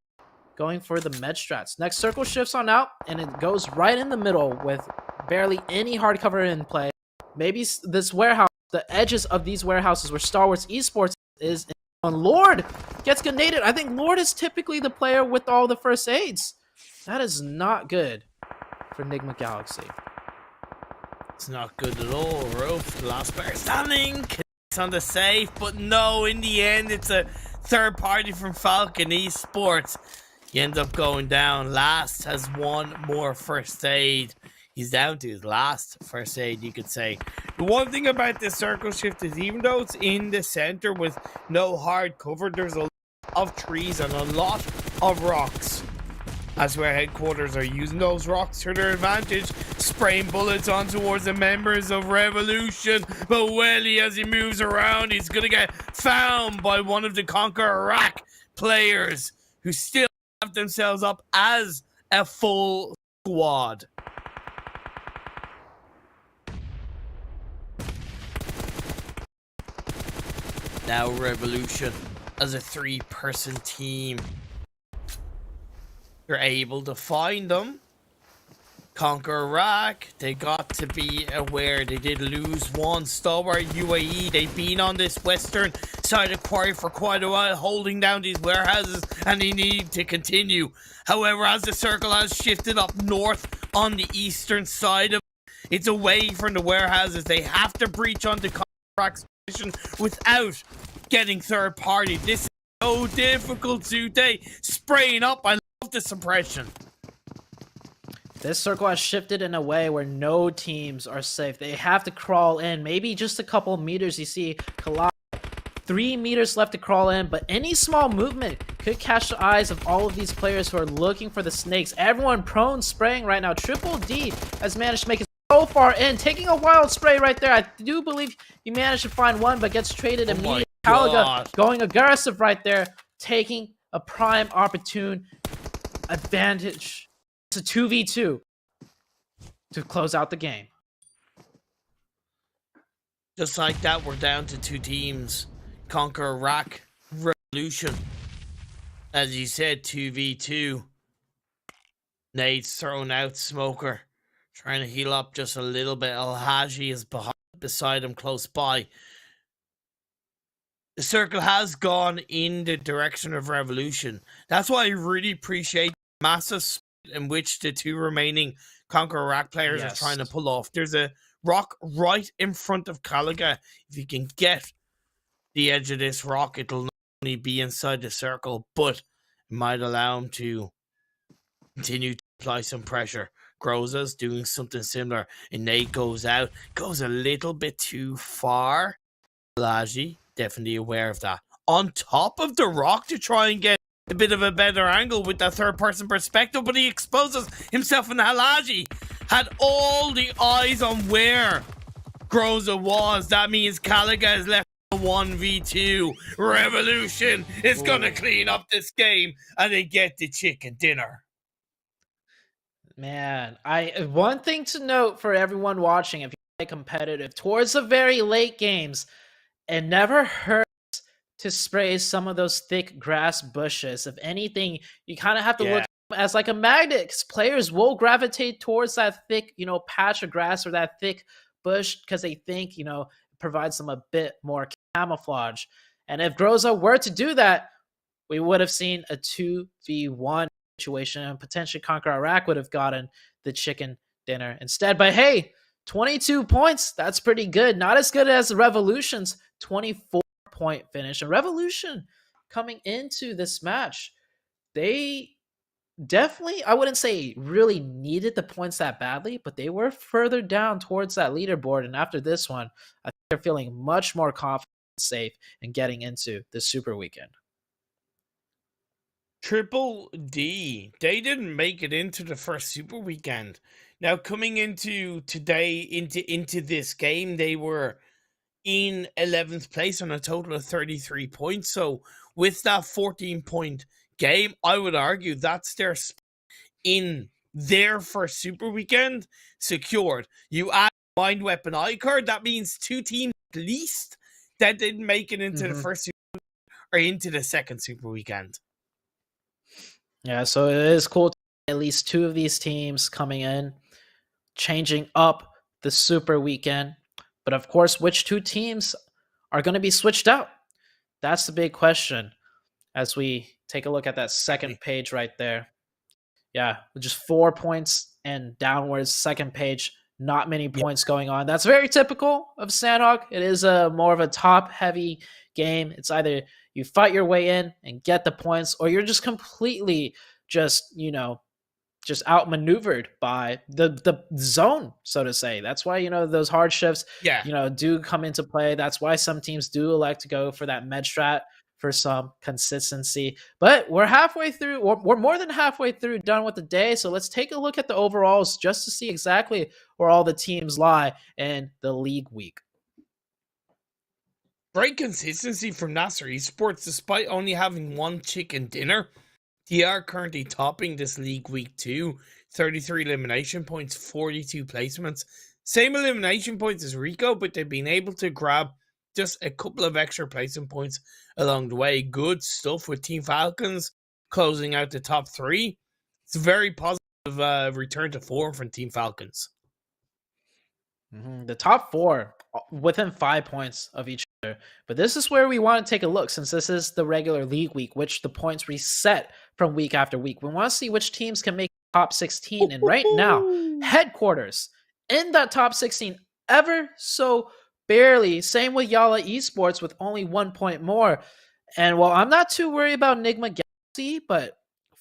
going for the med strats. Next circle shifts on out, and it goes right in the middle with barely any hard cover in play. Maybe this warehouse, the edges of these warehouses where Stalwart Esports is. And Lord gets grenaded. I think Lord is typically the player with all the first aids. That is not good for Nigma Galaxy. It's not good at all. Roof, the last player standing. It's on the safe, but no, in the end, it's a third party from Falcon Esports. He ends up going down. Last has one more first aid. He's down to his last first aid, you could say. The one thing about this circle shift is even though it's in the center with no hard cover, there's a lot of trees and a lot of rocks. That's where headquarters are using those rocks to their advantage, spraying bullets on towards the members of Revolution. But Welly, as he moves around, he's going to get found by one of the KONQUEROR players who still have themselves up as a full squad. Now Revolution as a 3-person team. You're able to find them. KONQUEROR, they got to be aware they did lose one. Stalwart UAE, they've been on this western side of Quarry for quite a while, holding down these warehouses, and they need to continue. However, as the circle has shifted up north on the eastern side of It's away from the warehouses. They have to breach onto contract position without getting third party. This is so difficult today. Spraying up. I love the suppression. This circle has shifted in a way where no teams are safe. They have to crawl in. Maybe just a couple meters. You see Kalai, 3 meters left to crawl in, but any small movement could catch the eyes of all of these players who are looking for the snakes. Everyone prone spraying right now. Triple D has managed to make it so far in, taking a wild spray right there. I do believe he managed to find one, but gets traded immediately. Kalaga going aggressive right there, taking a prime opportune advantage. It's a 2v2 to close out the game. Just like that, we're down to 2 teams. Conquer Iraq, Revolution. As you said, 2v2. Nate's thrown out Smoker, trying to heal up just a little bit. Al-Haji is beside him, close by. The circle has gone in the direction of Revolution. That's why I really appreciate the massive split in which the 2 remaining Conquer Iraq players are trying to pull off. There's a rock right in front of Kalaga. If you can get the edge of this rock, it'll not only be inside the circle, but it might allow him to continue to apply some pressure. Groza's doing something similar, and Nate goes out, goes a little bit too far. Laji, definitely aware of that. On top of the rock to try and get a bit of a better angle with that third-person perspective, but he exposes himself, and Halaji had all the eyes on where Groza was. That means Kalaga is left 1v2. Revolution is gonna clean up this game, and they get the chicken dinner. Man, one thing to note for everyone watching, if you play competitive towards the very late games, it never hurts to spray some of those thick grass bushes. If anything, you kind of have to look as like a magnet, because players will gravitate towards that thick, patch of grass or that thick bush, because they think, it provides them a bit more camouflage. And if Groza were to do that, we would have seen a 2v1 situation, and potentially Conquer Iraq would have gotten the chicken dinner instead. But hey, 22 points, that's pretty good. Not as good as the Revolution's 24-point finish. And Revolution coming into this match, they definitely, I wouldn't say really needed the points that badly, but they were further down towards that leaderboard. And after this one, I think they're feeling much more confident and safe in getting into the Super Weekend. Triple D, they didn't make it into the first Super Weekend. Now, coming into today, into this game, they were in 11th place on a total of 33 points. So with that 14-point game, I would argue that's their in their first Super Weekend secured. You add Mind Weapon iKURD, that means 2 teams at least that didn't make it into the first Super Weekend or into the second Super Weekend. Yeah, so it is cool to see at least 2 of these teams coming in, changing up the Super Weekend. But of course, which 2 teams are going to be switched out? That's the big question as we take a look at that second page right there. Yeah, just 4 points and downwards. Second page, not many points going on. That's very typical of Sanhok. It is more of a top-heavy game. It's either you fight your way in and get the points, or you're just completely just outmaneuvered by the zone, so to say. That's why, those hard shifts, do come into play. That's why some teams do elect to go for that med strat for some consistency. But we're halfway through, we're more than halfway through done with the day. So let's take a look at the overalls just to see exactly where all the teams lie in the league week. Great consistency from NASR Esports, despite only having 1 chicken dinner. They are currently topping this league week 2, 33 elimination points, 42 placements. Same elimination points as Rico, but they've been able to grab just a couple of extra placement points along the way. Good stuff with Team Falcons closing out the top 3. It's a very positive return to form from Team Falcons. The top 4 within 5 points of each other. But this is where we want to take a look, since this is the regular league week, which the points reset from week after week. We want to see which teams can make top 16. And right now, Headquarters in that top 16 ever so barely. Same with YaLLa Esports with only 1 point more. And while I'm not too worried about Nigma Galaxy, but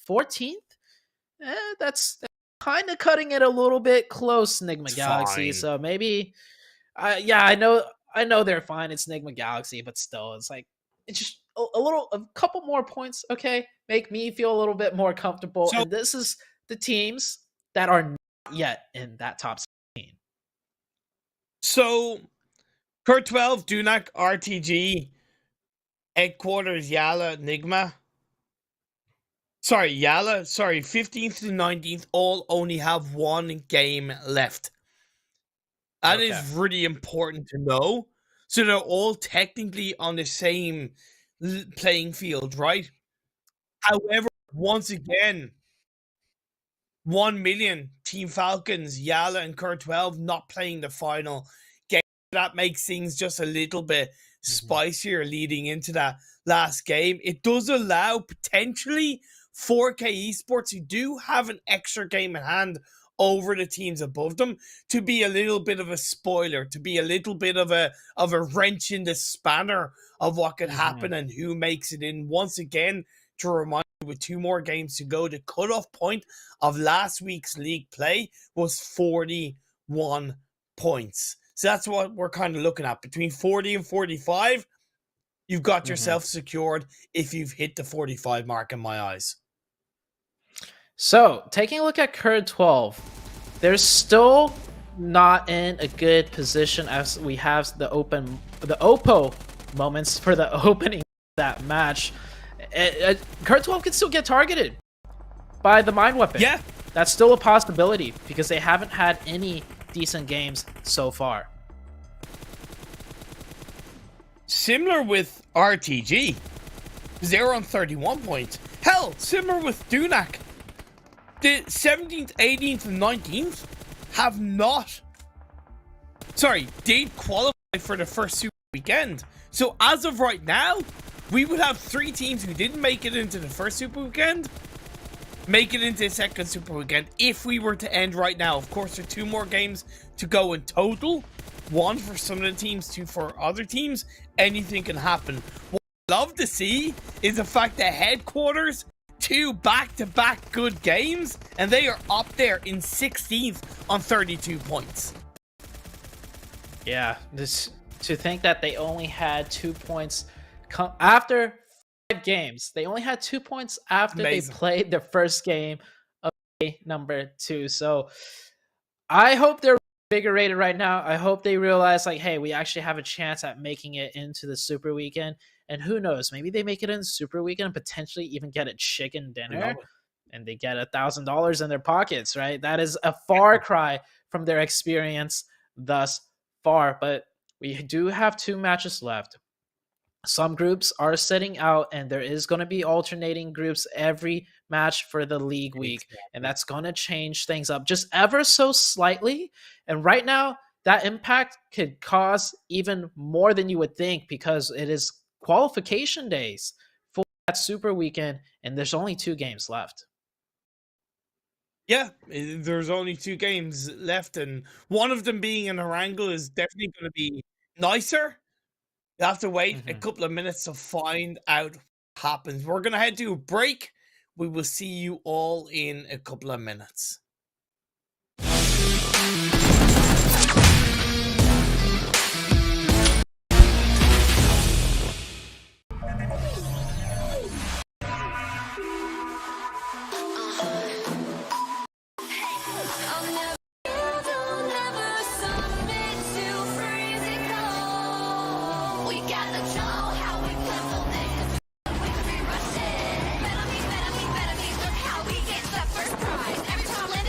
14th, that's kind of cutting it a little bit close, Nigma It's Galaxy. fine. So maybe, yeah, I know they're fine. It's Nigma Galaxy, but still, it's like it's just a couple more points. Okay, make me feel a little bit more comfortable. So- And this is the teams that are not yet in that top 16. So, KURD 12, Dunak, RTG, Headquarters, YaLLa, Nigma. Sorry, YaLLa. Sorry, 15th to 19th all only have 1 game left. That is Okay. really important to know. So they're all technically on the same playing field, right? However, once again, 1,000,000 Team Falcons, YaLLa, and KURD 12 not playing the final game. That makes things just a little bit spicier leading into that last game. It does allow potentially 4K Esports, who do have an extra game in hand over the teams above them, to be a little bit of a spoiler, to be a little bit of a wrench in the spanner of what could happen and who makes it in. Once again, to remind you, with 2 more games to go, the cutoff point of last week's league play was 41 points. So that's what we're kind of looking at. Between 40 and 45, you've got yourself secured if you've hit the 45 mark in my eyes. So, taking a look at KURD 12, they're still not in a good position as we have the OPPO moments for the opening of that match. KURD 12 can still get targeted by the Mind Weapon. Yeah. That's still a possibility because they haven't had any decent games so far. Similar with RTG, they're on 31 points. Hell, similar with Dunak. The 17th, 18th, and 19th have not... Sorry, did qualify for the first Super Weekend. So as of right now, we would have 3 teams who didn't make it into the first Super Weekend make it into the second Super Weekend if we were to end right now. Of course, there are 2 more games to go in total. 1 for some of the teams, 2 for other teams. Anything can happen. What I love to see is the fact that Headquarters, 2 back-to-back good games, and they are up there in 16th on 32 points. Yeah, to think that they only had 2 points after 5 games. They only had 2 points after Amazing. they played their first game of number 2. So I hope they're invigorated right now. I hope they realize, like, hey, we actually have a chance at making it into the Super Weekend. And who knows, maybe they make it in the Super Weekend and potentially even get a chicken dinner and they get $1,000 in their pockets, right? That is a far cry from their experience thus far. But we do have 2 matches left. Some groups are sitting out, and there is going to be alternating groups every match for the league week. And that's going to change things up just ever so slightly. And right now, that impact could cause even more than you would think because it is qualification days for that Super Weekend, and there's only 2 games left. Yeah, there's only 2 games left, and one of them being in Erangel is definitely going to be nicer. You'll have to wait a couple of minutes to find out what happens. We're going to head to a break. We will see you all in a couple of minutes. Every time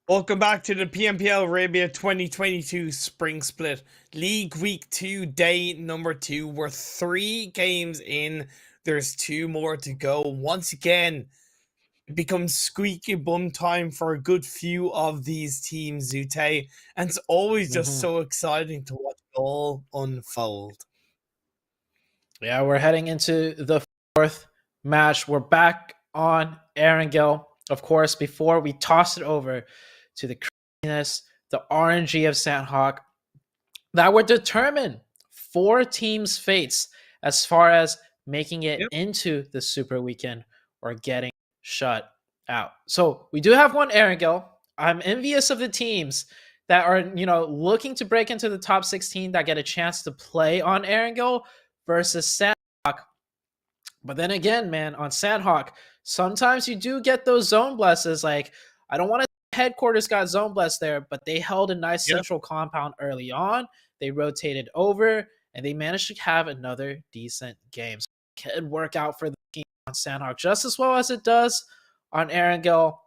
Welcome back to the PMPL Arabia 2022 Spring Split League Week 2, day number 2. We're 3 games in. There's 2 more to go. Once again, it becomes squeaky bum time for a good few of these teams, Zute. And it's always just so exciting to watch it all unfold. Yeah, we're heading into the 4th match. We're back on Erangel. Of course, before we toss it over to the craziness, the RNG of Sanhok, that would determine 4 teams' fates as far as making it into the Super Weekend or getting shut out. So we do have one Erangel. I'm envious of the teams that are, looking to break into the top 16 that get a chance to play on Erangel versus Sanhok. But then again, man, on Sanhok, sometimes you do get those zone blesses. Like, I don't want to headquarters got zone blessed there, but they held a nice central compound early on. They rotated over, and they managed to have another decent game. So it could work out for the team on Sanhok just as well as it does on Erangel.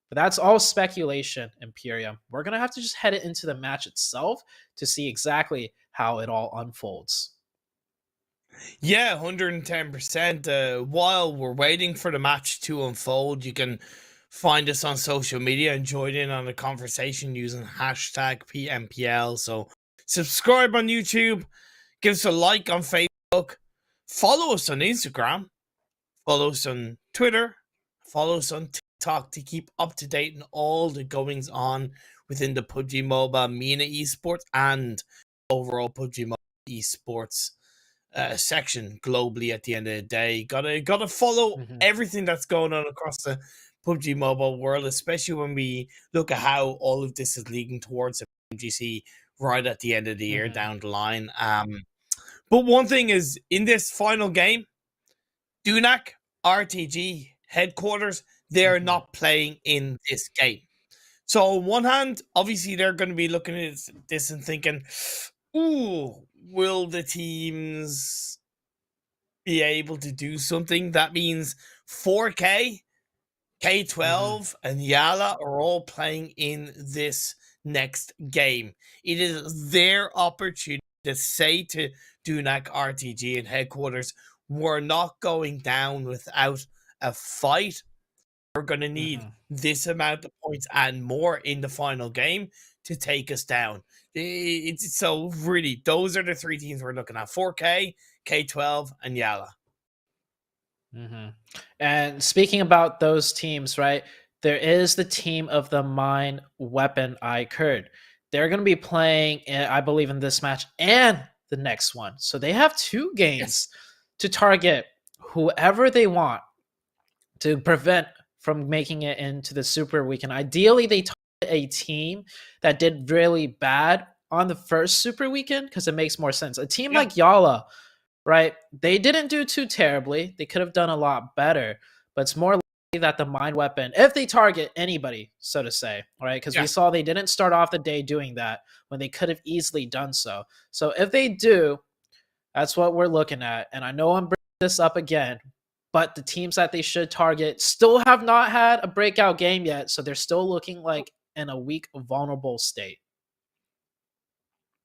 But that's all speculation, Imperium. We're going to have to just head it into the match itself to see exactly how it all unfolds. Yeah, 110%. While we're waiting for the match to unfold, you can find us on social media and join in on the conversation using hashtag PMPL. So subscribe on YouTube, give us a like on Facebook, follow us on Instagram, follow us on Twitter, follow us on TikTok to keep up to date on all the goings on within the PUBG Mobile MENA Esports and overall PUBG Mobile Esports section globally. At the end of the day, gotta follow everything that's going on across the PUBG Mobile world, especially when we look at how all of this is leading towards a MGC right at the end of the year down the line. But one thing is, in this final game, Dunak RTG headquarters, they're not playing in this game. So on one hand, obviously they're going to be looking at this and thinking, ooh, will the teams be able to do something? That means 4K, K12, and YaLLa are all playing in this next game. It is their opportunity to say to Dunak RTG and headquarters, we're not going down without a fight. We're going to need this amount of points and more in the final game to take us down. So really, those are the 3 teams we're looking at: 4K, K12, and YaLLa. And speaking about those teams, right, there is the team of the mine weapon iKURD. They're going to be playing, I believe, in this match and the next one. So they have 2 games to target whoever they want to prevent from making it into the Super Weekend. Ideally, they target a team that did really bad on the first Super Weekend because it makes more sense. A team like YaLLa, right? They didn't do too terribly. They could have done a lot better, but it's more likely that the mine weapon, if they target anybody, so to say, right? Because we saw they didn't start off the day doing that when they could have easily done so. So if they do, that's what we're looking at. And I know I'm bringing this up again, but the teams that they should target still have not had a breakout game yet, so they're still looking like in a weak, vulnerable state.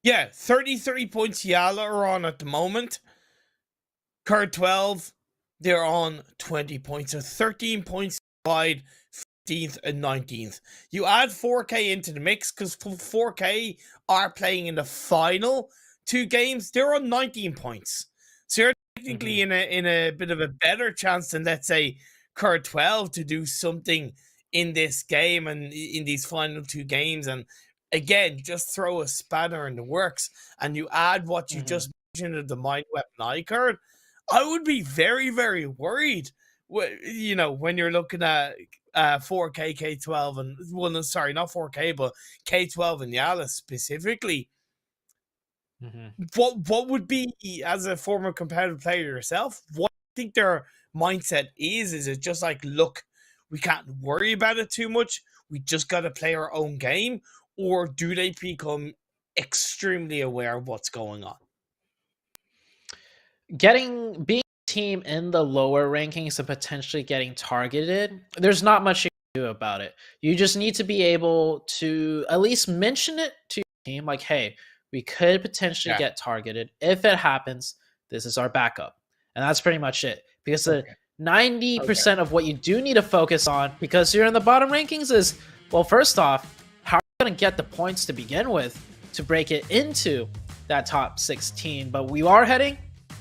Yeah, 33 points YaLLa are on at the moment. KURD 12, they're on 20 points. So 13 points wide, 15th and 19th. You add 4K into the mix because 4K are playing in the final 2 games. They're on 19 points. So you're technically in a bit of a better chance than, let's say, KURD 12 to do something in this game and in these final 2 games. And again, just throw a spanner in the works and you add what you just mentioned of the mine weapon iKURD. I would be very, very worried, when you're looking at 4K, K12, and, well, sorry, not 4K, but K12 and YaLLa specifically. What would be, as a former competitive player yourself, what do you think their mindset is? Is it just like, look, we can't worry about it too much, we just got to play our own game? Or do they become extremely aware of what's going on? Being a team in the lower rankings and potentially getting targeted, there's not much you do about it. You just need to be able to at least mention it to your team, like, hey, we could potentially get targeted. If it happens, this is our backup. And that's pretty much it. Because the 90% of what you do need to focus on, because you're in the bottom rankings, is, well, first off, how are you going to get the points to begin with to break it into that top 16? But we are heading to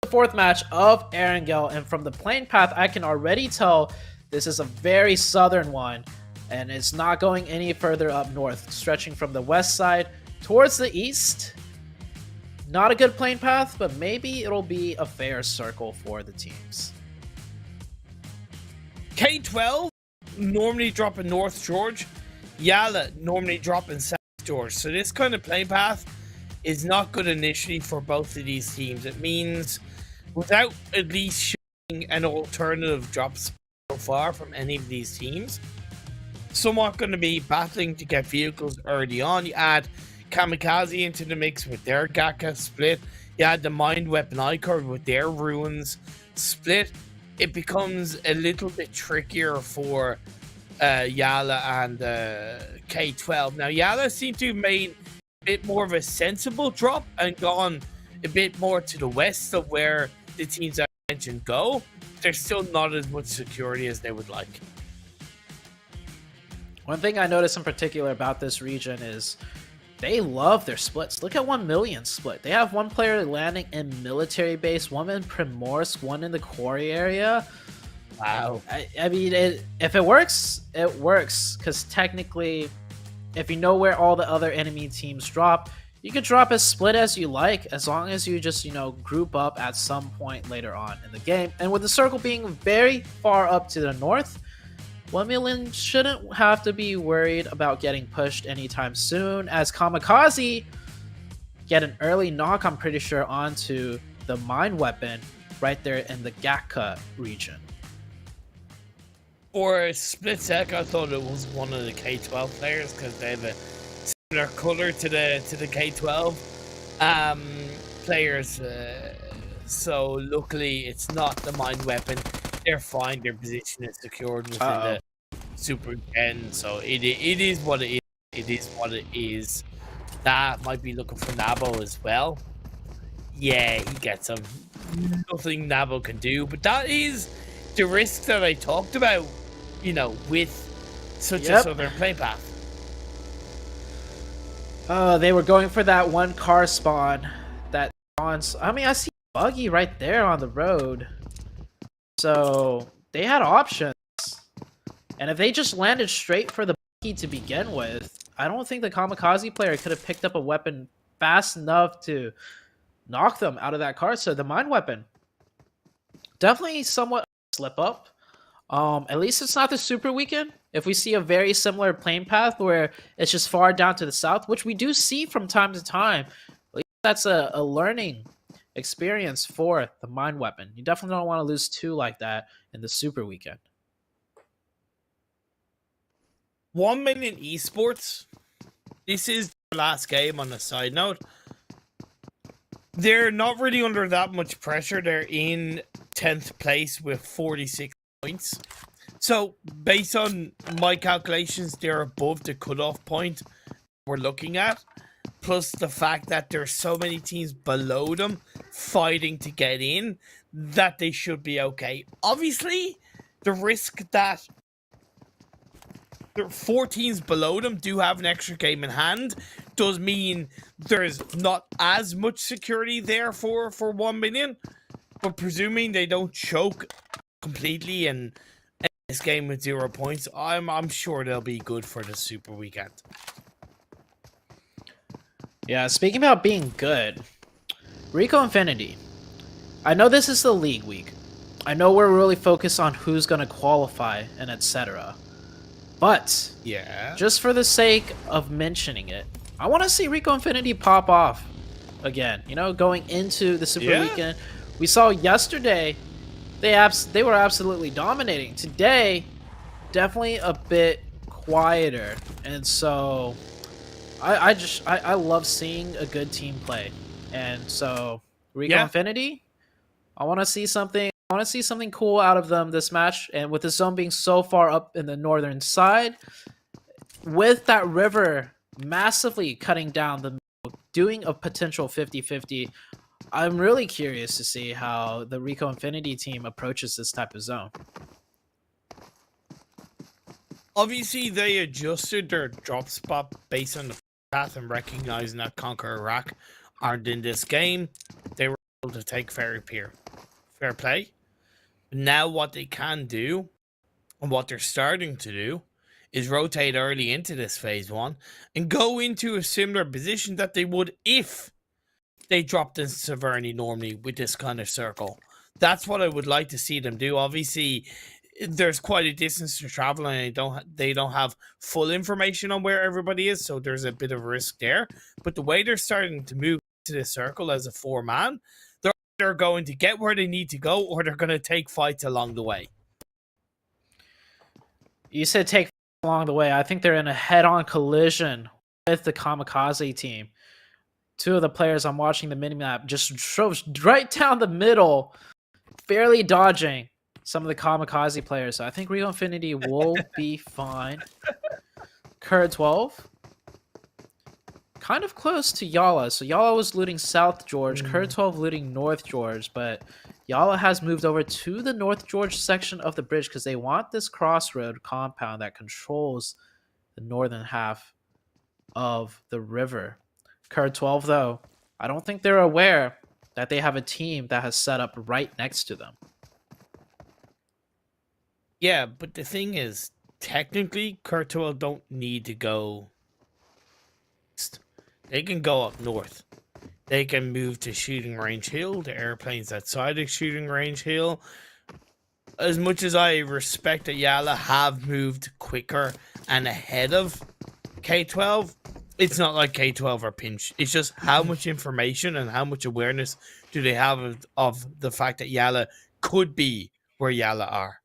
the fourth match of Erangel, and from the playing path, I can already tell this is a very southern one, and it's not going any further up north, stretching from the west side towards the east. Not a good playing path, but maybe it'll be a fair circle for the teams. K12 normally drop in North George. YaLLa normally drop in South George. So this kind of play path is not good initially for both of these teams. It means without at least showing an alternative drop so far from any of these teams, somewhat going to be battling to get vehicles early on. You add KAMIKAZE into the mix with their Gaka split. You add the Mind Weapon iKURD with their Ruins split. It becomes a little bit trickier for YaLLa and K12. Now, YaLLa seem to have made a bit more of a sensible drop and gone a bit more to the west of where the teams I mentioned go. There's still not as much security as they would like. One thing I noticed in particular about this region is they love their splits. Look at 1,000,000 split. They have one player landing in military base, one in Primorsk, one in the quarry area. Wow. I mean, if it works, it works. Because technically, if you know where all the other enemy teams drop, you can drop as split as you like, as long as you just, group up at some point later on in the game. And with the circle being very far up to the north, 1,000,000 shouldn't have to be worried about getting pushed anytime soon, as KAMIKAZE get an early knock, I'm pretty sure, onto the Mind Weapon right there in the Gaka region. For a split sec, I thought it was one of the K12 players because they have a similar color to the K12 players. So luckily, it's not the Mind Weapon. They're fine. Their position is secured within the Super 10. So it is what it is. It is what it is. That might be looking for Nabo as well. Yeah, he gets him. Nothing Nabo can do. But that is the risk that I talked about, with such a southern play path. They were going for that one car spawn. I see Buggy right there on the road. So they had options, and if they just landed straight for the Buggy to begin with, I don't think the KAMIKAZE player could have picked up a weapon fast enough to knock them out of that car. So the Mind Weapon, definitely somewhat slip up. At least it's not the Super Weekend. If we see a very similar plane path where it's just far down to the south, which we do see from time to time, at least that's a learning experience for the Mind Weapon. You definitely don't want to lose two like that in the Super Weekend. 1,000,000 Esports. This is the last game on a side note. They're not really under that much pressure. They're in 10th place with 46 points. So based on my calculations, they're above the cutoff point we're looking at. Plus the fact that there's so many teams below them fighting to get in, that they should be okay. Obviously, the risk that the 4 teams below them do have an extra game in hand does mean there's not as much security there for 1,000,000. But presuming they don't choke completely and end this game with 0 points, I'm sure they'll be good for the Super Weekend. Yeah, speaking about being good, Rico Infinity. I know this is the league week. I know we're really focused on who's going to qualify and etc. But yeah, just for the sake of mentioning it, I want to see Rico Infinity pop off again. Going into the Super Weekend, we saw yesterday they were absolutely dominating. Today, definitely a bit quieter, and so I love seeing a good team play. And so Rico Infinity, I want to see something I want to see something cool out of them this match. And with the zone being so far up in the northern side, with that river massively cutting down the middle, doing a potential 50-50, I'm really curious to see how the Rico Infinity team approaches this type of zone. Obviously, they adjusted their drop spot based on the path and recognizing that Conqueror Iraq aren't in this game. They were able to take Fair play. Now what they can do, and what they're starting to do, is rotate early into this phase 1 and go into a similar position that they would if they dropped in Severny normally with this kind of circle. That's what I would like to see them do. Obviously, there's quite a distance to travel, and they don't have full information on where everybody is, so there's a bit of risk there. But the way they're starting to move to this circle as a 4-man, they're going to get where they need to go, or they're going to take fights along the way. You said take along the way. I think they're in a head-on collision with the KAMIKAZE team. Two of the players I'm watching the minimap just drove right down the middle, barely dodging some of the KAMIKAZE players. So I think Rico Infinity will be fine. KURD 12. Kind of close to YaLLa. So YaLLa was looting South George, KURD 12 looting North George, but YaLLa has moved over to the North George section of the bridge because they want this crossroad compound that controls the northern half of the river. KURD 12, though, I don't think they're aware that they have a team that has set up right next to them. Yeah, but the thing is, technically, KURD 12 don't need to go east. They can go up north. They can move to Shooting Range Hill, the airplanes outside of Shooting Range Hill. As much as I respect that YaLLa have moved quicker and ahead of K12, it's not like K12 are pinched. It's just how much information and how much awareness do they have of the fact that YaLLa could be where YaLLa are.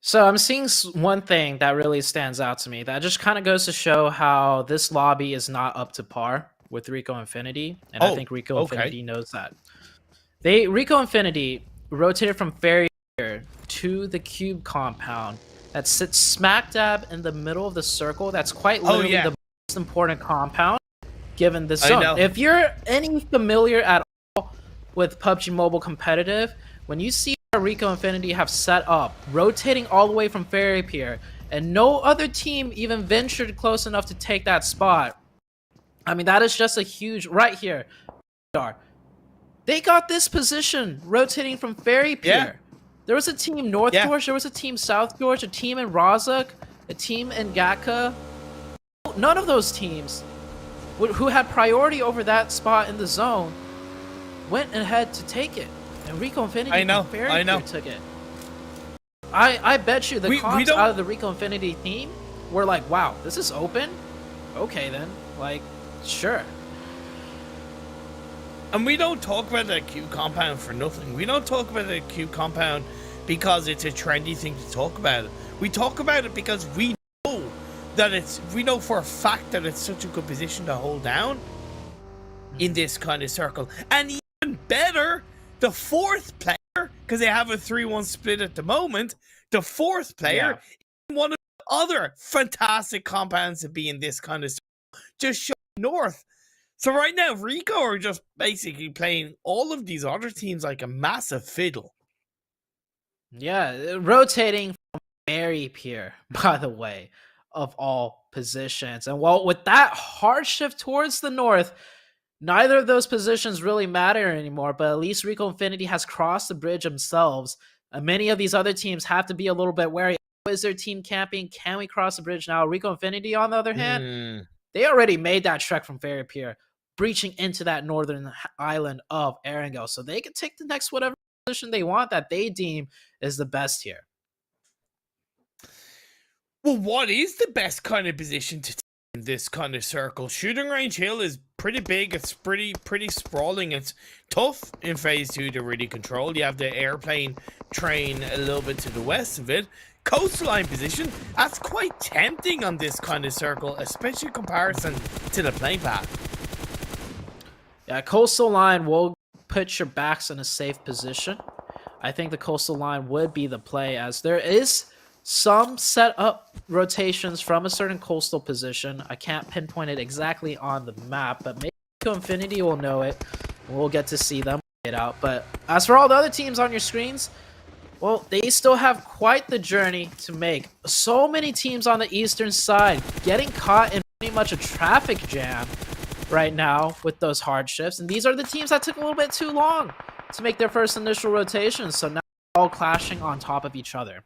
So I'm seeing one thing that really stands out to me that just kind of goes to show how this lobby is not up to par with Rico Infinity, and I think Rico Infinity knows that. Rico Infinity rotated from Ferry Pier to the Cube compound that sits smack dab in the middle of the circle. That's quite literally the most important compound given this zone. If you're any familiar at all with PUBG Mobile competitive, when you see Rico Infinity have set up, rotating all the way from Ferry Pier, and no other team even ventured close enough to take that spot. I mean, that is just a huge... Right here. They got this position, rotating from Ferry Pier. Yeah. There was a team North George, there was a team South George, a team in Razak, a team in Gatka. None of those teams who had priority over that spot in the zone went ahead to take it. And Rico Infinity took it. I bet you the comps out of the Rico Infinity team were like, wow, this is open? Okay then. Like, sure. And we don't talk about the Cube compound for nothing. We don't talk about the Cube compound because it's a trendy thing to talk about. We talk about it because we know that we know for a fact that it's such a good position to hold down in this kind of circle. And even better, the fourth player, because they have a 3-1 split at the moment, the fourth player, one of the other fantastic compounds to be in this kind of circle, just show north. So right now, Rico are just basically playing all of these other teams like a massive fiddle. Yeah, rotating from Ferry Pier, by the way, of all positions. And well, with that hard shift towards the north, neither of those positions really matter anymore, but at least Rico Infinity has crossed the bridge themselves. And many of these other teams have to be a little bit wary. Is their team camping? Can we cross the bridge now? Rico Infinity, on the other hand, they already made that trek from Ferry Pier, breaching into that northern island of Erangel. So they can take the next whatever position they want that they deem is the best here. Well, what is the best kind of position to take in this kind of circle? Shooting Range Hill is pretty big. It's pretty sprawling. It's tough in phase 2 to really control. You have the airplane train a little bit to the west of it. Coastline position, that's quite tempting on this kind of circle, especially in comparison to the plane path. Yeah, coastal line will put your backs in a safe position, I think the coastal line would be the play, as there is some set up rotations from a certain coastal position. I can't pinpoint it exactly on the map, but maybe Infinity will know it. We'll get to see them get out. But as for all the other teams on your screens, well, they still have quite the journey to make. So many teams on the eastern side getting caught in pretty much a traffic jam right now with those hardships. And these are the teams that took a little bit too long to make their first initial rotations. So now they're all clashing on top of each other.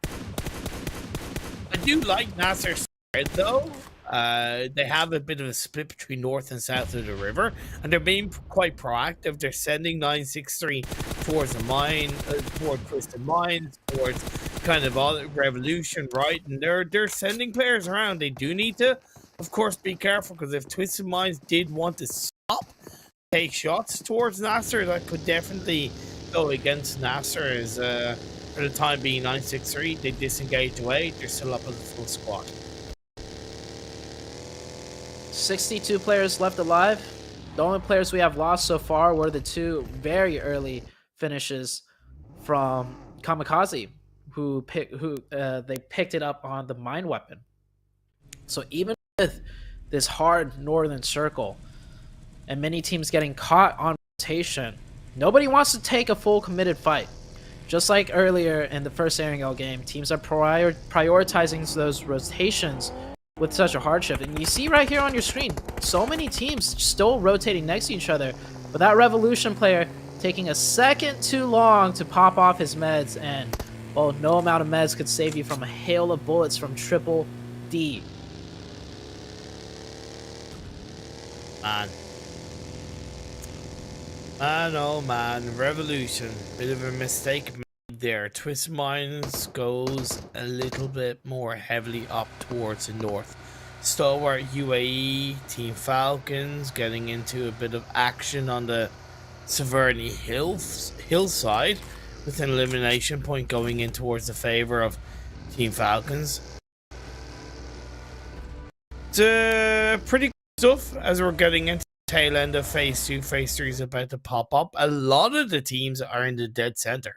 I do like NASR's spread, though. They have a bit of a split between north and south of the river, and they're being quite proactive. They're sending 963 towards the mine, toward Twisted Mines, towards kind of all Revolution, right? And they're sending players around. They do need to, of course, be careful, because if Twisted Mines did want to stop, take shots towards NASR, that could definitely go against NASR. As for the time being, 963, they disengage away. They're still up as a full squad. 62 players left alive. The only players we have lost so far were the two very early finishes from KAMIKAZE, who they picked it up on the mine weapon. So even with this hard northern circle and many teams getting caught on rotation, nobody wants to take a full committed fight. Just like earlier in the first Erangel game, teams are prioritizing those rotations with such a hardship. And you see right here on your screen, so many teams still rotating next to each other, but that Revolution player taking a second too long to pop off his meds, and well, no amount of meds could save you from a hail of bullets from Triple D. Man, oh man, Revolution, bit of a mistake made there. Twist Mines goes a little bit more heavily up towards the north. Stalwart UAE, Team Falcons getting into a bit of action on the Severny hillside, with an elimination point going in towards the favor of Team Falcons. It's pretty good stuff as we're getting into tail end of phase 2. Phase 3 is about to pop up. A lot of the teams are in the dead center.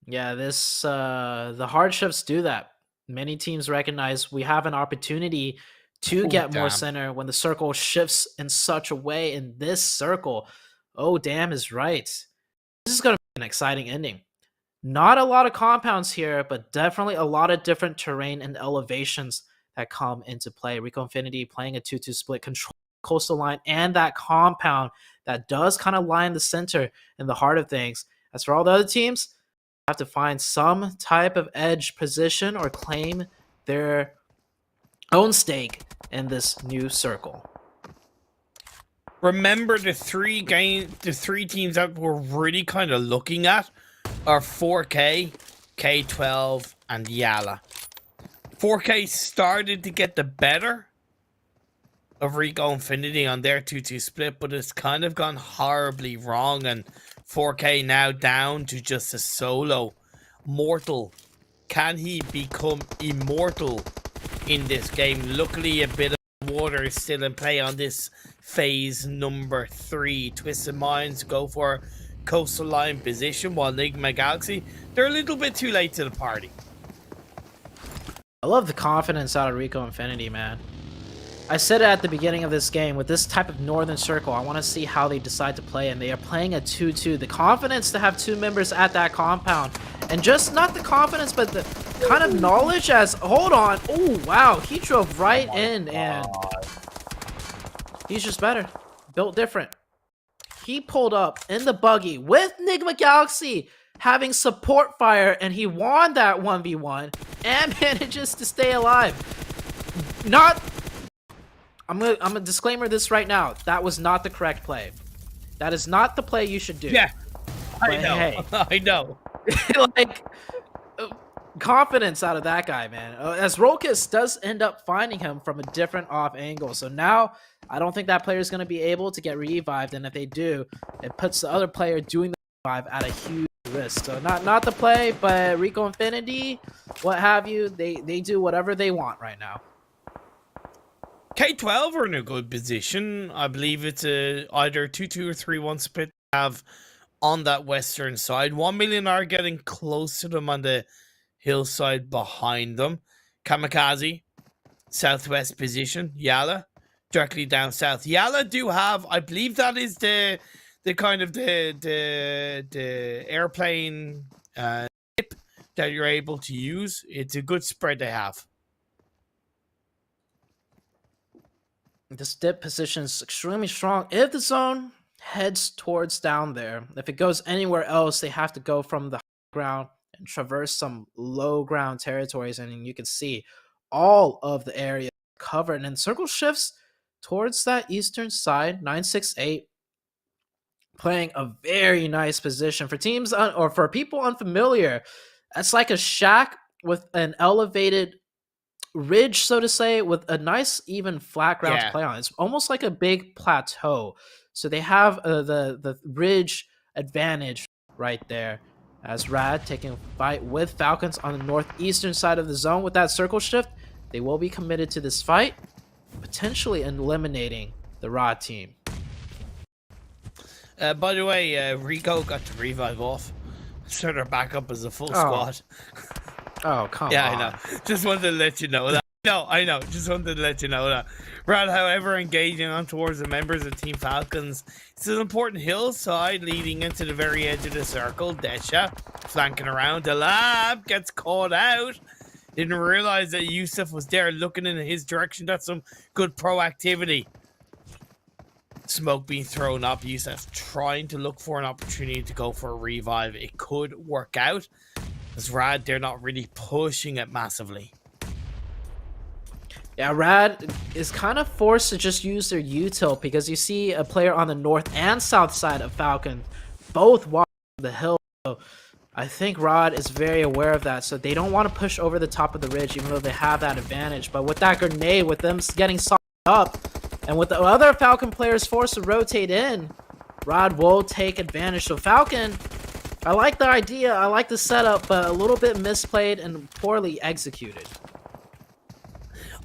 Yeah, this the hardships do that. Many teams recognize we have an opportunity to get more center when the circle shifts in such a way. In this circle, oh damn is right. This is going to be an exciting ending. Not a lot of compounds here, but definitely a lot of different terrain and elevations that come into play. Rico Infinity playing a 2-2 split, control coastal line and that compound that does kind of lie in the center in the heart of things. As for all the other teams, have to find some type of edge position or claim their own stake in this new circle. Remember, the three teams that we're really kind of looking at are 4K, K12, and YaLLa. 4K started to get the better of Rico Infinity on their 2-2 split, but it's kind of gone horribly wrong, and 4K now down to just a solo mortal. Can he become immortal in this game? Luckily, a bit of water is still in play on this phase number 3. Twisted Minds go for coastal line position, while Nigma Galaxy, they're a little bit too late to the party. I love the confidence out of Rico Infinity, man. I said it at the beginning of this game, with this type of northern circle, I want to see how they decide to play, and they are playing a 2-2. The confidence to have two members at that compound, and just not the confidence, but the kind of knowledge as, hold on, oh wow, he drove right in, and he's just better, built different. He pulled up in the buggy with Nigma Galaxy having support fire, and he won that 1v1 and manages to stay alive. I'm gonna disclaimer this right now. That was not the correct play. That is not the play you should do. Yeah, I know. Hey, I know. like, confidence out of that guy, man. As Rokas does end up finding him from a different off angle. So now I don't think that player is going to be able to get revived. And if they do, it puts the other player doing the revive at a huge risk. So not the play, but Rico Infinity, what have you, they do whatever they want right now. K12 are in a good position. I believe it's a either 2-2 or 3-1 split they have on that western side. 1 million are getting close to them on the hillside behind them. KAMIKAZE, southwest position. YaLLa, directly down south. YaLLa do have, I believe that is the kind of the airplane tip that you're able to use. It's a good spread they have. This dip position is extremely strong. If the zone heads towards down there, if it goes anywhere else, they have to go from the high ground and traverse some low ground territories. And you can see all of the area covered. And circle shifts towards that eastern side, 968, playing a very nice position for teams or for people unfamiliar. That's like a shack with an elevated ridge, so to say, with a nice even flat ground to play on. It's almost like a big plateau, so they have the ridge advantage right there, as Rad taking a fight with Falcons on the northeastern side of the zone. With that circle shift, they will be committed to this fight, potentially eliminating the Raw team. By the way, Rico got the revive off, so they're back up as a full squad. Oh, come on. Yeah, I know. Just wanted to let you know that. No, I know. Just wanted to let you know that. Rad, however, engaging on towards the members of Team Falcons. It's an important hillside leading into the very edge of the circle. Desha flanking around. The lab gets caught out. Didn't realize that Yusuf was there looking in his direction. That's some good proactivity. Smoke being thrown up. Yusuf trying to look for an opportunity to go for a revive. It could work out. As Rad, they're not really pushing it massively. Yeah, Rad is kind of forced to just use their util because you see a player on the north and south side of Falcon both walking the hill. So I think Rad is very aware of that, so they don't want to push over the top of the ridge even though they have that advantage. But with that grenade, with them getting socked up, and with the other Falcon players forced to rotate in, Rad will take advantage. So Falcon, I like the idea, I like the setup, but a little bit misplayed and poorly executed.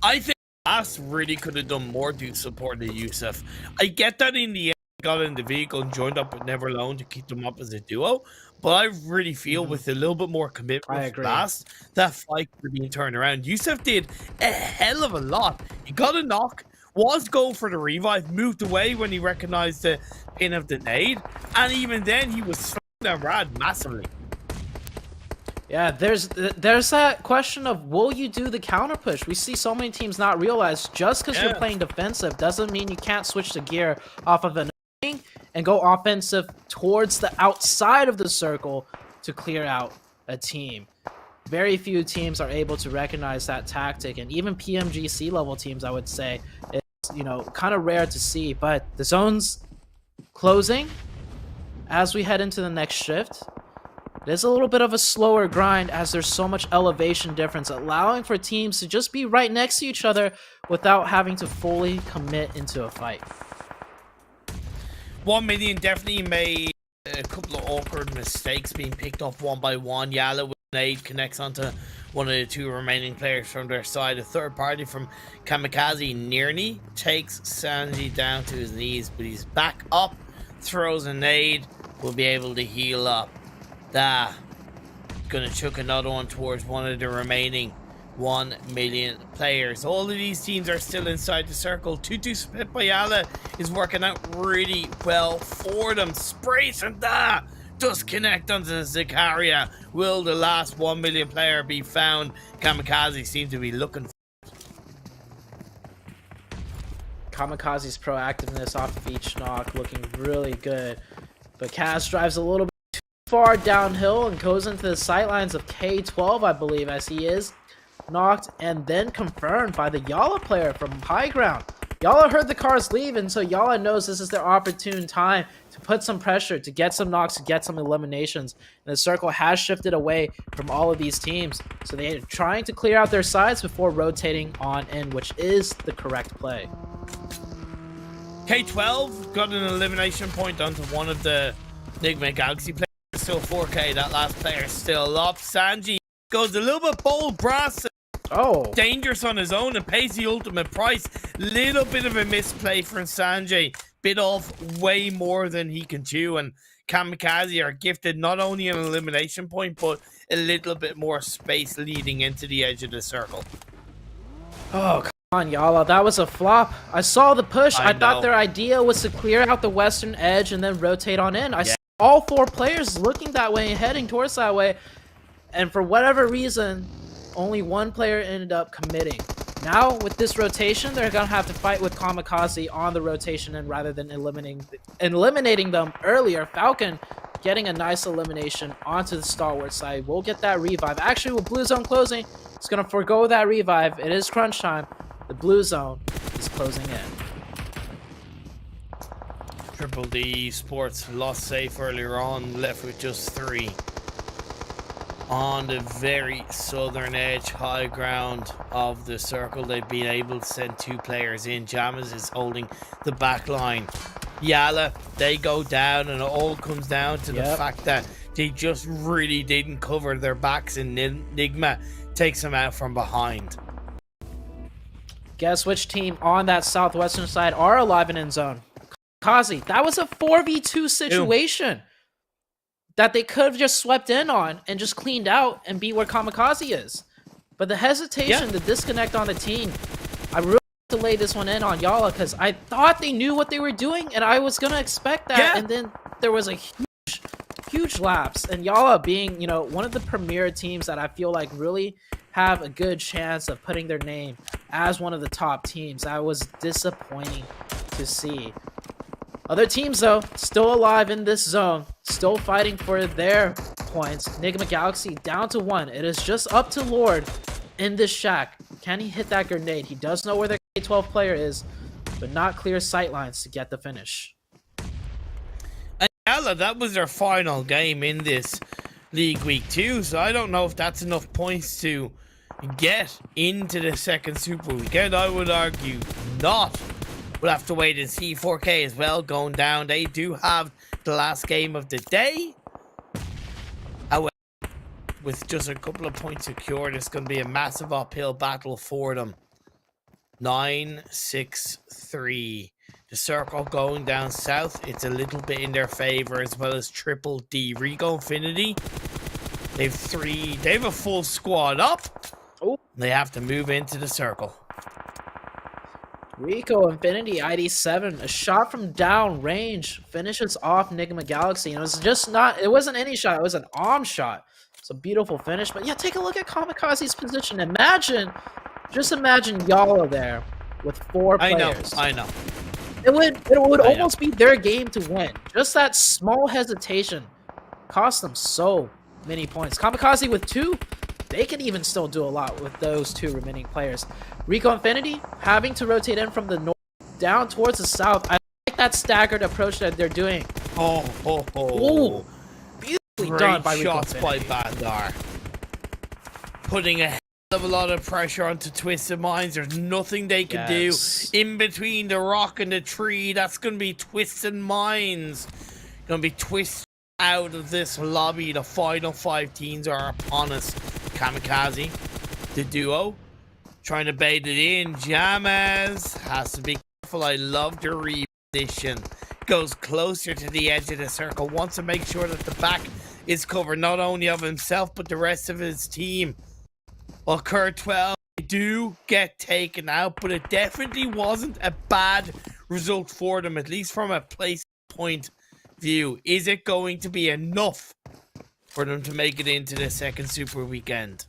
I think Bass really could have done more to support the Yusuf. I get that in the end, got in the vehicle and joined up with Never Alone to keep them up as a duo, but I really feel with a little bit more commitment with Bass, that fight could be turned around. Yusuf did a hell of a lot. He got a knock, was going for the revive, moved away when he recognized the pin of the nade, and even then he was slowing down Rad massively. Yeah, there's that question of, will you do the counter push? We see so many teams not realize just because you're playing defensive doesn't mean you can't switch the gear off of an opening and go offensive towards the outside of the circle to clear out a team. Very few teams are able to recognize that tactic, and even PMGC level teams, I would say, it's, you know, kind of rare to see. But the zone's closing as we head into the next shift. It is a little bit of a slower grind as there's so much elevation difference, allowing for teams to just be right next to each other without having to fully commit into a fight. 1 million definitely made a couple of awkward mistakes being picked off one by one. YaLLa with an aid connects onto one of the two remaining players from their side. A third party from KAMIKAZE nearly takes Sanji down to his knees, but he's back up, throws a nade, will be able to heal up. Gonna chuck another one towards one of the remaining 1 million players. All of these teams are still inside the circle. 2-2 split by YaLLa is working out really well for them. Sprays and does connect onto Zakaria. Will the last 1 million player be found? KAMIKAZE seem to be looking for KAMIKAZE's proactiveness off of each knock looking really good, but Kaz drives a little bit far downhill and goes into the sightlines of K12, I believe, as he is knocked and then confirmed by the YaLLa player from high ground. YaLLa heard the cars leave, and so YaLLa knows this is their opportune time to put some pressure, to get some knocks, to get some eliminations. And the circle has shifted away from all of these teams, so they are trying to clear out their sides before rotating on in, which is the correct play. K12 got an elimination point onto one of the Nigma Galaxy players. Still 4K, that last player still up. Sanji goes a little bit bold brass Oh, dangerous on his own and pays the ultimate price. Little bit of a misplay for Sanjay. Bit off way more than he can chew, and KAMIKAZE are gifted not only an elimination point, but a little bit more space leading into the edge of the circle. oh, come on, YaLLa. That was a flop. I saw the push. I know. thought their idea was to clear out the western edge and then rotate on in. I saw all 4 players looking that way and heading towards that way. And for whatever reason, only 1 player ended up committing. Now, with this rotation, they're going to have to fight with KAMIKAZE on the rotation, and rather than eliminating them earlier, Falcon getting a nice elimination onto the Stalwart side. We'll get that revive. Actually, with Blue Zone closing, it's going to forego that revive. It is crunch time. The Blue Zone is closing in. DDD Esports lost safe earlier on, left with just 3. On the very southern edge, high ground of the circle, they've been able to send 2 players in. Jammers is holding the back line. YaLLa, they go down, and it all comes down to the fact that they just really didn't cover their backs, and Nigma takes them out from behind. Guess which team on that southwestern side are alive and in zone? KAMIKAZE. That was a 4v2 situation that they could have just swept in on and just cleaned out and be where KAMIKAZE is. But the hesitation, the disconnect on the team, I really have to lay this one in on YaLLa, because I thought they knew what they were doing, and I was going to expect that. And then there was a huge lapse. And YaLLa being, you know, one of the premier teams that I feel like really have a good chance of putting their name as one of the top teams. That was disappointing to see. Other teams, though, still alive in this zone, still fighting for their points. Nigma Galaxy down to 1. It is just up to Lord in this shack. Can he hit that grenade? He does know where the K-12 player is, but not clear sightlines to get the finish. And YaLLa, that was their final game in this League Week 2, so I don't know if that's enough points to get into the second Super Weekend. I would argue not. We'll have to wait and see. 4K as well going down. They do have the last game of the day. However, with just a couple of points secured, it's going to be a massive uphill battle for them. 9-6-3. The circle going down south. It's a little bit in their favor, as well as Triple D. Rico Infinity. They have a full squad up. Oh. They have to move into the circle. Rico Infinity ID7, a shot from down range finishes off Nigma Galaxy. And it was just not, it wasn't any shot, it was an arm shot. It's a beautiful finish. But yeah, take a look at KAMIKAZE's position. Just imagine YaLLa there with 4 players. I know. It would almost be their game to win. Just that small hesitation cost them so many points. KAMIKAZE with 2, they can even still do a lot with those 2 remaining players. Rico Infinity having to rotate in from the north down towards the south. I like that staggered approach that they're doing. Ooh, beautifully done by Rico shots by Bandar. Putting a hell of a lot of pressure onto Twisted Minds. There's nothing they can do in between the rock and the tree. That's going to be Twisted Minds. Going to be twisted out of this lobby. The final 5 teams are upon us. KAMIKAZE, the duo, trying to bait it in. Jammaz has to be careful. I love the reposition. Goes closer to the edge of the circle. Wants to make sure that the back is covered, not only of himself, but the rest of his team. Well, KURD 12 do get taken out, but it definitely wasn't a bad result for them, at least from a place point view. Is it going to be enough for them to make it into the second Super Weekend?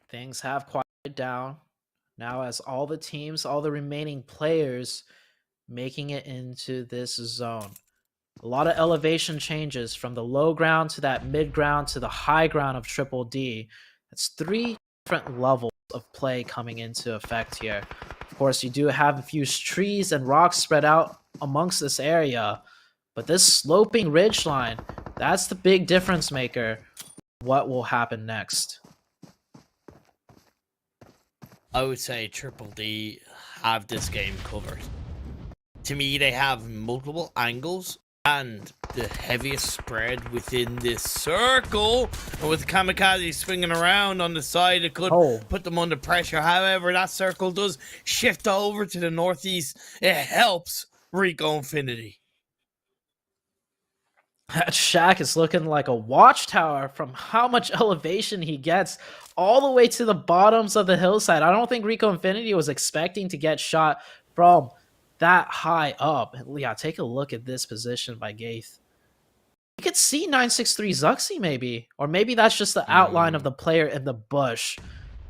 Things have quieted down now as all the teams, all the remaining players making it into this zone. A lot of elevation changes from the low ground to that mid ground to the high ground of Triple D. That's 3 different levels of play coming into effect here. Of course, you do have a few trees and rocks spread out amongst this area, but this sloping ridge line, that's the big difference maker. What will happen next? I would say Triple D have this game covered. To me, they have multiple angles and the heaviest spread within this circle. And with KAMIKAZE swinging around on the side, it could put them under pressure. However, that circle does shift over to the northeast. It helps Rico Infinity. That shack is looking like a watchtower from how much elevation he gets all the way to the bottoms of the hillside. I don't think Rico Infinity was expecting to get shot from that high up. Yeah, take a look at this position by Gaith. You could see 963 Zuxi maybe, or maybe that's just the outline of the player in the bush.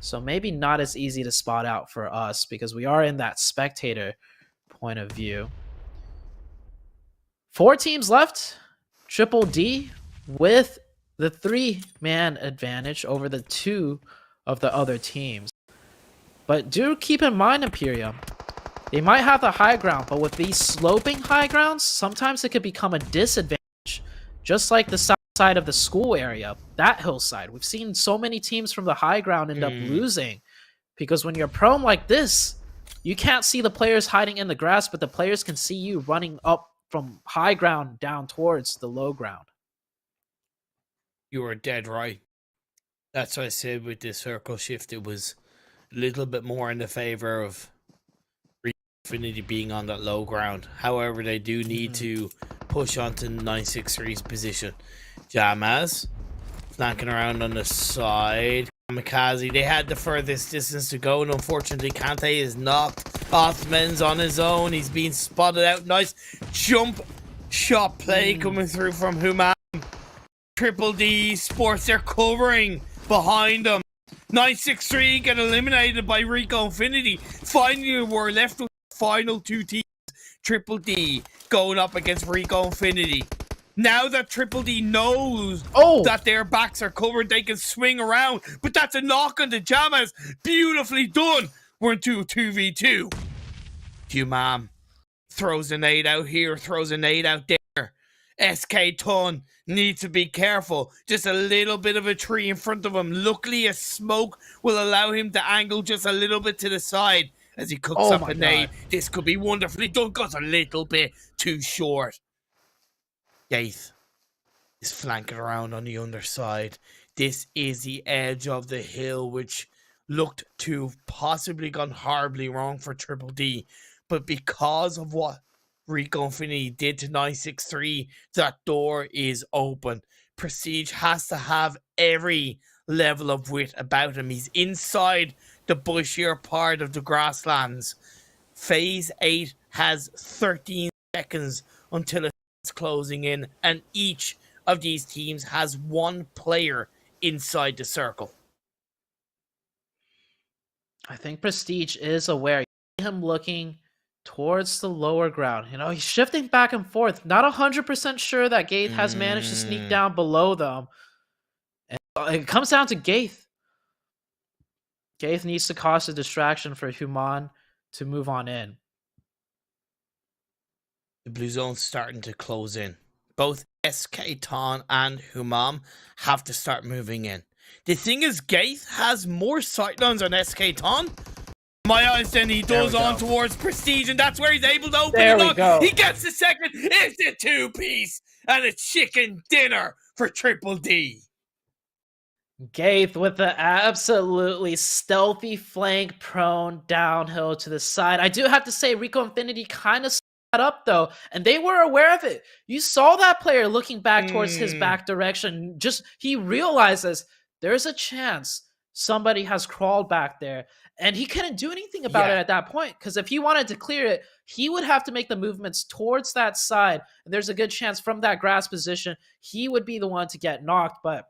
So maybe not as easy to spot out for us because we are in that spectator point of view. 4 teams left. Triple D with the 3-man advantage over the 2 of the other teams. But do keep in mind, Imperium, they might have the high ground, but with these sloping high grounds, sometimes it could become a disadvantage. Just like the south side of the school area, that hillside. We've seen so many teams from the high ground end up losing. Because when you're prone like this, you can't see the players hiding in the grass, but the players can see you running up from high ground down towards the low ground. You were dead right. That's what I said with the circle shift. It was a little bit more in the favor of Infinity being on that low ground. However, they do need to push onto 963's position. Jamaz flanking around on the side. KAMIKAZE, they had the furthest distance to go, and unfortunately Kante is knocked. Othman's on his own. He's being spotted out. Nice jump shot play coming through from Human. Triple D Esports, they're covering behind them. 963 get eliminated by Rico Infinity. Finally, we're left with the final 2 teams. Triple D going up against Rico Infinity. Now that Triple D knows that their backs are covered, they can swing around. But that's a knock on the Jamas. Beautifully done. We're into a 2v2. Human throws a nade out here, throws a nade out there. SK Ton needs to be careful. Just a little bit of a tree in front of him. Luckily, a smoke will allow him to angle just a little bit to the side as he cooks up a nade. This could be wonderfully done. Got a little bit too short. Gaith is flanking around on the underside. This is the edge of the hill, which looked to have possibly gone horribly wrong for Triple D. But because of what Rico Infinity did to 963, that door is open. Prestige has to have every level of wit about him. He's inside the bushier part of the grasslands. Phase 8 has 13 seconds until it's closing in, and each of these teams has 1 player inside the circle. I think Prestige is aware. You see him looking towards the lower ground. You know, he's shifting back and forth. Not 100% sure that Gaith has managed to sneak down below them. And it comes down to Gaith. Gaith needs to cause a distraction for Human to move on in. The blue zone's starting to close in. Both SK Ton and Human have to start moving in. The thing is, Gaith has more sightlines on SK Ton. My eyes, then he does on towards Prestige, and that's where he's able to open it up. He gets the second. It's a 2-piece and a chicken dinner for Triple D. Gaith with the absolutely stealthy flank prone downhill to the side. I do have to say, Rico Infinity kind of up though, and they were aware of it. You saw that player looking back towards his back direction. Just he realizes there's a chance somebody has crawled back there, and he couldn't do anything about it at that point, because if he wanted to clear it, he would have to make the movements towards that side, and there's a good chance from that grass position he would be the one to get knocked. But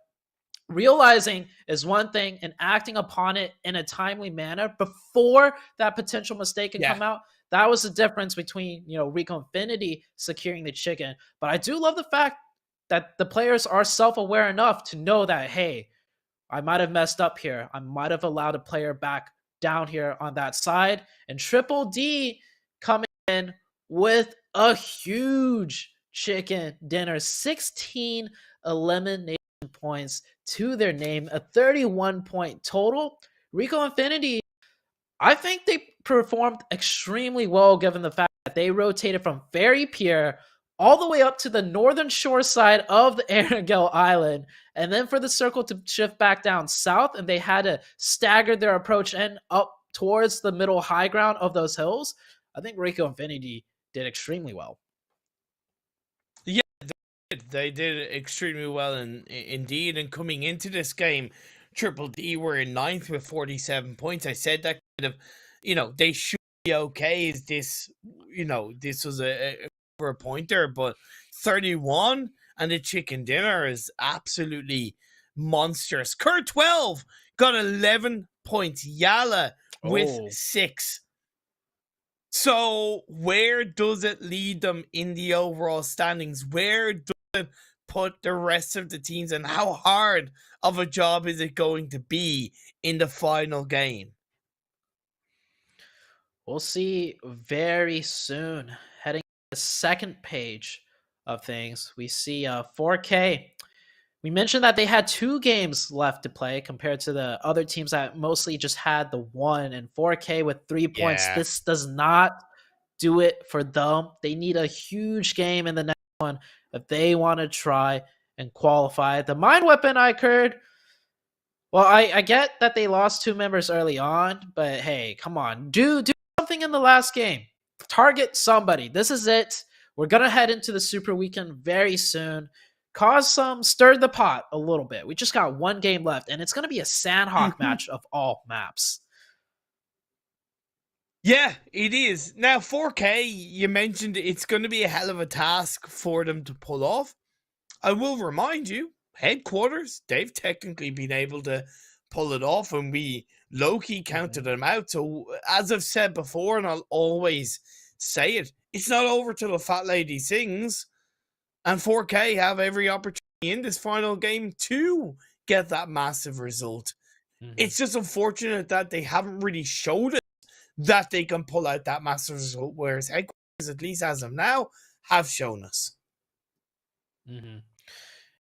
realizing is one thing, and acting upon it in a timely manner before that potential mistake can come out, that was the difference between, you know, Rico Infinity securing the chicken. But I do love the fact that the players are self-aware enough to know that, hey, I might have messed up here. I might have allowed a player back down here on that side. And Triple D coming in with a huge chicken dinner. 16 elimination points to their name, a 31-point total. Rico Infinity, I think they performed extremely well given the fact that they rotated from very pure all the way up to the northern shore side of the Erangel Island, and then for the circle to shift back down south, and they had to stagger their approach and up towards the middle high ground of those hills. I think Rico Infinity did extremely well. Yeah, they did extremely well, and indeed, and coming into this game, Triple D were in 9th with 47 points. I said that kind of, they should be okay. Is this, this was a pointer, but 31 and the chicken dinner is absolutely monstrous. KURD 12 got 11 points. YaLLa with 6. So where does it lead them in the overall standings? Where does it put the rest of the teams, and how hard of a job is it going to be in the final game? We'll see very soon. Heading to the second page of things, we see 4K. We mentioned that they had 2 games left to play compared to the other teams that mostly just had the 1, and 4K with 3 points. Yeah. This does not do it for them. They need a huge game in the next one if they want to try and qualify. The Mind Weapon iKURD, well, I get that they lost 2 members early on, but hey, come on. Do something in the last game. Target somebody. This is it. We're going to head into the Super Weekend very soon. Stir the pot a little bit. We just got 1 game left, and it's going to be a Sanhok match of all maps. Yeah, it is. Now, 4K, you mentioned it's going to be a hell of a task for them to pull off. I will remind you, headquarters, they've technically been able to pull it off, and we low-key counted them out. So, as I've said before, and I'll always say it, it's not over till the fat lady sings. And 4K have every opportunity in this final game to get that massive result. It's just unfortunate that they haven't really showed it that they can pull out that massive result, whereas headquarters, at least as of now, have shown us.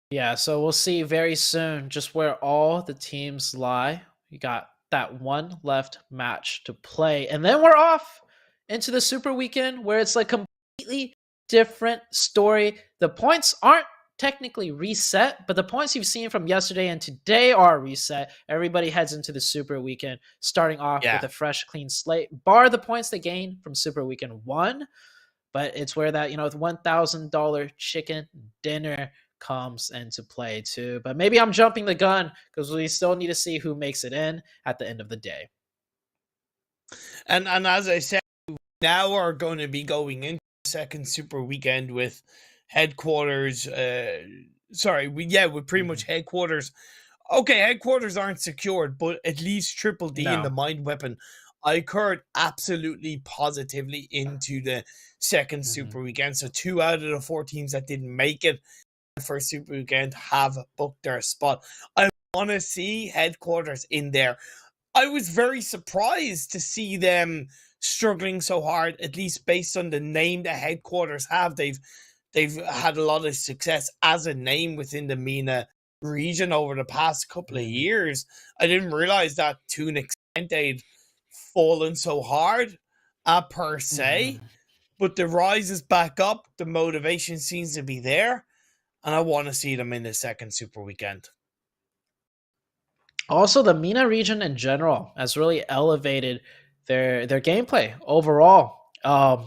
Yeah, so we'll see very soon just where all the teams lie. We got that 1 left match to play, and then we're off into the Super Weekend, where it's like completely different story. The points aren't technically reset, but the points you've seen from yesterday and today are reset. Everybody heads into the Super Weekend starting off with a fresh, clean slate, bar the points they gained from Super Weekend 1. But it's where that, the $1,000 chicken dinner comes into play too. But maybe I'm jumping the gun because we still need to see who makes it in at the end of the day. And as I said, we now are going to be going into second Super Weekend with headquarters. With pretty much headquarters. Okay, headquarters aren't secured, but at least Triple D and the Mind Weapon iKURD absolutely positively into the second Super Weekend. So 2 out of the 4 teams that didn't make it the first Super Weekend have booked their spot. I want to see headquarters in there. I was very surprised to see them struggling so hard, at least based on the name that headquarters have. They've had a lot of success as a name within the MENA region over the past couple of years. I didn't realize that to an extent they'd fallen so hard per se, but the rise is back up. The motivation seems to be there, and I want to see them in the second Super Weekend. Also, the MENA region in general has really elevated their gameplay overall.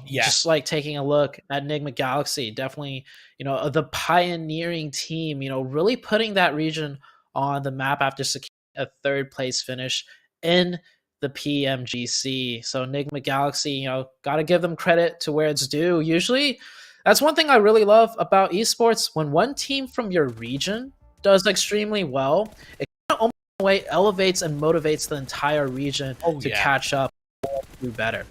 Just like taking a look at Nigma Galaxy, definitely, the pioneering team, really putting that region on the map after securing a 3rd place finish in the PMGC. So Nigma Galaxy, got to give them credit to where it's due. Usually, that's one thing I really love about esports. When one team from your region does extremely well, it almost in a way elevates and motivates the entire region to catch up and do better.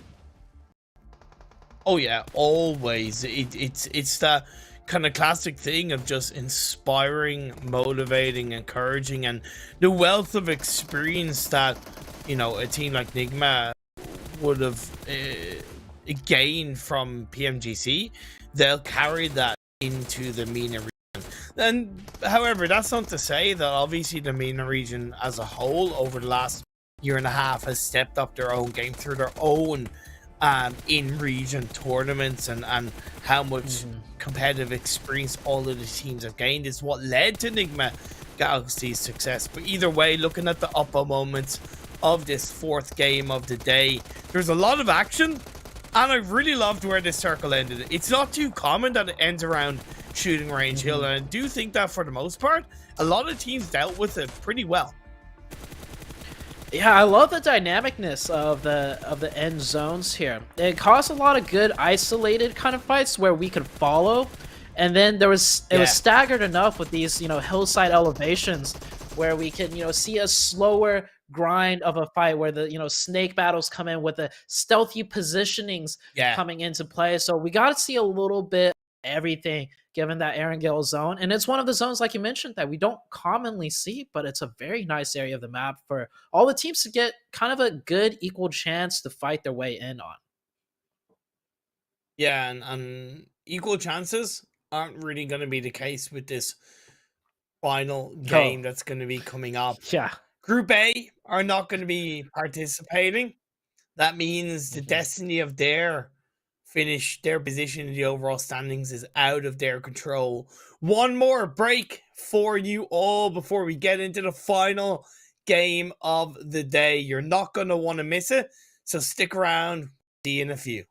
Oh yeah, always. It's that kind of classic thing of just inspiring, motivating, encouraging, and the wealth of experience that a team like Nigma would have gained from PMGC. They'll carry that into the MENA region. And however, that's not to say that obviously the MENA region as a whole over the last year and a half has stepped up their own game through their own in region tournaments, and how much competitive experience all of the teams have gained is what led to Nigma Galaxy's success. But either way, looking at the upper moments of this fourth game of the day, there's a lot of action, and I really loved where this circle ended. It's not too common that it ends around shooting range hill, and I do think that for the most part, a lot of teams dealt with it pretty well. Yeah, I love the dynamicness of the end zones here. It caused a lot of good isolated kind of fights where we could follow, and then it was staggered enough with these, you know, hillside elevations where we can, you know, see a slower grind of a fight where the, you know, snake battles come in with the stealthy positionings coming into play. So we got to see a little bit of everything given that Erangel zone, and it's one of the zones, like you mentioned, that we don't commonly see, but it's a very nice area of the map for all the teams to get kind of a good equal chance to fight their way in on. Yeah, and equal chances aren't really going to be the case with this final game that's going to be coming up. Yeah. Group A are not going to be participating. That means the destiny of their position in the overall standings is out of their control. One more break for you all before we get into the final game of the day. You're not going to want to miss it, so stick around. See you in a few.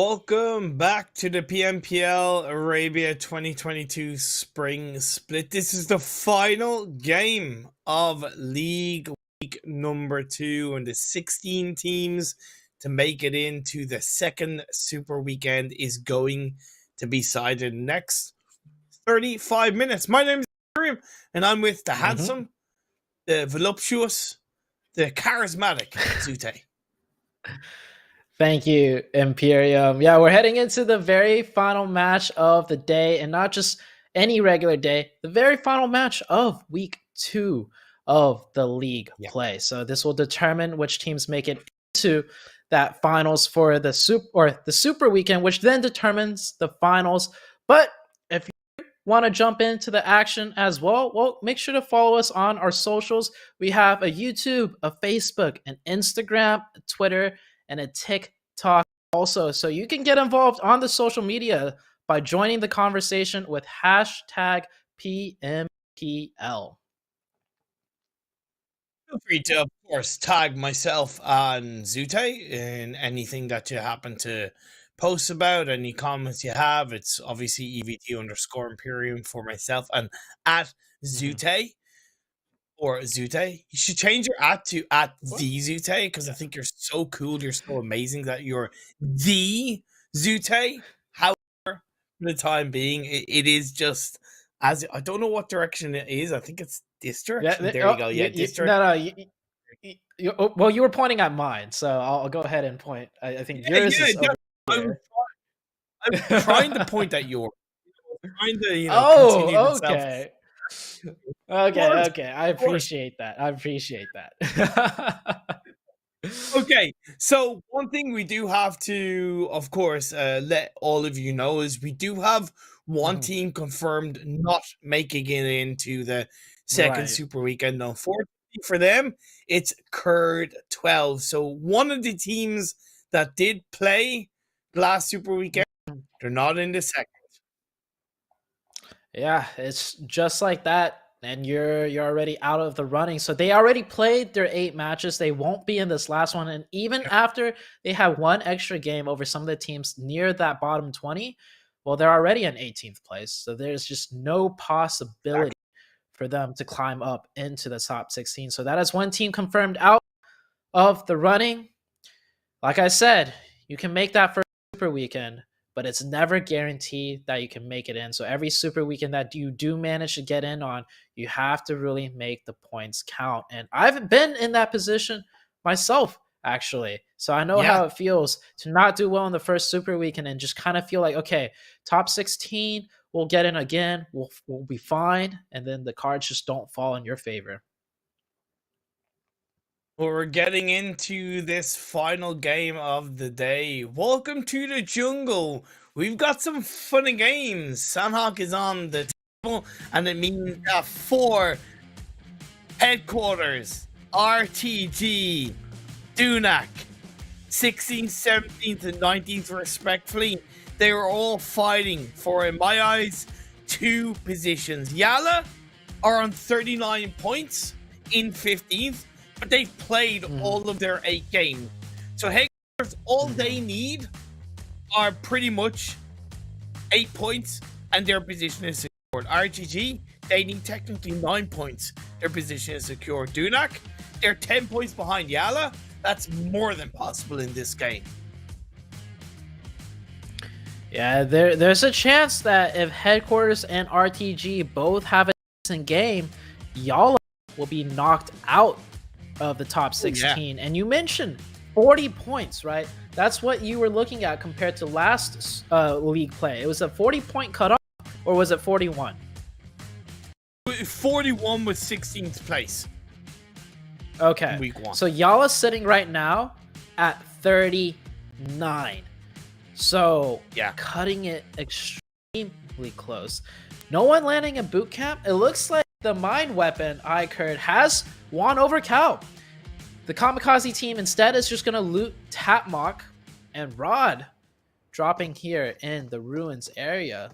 Welcome back to the PMPL Arabia 2022 Spring Split. This is the final game of League Week number 2, and the 16 teams to make it into the second Super Weekend is going to be decided next 35 minutes. My name is Miriam, and I'm with the handsome, the voluptuous, the charismatic Zute. Thank you, Imperium. Yeah, we're heading into the very final match of the day, and not just any regular day, the very final match of week 2 of the league play. So this will determine which teams make it into that finals for the super weekend, which then determines the finals. But if you want to jump into the action as well, make sure to follow us on our socials. We have a YouTube, a Facebook, an Instagram, a Twitter, and a TikTok also. So you can get involved on the social media by joining the conversation with hashtag PMPL. Feel free to, of course, tag myself and Zute in anything that you happen to post about, any comments you have. It's obviously EVT_Imperium for myself, and at Zute. Or Zute. You should change your @ to @the Zute, because I think you're so cool. You're so amazing that you're the Zute. However, for the time being, it is just as I don't know what direction it is. I think it's this direction. There you go. Yeah, this direction. No. Well, you were pointing at mine, so I'll go ahead and point. I think yours is over here. I'm trying to point at yours. I'm trying to, continue okay. Okay. I appreciate that. Okay, so one thing we do have to, of course, let all of you know is we do have one team confirmed not making it into the second Super Weekend. Unfortunately for them, it's KURD 12. So one of the teams that did play last Super Weekend, they're not in the second. Yeah, it's just like that. And you're already out of the running. So they already played their 8 matches. They won't be in this last one. And even after they have one extra game over some of the teams near that bottom 20, well, they're already in 18th place. So there's just no possibility for them to climb up into the top 16. So that is one team confirmed out of the running. Like I said, you can make that first Super Weekend, but it's never guaranteed that you can make it in. So every Super Weekend that you do manage to get in on, you have to really make the points count. And I've been in that position myself, actually. So I know how it feels to not do well in the first Super Weekend and just kind of feel like, okay, top 16, we'll get in again, we'll be fine. And then the cards just don't fall in your favor. Well, we're getting into this final game of the day. Welcome to the jungle. We've got some funny games. Sanhok is on the table, and it means that 4 headquarters, RTG, Dunak, 16th, 17th, and 19th respectively, they were all fighting for, in my eyes, 2 positions. YaLLa are on 39 points in 15th. But they've played all of their 8 games. So headquarters, all they need are pretty much 8 points, and their position is secured. RGG, they need technically 9 points. Their position is secure. Dunak, they're 10 points behind YaLLa. That's more than possible in this game. Yeah, there's a chance that if headquarters and RTG both have a decent game, YaLLa will be knocked out of the top 16. And you mentioned 40 points, right? That's what you were looking at compared to last league play. It was a 40-point cutoff, or was it 41? 41 was 16th place. Okay. Week 1. So YaLLa's sitting right now at 39. So cutting it extremely close. No one landing a boot camp. It looks like the mine weapon iKURD has won over Cal. The KAMIKAZE team instead is just going to loot Tapmock and Rod, dropping here in the ruins area.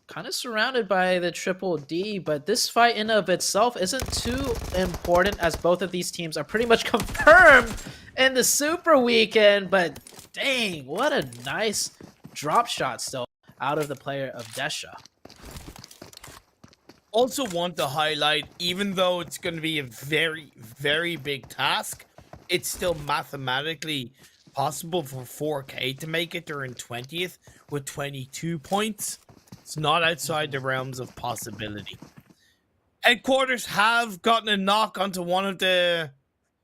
Kind of surrounded by the Triple D, but this fight in of itself isn't too important as both of these teams are pretty much confirmed in the Super Weekend. But dang, what a nice drop shot still out of the player of Desha. Also want to highlight, even though it's going to be a very, very big task, it's still mathematically possible for 4K to make it during 20th with 22 points. It's not outside the realms of possibility. Headquarters have gotten a knock onto one of the...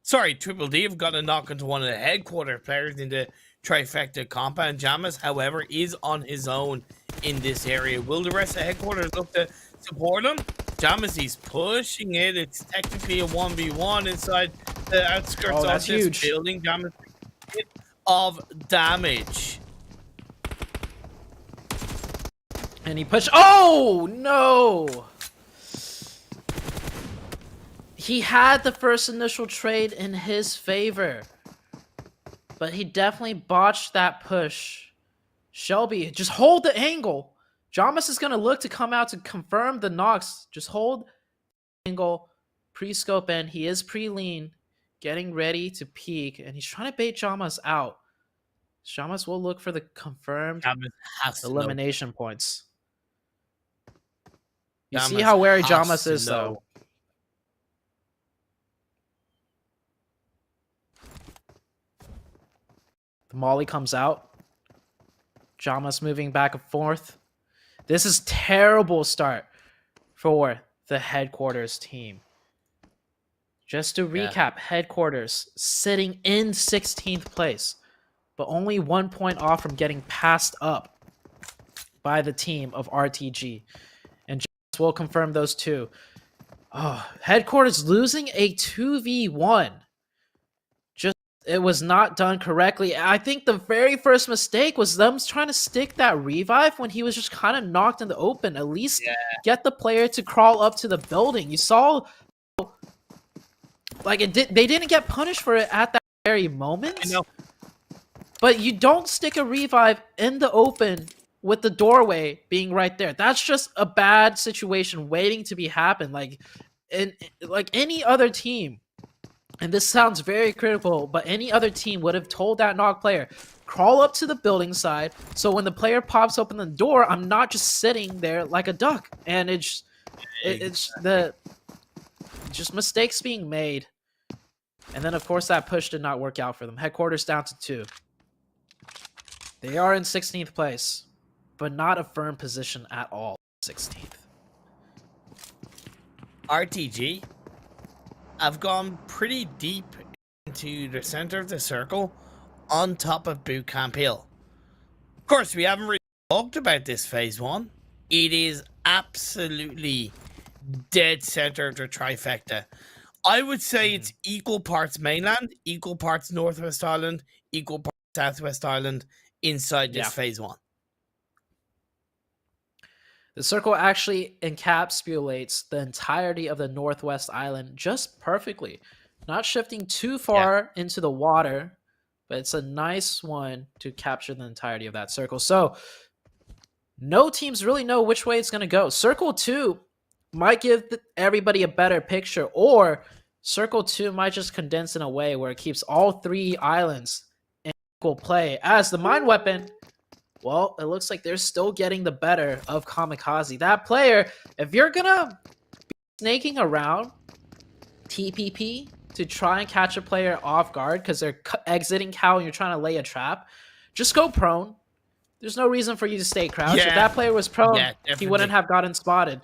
Sorry, Triple D have gotten a knock onto one of the headquarter players in the trifecta compound. Jamas, however, is on his own in this area. Will the rest of headquarters look to support him? Jamas, he's pushing it. It's technically a 1v1 inside the outskirts of this building. Jamas, hit of damage. And he pushed. Oh, no. He had the first initial trade in his favor, but he definitely botched that push. Shelby, just hold the angle. Jamas is going to look to come out to confirm the knocks. Just hold the angle, pre-scope in. He is pre-lean, getting ready to peek, and he's trying to bait Jamas out. Jamas will look for the confirmed elimination points. You see how wary Jamas is, though. The molly comes out. Jamas moving back and forth. This is terrible start for the headquarters team. Just to recap, headquarters sitting in 16th place, but only 1 point off from getting passed up by the team of RTG. And Jamas will confirm those two. Oh, headquarters losing a 2v1. It was not done correctly. I think the very first mistake was them trying to stick that revive when he was just kind of knocked in the open. At least get the player to crawl up to the building. You saw, like, they didn't get punished for it at that very moment. I know. But you don't stick a revive in the open with the doorway being right there. That's just a bad situation waiting to be happen. Like any other team. And this sounds very critical, but any other team would have told that knock player, crawl up to the building side, so when the player pops open the door, I'm not just sitting there like a duck. And it's just mistakes being made. And then, of course, that push did not work out for them. Headquarters down to 2. They are in 16th place, but not a firm position at all. 16th. RTG have gone pretty deep into the center of the circle on top of Bootcamp Hill. Of course, we haven't really talked about this phase 1. It is absolutely dead center of the trifecta. I would say it's equal parts mainland, equal parts Northwest Ireland, equal parts Southwest Ireland inside this phase 1. The circle actually encapsulates the entirety of the Northwest Island just perfectly. Not shifting too far into the water, but it's a nice one to capture the entirety of that circle. So, no teams really know which way it's going to go. Circle 2 might give everybody a better picture, or Circle 2 might just condense in a way where it keeps all 3 islands in equal play. As the mine weapon... Well, it looks like they're still getting the better of KAMIKAZE. That player, if you're going to be snaking around TPP to try and catch a player off guard because they're exiting cow and you're trying to lay a trap, just go prone. There's no reason for you to stay crouched. If that player was prone, he wouldn't have gotten spotted.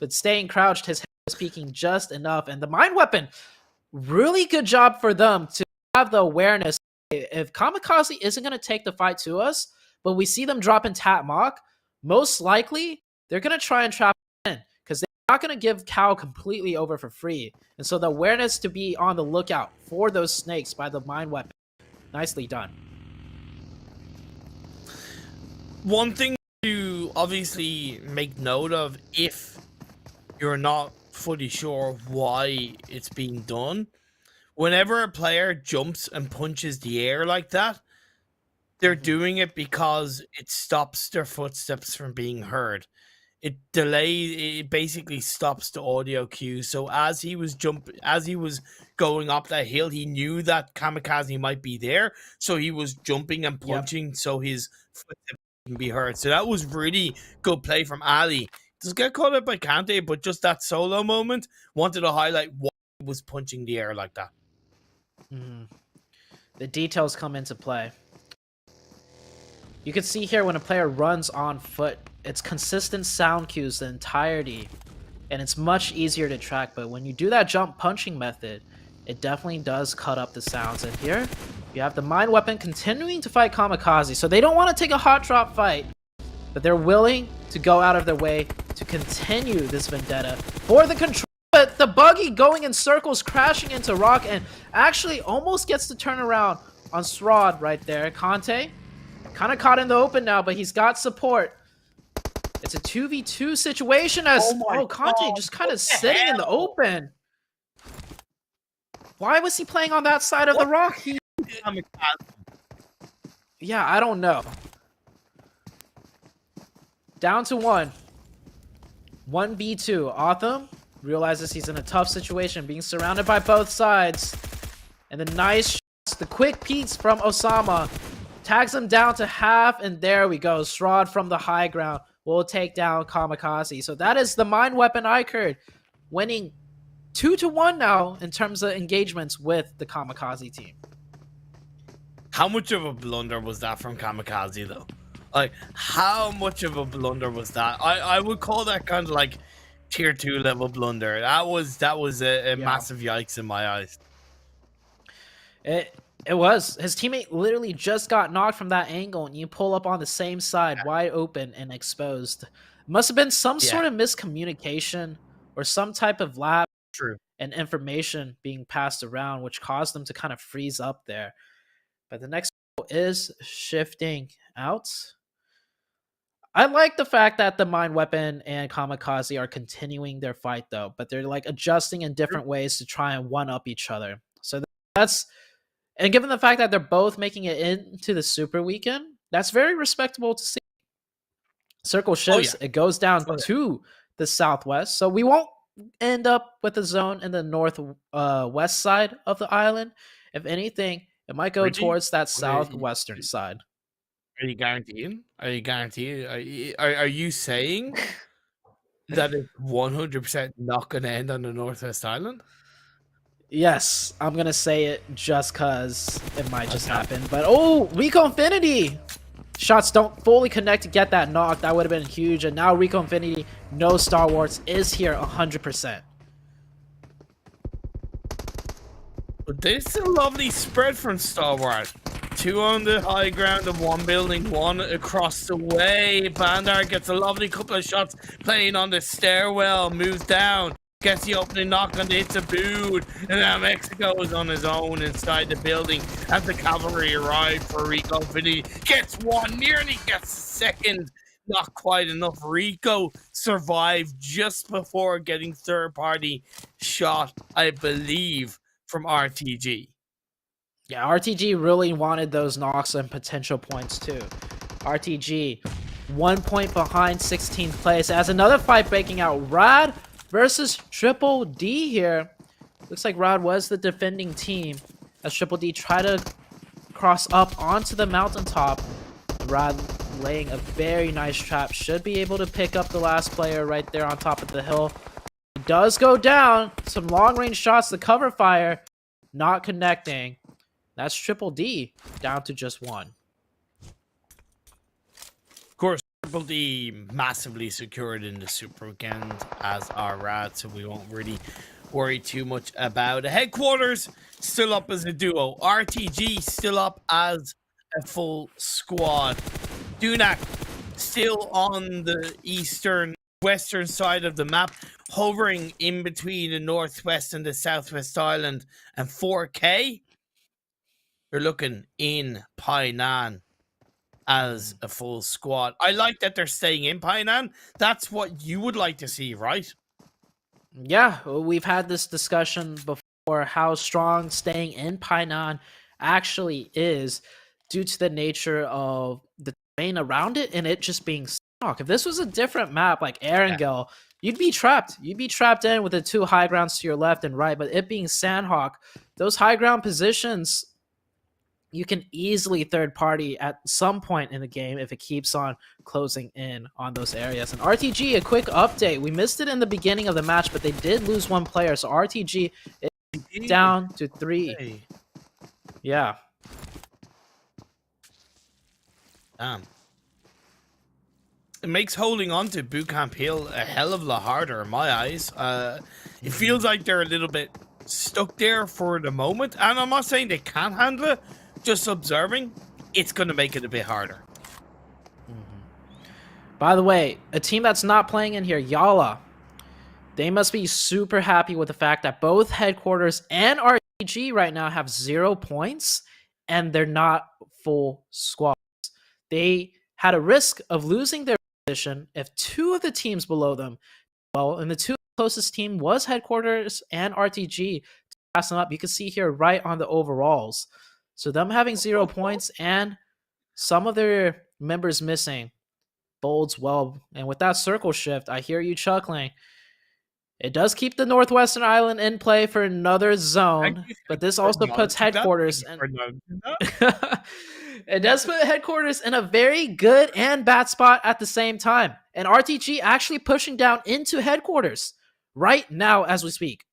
But staying crouched, his head was peeking just enough. And the mine weapon, really good job for them to have the awareness. If KAMIKAZE isn't going to take the fight to us, but we see them drop in Tat Mock, most likely they're going to try and trap in because they're not going to give Cow completely over for free. And so the awareness to be on the lookout for those snakes by the mine weapon. Nicely done. One thing to obviously make note of if you're not fully sure why it's being done, whenever a player jumps and punches the air like that, they're doing it because it stops their footsteps from being heard. It basically stops the audio cue. So as he was going up that hill, he knew that KAMIKAZE might be there. So he was jumping and punching so his footsteps can be heard. So that was really good play from Ali. Does get caught up by Kante, but just that solo moment, wanted to highlight why he was punching the air like that. The details come into play. You can see here when a player runs on foot, it's consistent sound cues the entirety, and it's much easier to track. But when you do that jump punching method, it definitely does cut up the sounds. And here, you have the Mind Weapon continuing to fight KAMIKAZE. So they don't want to take a hot drop fight, but they're willing to go out of their way to continue this vendetta for the control. But the buggy going in circles, crashing into Rock, and actually almost gets the turnaround on Srod right there. Kante kind of caught in the open now, but he's got support. It's a 2v2 situation as Kante just kind of sitting in the open. Why was he playing on that side of the rock? Yeah, I don't know. Down to 1. 1v2. Autumn realizes he's in a tough situation, being surrounded by both sides. And the nice shots, the quick peeks from Osama. Tags him down to half, and there we go. Srod from the high ground will take down KAMIKAZE. So that is the Mind Weapon iKURD winning 2-1 now in terms of engagements with the KAMIKAZE team. How much of a blunder was that from KAMIKAZE though? Like, how much of a blunder was that? I would call that kind of like tier 2 level blunder. That was a massive yikes in my eyes. It was. His teammate literally just got knocked from that angle, and you pull up on the same side, wide open and exposed. Must have been some sort of miscommunication or some type of lag and information being passed around, which caused them to kind of freeze up there. But the next is shifting out. I like the fact that the Mind Weapon and KAMIKAZE are continuing their fight, though, but they're like adjusting in different ways to try and one-up each other. So that's... And given the fact that they're both making it into the Super Weekend, that's very respectable to see. Circle shifts, it goes down to the southwest. So we won't end up with a zone in the northwest side of the island. If anything, it might go towards that southwestern side. Are you guaranteeing? Are you guaranteeing? Are you saying that it's 100% not going to end on the northwest island? Yes, I'm going to say it just because it might just happen. But, oh, Rico Infinity! Shots don't fully connect to get that knock. That would have been huge. And now Rico Infinity knows Star Wars is here 100%. But this is a lovely spread from Star Wars. 2 on the high ground of 1 building, 1 across the way. Bandar gets a lovely couple of shots playing on the stairwell, moves down. Gets the opening knock on the It's a Boot, and now Mexico is on his own inside the building as the cavalry arrive for Rico Infinity. Gets 1, nearly gets 2nd, not quite enough. Rico survived just before getting third-party shot, I believe, from RTG. Yeah, RTG really wanted those knocks and potential points too. RTG, 1 point behind 16th place as another fight breaking out. Rad versus Triple D here. Looks like Rod was the defending team as Triple D tried to cross up onto the mountaintop. Rod laying a very nice trap. Should be able to pick up the last player right there on top of the hill. It does go down. Some long-range shots. The cover fire not connecting. That's Triple D down to just 1. Of course, Triple D massively secured in the Super Weekend as our Rad, so we won't really worry too much about it. Headquarters still up as a duo. RTG still up as a full squad. Dunak still on the western side of the map, hovering in between the northwest and the southwest island. And 4K, you're looking in Painan as a full squad. I like that they're staying in Painan. That's what you would like to see, right? Yeah, we've had this discussion before, how strong staying in Painan actually is due to the nature of the terrain around it and it just being stuck. If this was a different map like Erangel, you'd be trapped. You'd be trapped in with the 2 high grounds to your left and right, but it being Sanhok, those high ground positions you can easily third party at some point in the game if it keeps on closing in on those areas. And RTG, a quick update. We missed it in the beginning of the match, but they did lose one player. So RTG is down to 3. Hey. Yeah. Damn. It makes holding on to Bootcamp Hill a hell of a lot harder in my eyes. It feels like they're a little bit stuck there for the moment. And I'm not saying they can't handle it. Just observing, it's going to make it a bit harder. By the way, a team that's not playing in here, YaLLa, they must be super happy with the fact that both Headquarters and RTG right now have 0 points, and they're not full squads. They had a risk of losing their position if 2 of the teams below them, well, and the 2 closest team was Headquarters and RTG to pass them up. You can see here right on the overalls. So them having 0 points and some of their members missing bodes well. And with that circle shift, I hear you chuckling. It does keep the Northwestern Island in play for another zone, but this also puts Headquarters it does put Headquarters in a very good and bad spot at the same time. And RTG actually pushing down into Headquarters right now as we speak.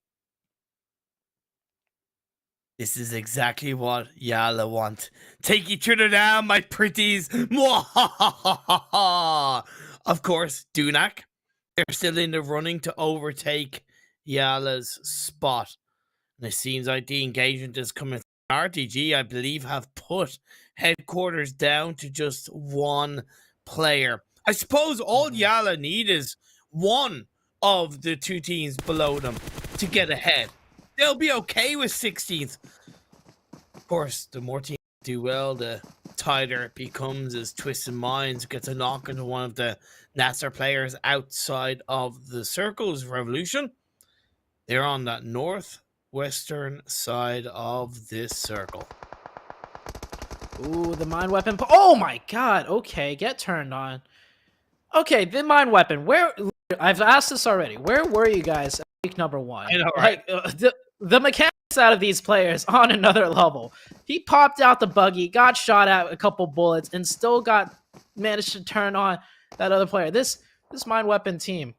This is exactly what YaLLa want. Take each other down, my pretties. Of course, Dunak. They're still in the running to overtake YaLLa's spot. And it seems like the engagement is coming. RTG, I believe, have put Headquarters down to just 1 player. I suppose all YaLLa need is 1 of the 2 teams below them to get ahead. They'll be okay with 16th. Of course, the more teams do well, the tighter it becomes as Twisted Minds gets a knock into one of the NASR players outside of the Circles Revolution. They're on that northwestern side of this circle. Ooh, the mine weapon. Oh my god. Okay, get turned on. Okay, the mine weapon. Where? I've asked this already. Where were you guys at week number 1? I know, right? Like, the mechanics out of these players on another level. He popped out the buggy, got shot at a couple bullets, and still managed to turn on that other player. This mine weapon team,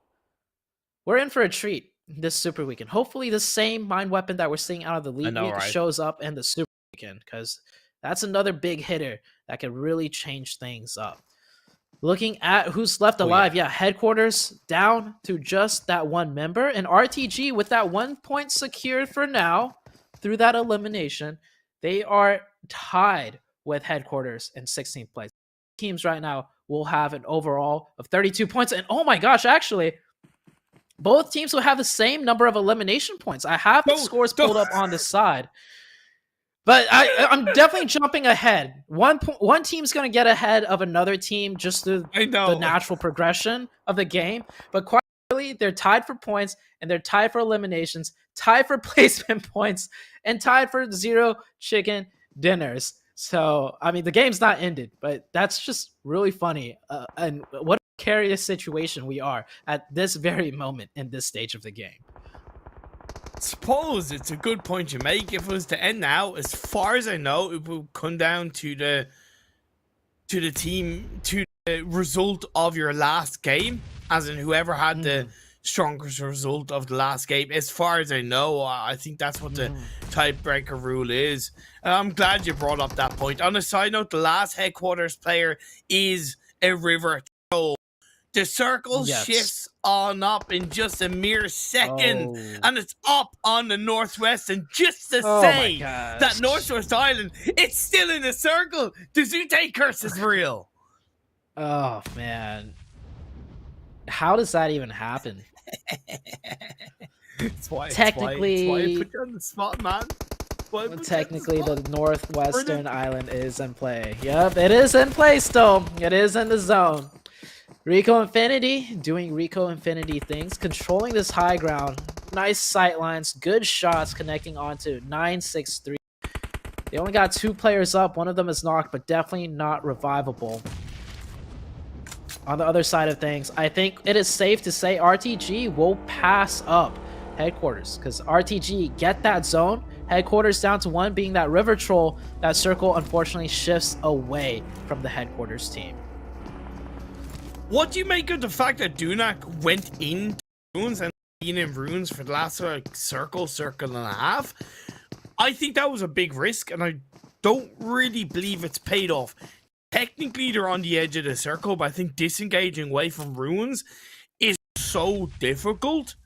we're in for a treat this Super Weekend. Hopefully the same mine weapon that we're seeing out of the League Week shows up in the Super Weekend, because that's another big hitter that could really change things up. Looking at who's left alive, Headquarters down to just that 1 member, and RTG with that 1 point secured for now through that elimination. They are tied with Headquarters in 16th place. Teams right now will have an overall of 32 points, and oh my gosh, actually, both teams will have the same number of elimination points. I have the scores pulled up on the side. But I'm definitely jumping ahead. One team's going to get ahead of another team just through the natural progression of the game. But quite clearly, they're tied for points, and they're tied for eliminations, tied for placement points, and tied for 0 chicken dinners. So, I mean, the game's not ended, but that's just really funny. And what a precarious situation we are at this very moment in this stage of the game. Suppose it's a good point you make. If it was to end now, as far as I know, it will come down to the result of your last game, as in whoever had the strongest result of the last game. As far as I know, I think that's what the tiebreaker rule is. I'm glad you brought up that point. On a side note, the last Headquarters player is a River Troll. The circle shifts on up in just a mere second, and it's up on the Northwest. And just to say that Northwest Island, it's still in the circle. The Zute curse is real. Oh man, how does that even happen? Technically, why I put you on the spot, man. Technically, the Northwestern Island is in play. Yep, it is in play still. It is in the zone. Rico Infinity doing Rico Infinity things, controlling this high ground. Nice sight lines, good shots connecting onto 963. They only got 2 players up. One of them is knocked, but definitely not revivable. On the other side of things, I think it is safe to say RTG will pass up headquarters, because RTG get that zone, headquarters down to 1 being that river troll. That circle unfortunately shifts away from the headquarters team. What do you make of the fact that Dunak went into runes and been in runes for the last circle and a half? I think that was a big risk, and I don't really believe it's paid off. Technically, they're on the edge of the circle, but I think disengaging away from runes is so difficult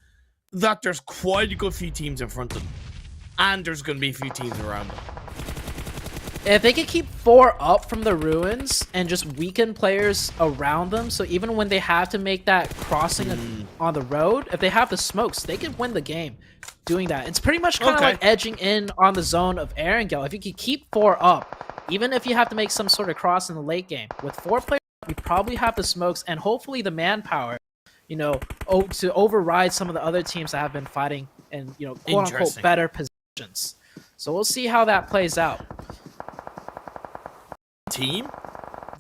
that there's quite a good few teams in front of them, and there's going to be a few teams around them. If they could keep 4 up from the ruins and just weaken players around them, so even when they have to make that crossing on the road, if they have the smokes, they can win the game doing that. It's pretty much kind of like edging in on the zone of Erangel. If you can keep 4 up, even if you have to make some sort of cross in the late game, with 4 players, you probably have the smokes and hopefully the manpower, you know, to override some of the other teams that have been fighting in, you know, quote-unquote better positions. So we'll see how that plays out. Team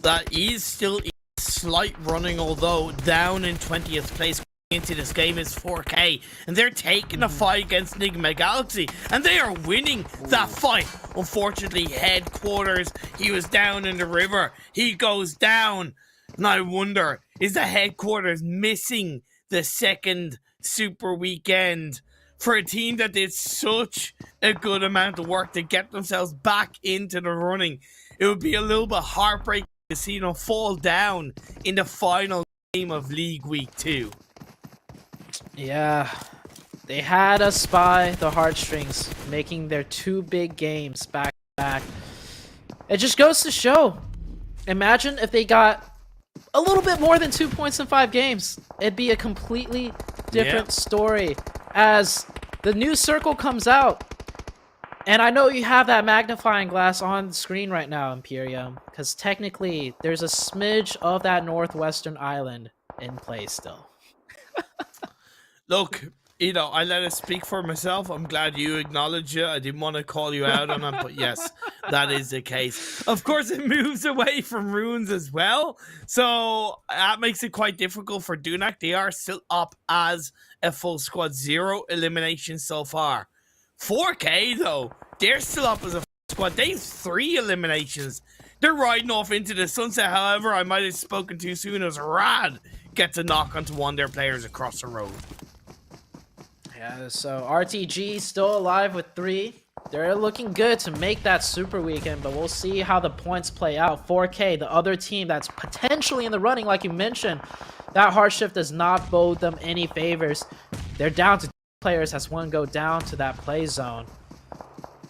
that is still in slight running, although down in 20th place into this game, is 4K, and they're taking a fight against Nigma Galaxy, and they are winning that fight. Unfortunately, headquarters, he was down in the river, he goes down, and I wonder, is the headquarters missing the second super weekend for a team that did such a good amount of work to get themselves back into the running? It would be a little bit heartbreaking to see them fall down in the final game of League Week 2. Yeah, they had us by the heartstrings, making their 2 big games back to back. It just goes to show. Imagine if they got a little bit more than 2 points in 5 games. It'd be a completely different story as the new circle comes out. And I know you have that magnifying glass on the screen right now, Imperium, because technically there's a smidge of that northwestern island in play still. Look, you know, I let it speak for myself. I'm glad you acknowledge it. I didn't want to call you out on it, but yes, that is the case. Of course, it moves away from runes as well, so that makes it quite difficult for Dunak. They are still up as a full squad, 0 eliminations so far. 4K though, they're still up as a squad. They have 3 eliminations. They're riding off into the sunset. However, I might have spoken too soon as Rad gets a knock onto one of their players across the road. Yeah, so RTG still alive with 3. They're looking good to make that super weekend, but we'll see how the points play out. 4K, the other team that's potentially in the running, like you mentioned, that hard shift does not bode them any favors. They're down to 2 players as one go down to that play zone.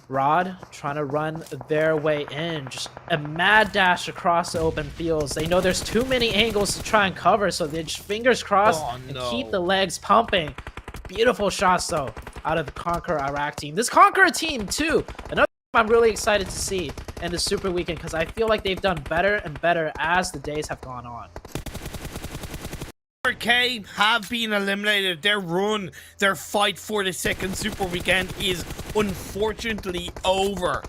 Rod trying to run their way in, just a mad dash across the open fields. They know there's too many angles to try and cover, so they just fingers crossed and keep the legs pumping. Beautiful shots though out of the KONQUEROR Iraq team. This KONQUEROR team too, another team I'm really excited to see in the super weekend because I feel like they've done better and better as the days have gone on. 4K have been eliminated. Their run, their fight for the second super weekend is unfortunately over.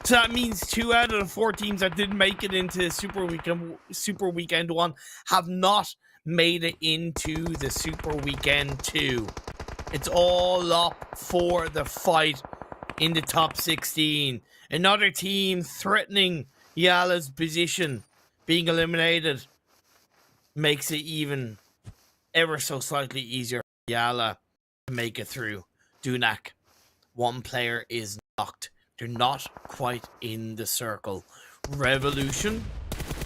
So that means 2 out of the 4 teams that didn't make it into super weekend 1 have not made it into the super weekend 2. It's all up for the fight in the top 16. Another team threatening YaLLa's position being eliminated makes it even ever so slightly easier for YaLLa to make it through. Dunak, 1 player is knocked. They're not quite in the circle. Revolution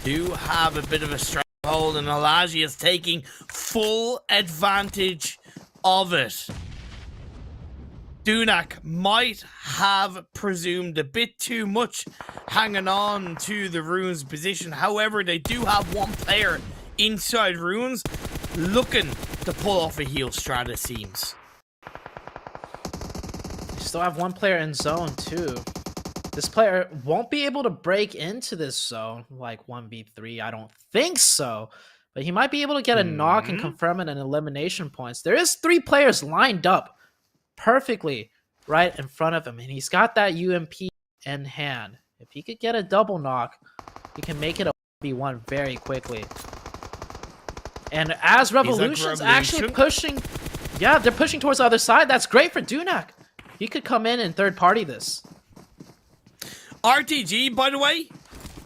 do have a bit of a stronghold, and Alaji is taking full advantage of it. Dunak might have presumed a bit too much hanging on to the runes position. However, they do have 1 player inside runes looking to pull off a heal strat, it seems. You still have 1 player in zone too. This player won't be able to break into this zone like 1v3. I don't think so. But he might be able to get a knock and confirm it in elimination points. There is 3 players lined up perfectly right in front of him. And he's got that UMP in hand. If he could get a double knock, he can make it a 1v1 very quickly. And as Revolution's actually pushing Yeah, they're pushing towards the other side. That's great for Dunak. He could come in and third party this. RTG, by the way,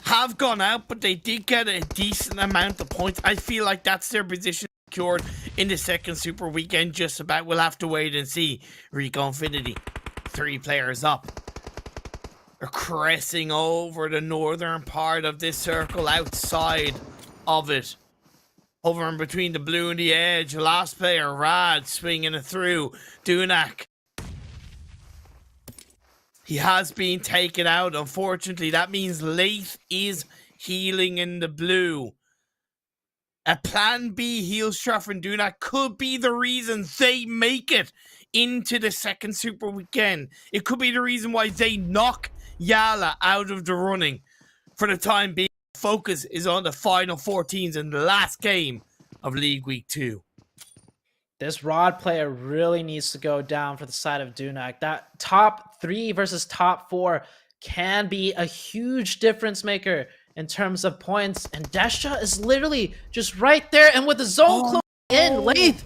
have gone out, but they did get a decent amount of points. I feel like that's their position secured in the second Super Weekend just about. We'll have to wait and see. Rico Infinity, 3 players up. They're cressing over the northern part of this circle outside of it. Hovering between the blue and the edge. Last player, Rad, swinging it through. Dunak. He has been taken out, unfortunately. That means Leith is healing in the blue. A plan B heal strat from Dunak could be the reason they make it into the second Super Weekend. It could be the reason why they knock YaLLa out of the running. For the time being, focus is on the final 14s in the last game of League Week 2. This Rod player really needs to go down for the side of Dunak. That top 3 versus top 4 can be a huge difference maker in terms of points. And Desha is literally just right there. And with the zone closing in, Leith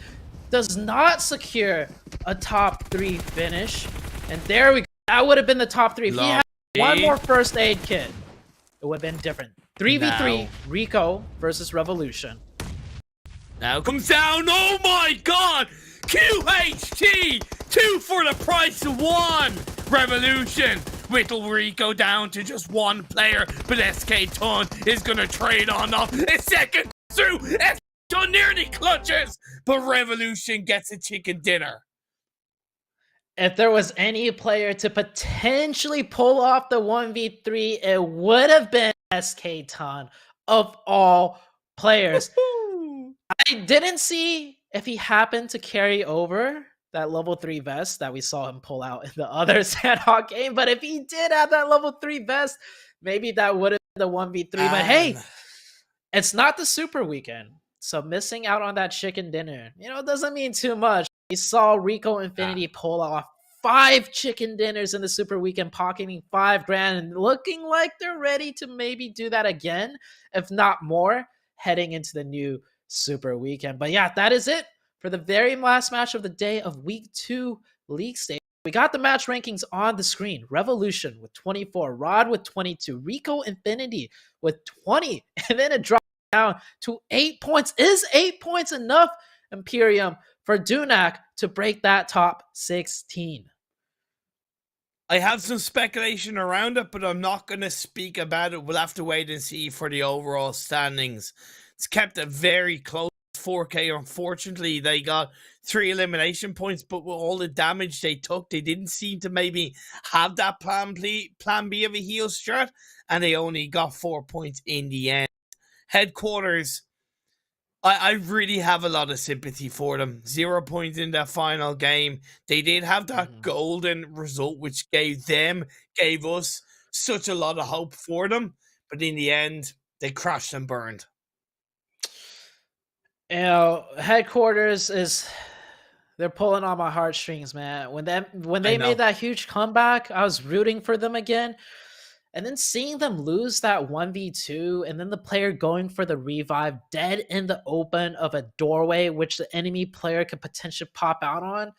does not secure a top 3 finish. And there we go. That would have been the top 3. If he had one more first aid kit, it would have been different. 3v3, Rico versus Revolution. Now comes down, oh my god! QHT! 2 for the price of 1! Revolution! Whittle Rico down to just 1 player, but SK Ton is gonna trade on off a second through! SK Ton nearly clutches, but Revolution gets a chicken dinner. If there was any player to potentially pull off the 1v3, it would have been SK Ton of all players. I didn't see if he happened to carry over that level 3 vest that we saw him pull out in the other Sanhok game, but if he did have that level 3 vest, maybe that would have been the 1v3. But hey, it's not the Super Weekend, so missing out on that chicken dinner, doesn't mean too much. We saw Rico Infinity pull off 5 chicken dinners in the Super Weekend, pocketing $5 grand, and looking like they're ready to maybe do that again, if not more, heading into the new Super Weekend. But yeah, that is it for the very last match of the day of Week 2 League Stage. We got the match rankings on the screen. Revolution with 24, Rod with 22, Rico Infinity with 20, and then it dropped down to 8 points. Is 8 points enough, Imperium, for Dunak to break that top 16? I have some speculation around it, but I'm not going to speak about it. We'll have to wait and see for the overall standings. It's kept it very close. 4K, unfortunately, they got 3 elimination points, but with all the damage they took, they didn't seem to maybe have that plan B of a heal strat, and they only got 4 points in the end. Headquarters, I really have a lot of sympathy for them. 0 points in that final game. They did have that golden result, which gave us such a lot of hope for them, but in the end, they crashed and burned. Headquarters they're pulling on my heartstrings, man. When they made that huge comeback, I was rooting for them again. And then seeing them lose that 1v2, and then the player going for the revive dead in the open of a doorway, which the enemy player could potentially pop out on,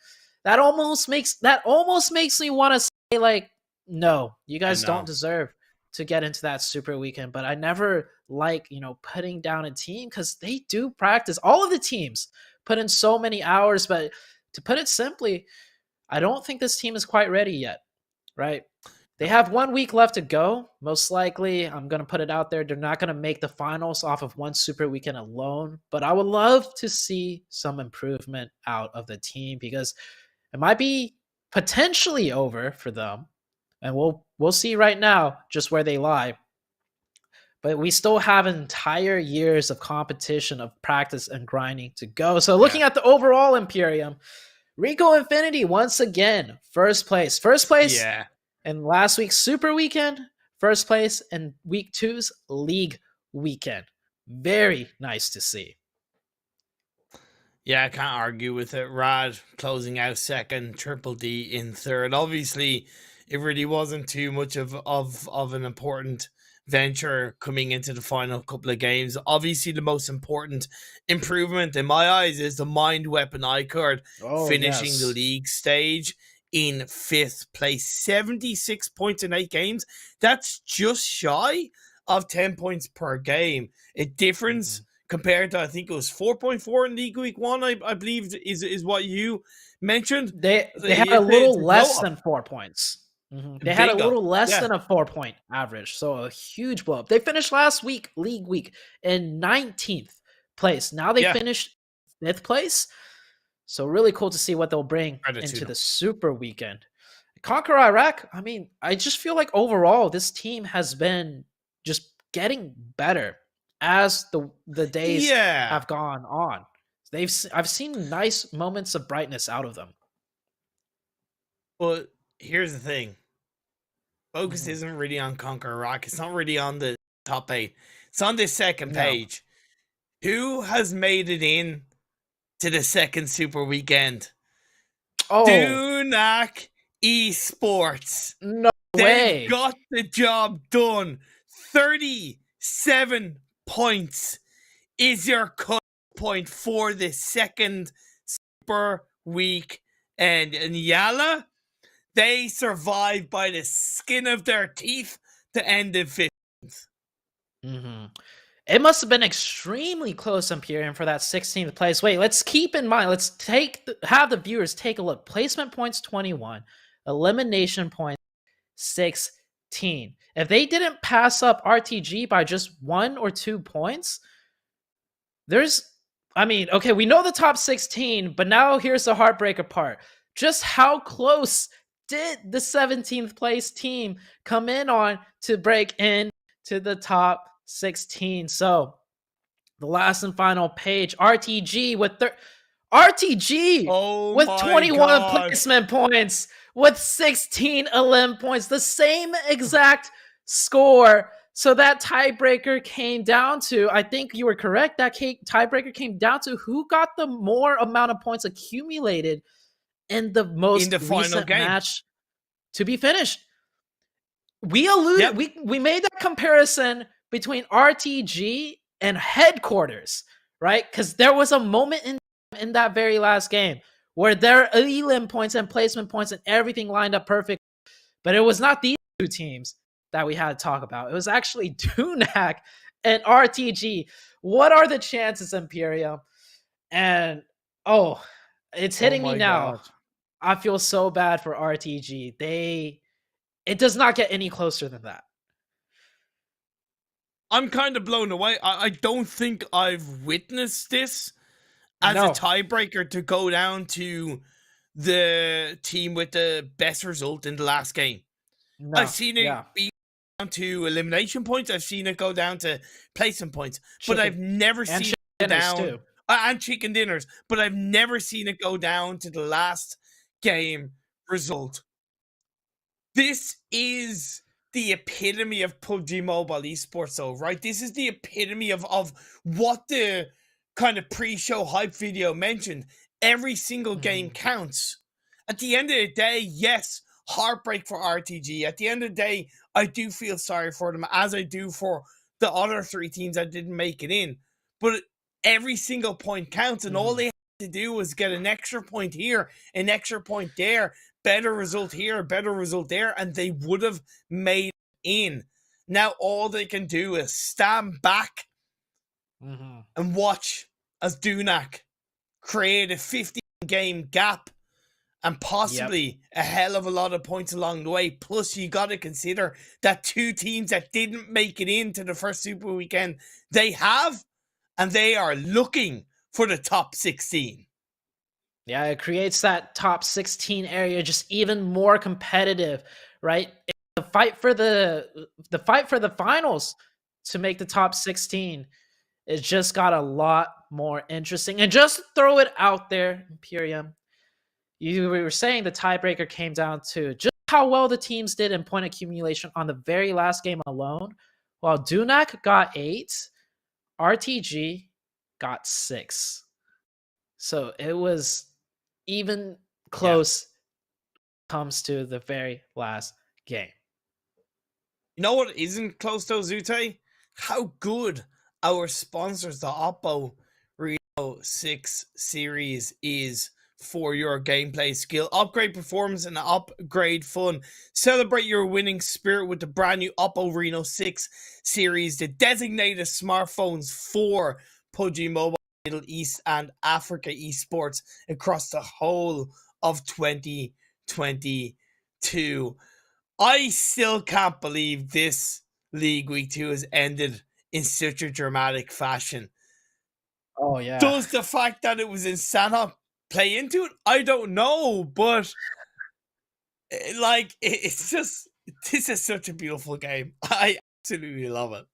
that almost makes me want to say, like, no, you guys don't deserve to get into that Super Weekend. But I never like, putting down a team, because they do practice. All of the teams put in so many hours, but to put it simply, I don't think this team is quite ready yet, right? They have 1 week left to go. Most likely, I'm going to put it out there, they're not going to make the finals off of 1 Super Weekend alone, but I would love to see some improvement out of the team, because it might be potentially over for them. And we'll see right now just where they lie. But we still have entire years of competition, of practice and grinding to go. So looking at the overall Imperium, Rico Infinity once again, first place. In last week's Super Weekend, first place in Week 2's League Weekend. Very nice to see. Yeah, I can't argue with it. Rad closing out second, Triple D in third. Obviously, it really wasn't too much of an important venture coming into the final couple of games. Obviously, the most important improvement in my eyes is the mind weapon iKURD finishing the league stage in 5th place. 76 points in 8 games. That's just shy of 10 points per game. A difference compared to, I think it was 4.4 in League Week 1, I believe is what you mentioned. They had a little less than 4 points. They had a little less than a 4-point average, so a huge blow up. They finished last week, League Week, in 19th place. Now they finished 5th place. So really cool to see what they'll bring into the Super Weekend. KONQUEROR Iraq, I mean, I just feel like overall this team has been just getting better as the days have gone on. I've seen nice moments of brightness out of them. Well, here's the thing. Focus isn't really on KONQUEROR Iraq. It's not really on the top 8. It's on this second page. Who has made it in to the second Super Weekend? Dunak Esports. No way. They got the job done. 37 points is your cut point for the second Super Weekend. And YaLLa, they survived by the skin of their teeth to end in 15th. It must have been extremely close, Imperium, for that 16th place. Wait, let's keep in mind, let's have the viewers take a look. Placement points 21, elimination points 16. If they didn't pass up RTG by just 1 or 2 points, okay, we know the top 16, but now here's the heartbreaker part. Just how close did the 17th place team come in on to break in to the top 16? So the last and final page, RTG with 21 placement points with 16 elim points, the same exact score. So that tiebreaker came down to, I think you were correct, that tiebreaker came down to who got the more amount of points accumulated in the most recent match to be finished. We alluded, we made that comparison between RTG and Headquarters, right? Because there was a moment in that very last game where their elim points and placement points and everything lined up perfect. But it was not these two teams that we had to talk about. It was actually Dunak and RTG. What are the chances, Imperium? And it's hitting me now. God. I feel so bad for RTG. It does not get any closer than that. I'm kind of blown away. I don't think I've witnessed this as a tiebreaker to go down to the team with the best result in the last game. I've seen it be down to elimination points. I've seen it go down to placement points, but I've never seen it go down and chicken dinners. But I've never seen it go down to the last game result. This is the epitome of PUBG Mobile Esports, though, right? This is the epitome of what the kind of pre-show hype video mentioned. Every single game counts. At the end of the day, yes, heartbreak for RTG. At the end of the day, I do feel sorry for them, as I do for the other 3 teams that didn't make it in. But every single point counts, and all they had to do was get an extra point here, an extra point there, better result here, better result there, and they would have made it in. Now all they can do is stand back and watch as Dunak create a 15-game gap and possibly a hell of a lot of points along the way. Plus, you got to consider that 2 teams that didn't make it into the first Super Weekend, they have, and they are looking for the top 16. Yeah, it creates that top 16 area just even more competitive, right? The fight for the finals to make the top 16 it just got a lot more interesting. And just throw it out there, Imperium. You were saying the tiebreaker came down to just how well the teams did in point accumulation on the very last game alone. While Dunak got 8, RTG got 6. So it was even close comes to the very last game. You know what isn't close to Zute? How good our sponsors, the Oppo Reno 6 series, is for your gameplay skill. Upgrade performance and upgrade fun. Celebrate your winning spirit with the brand new Oppo Reno 6 series, the designated smartphones for PUBG Mobile, Middle East and Africa esports across the whole of 2022. I still can't believe this League Week 2 has ended in such a dramatic fashion. Oh yeah. Does the fact that it was in Sanhok play into it? I don't know, but like it's just, this is such a beautiful game. I absolutely love it.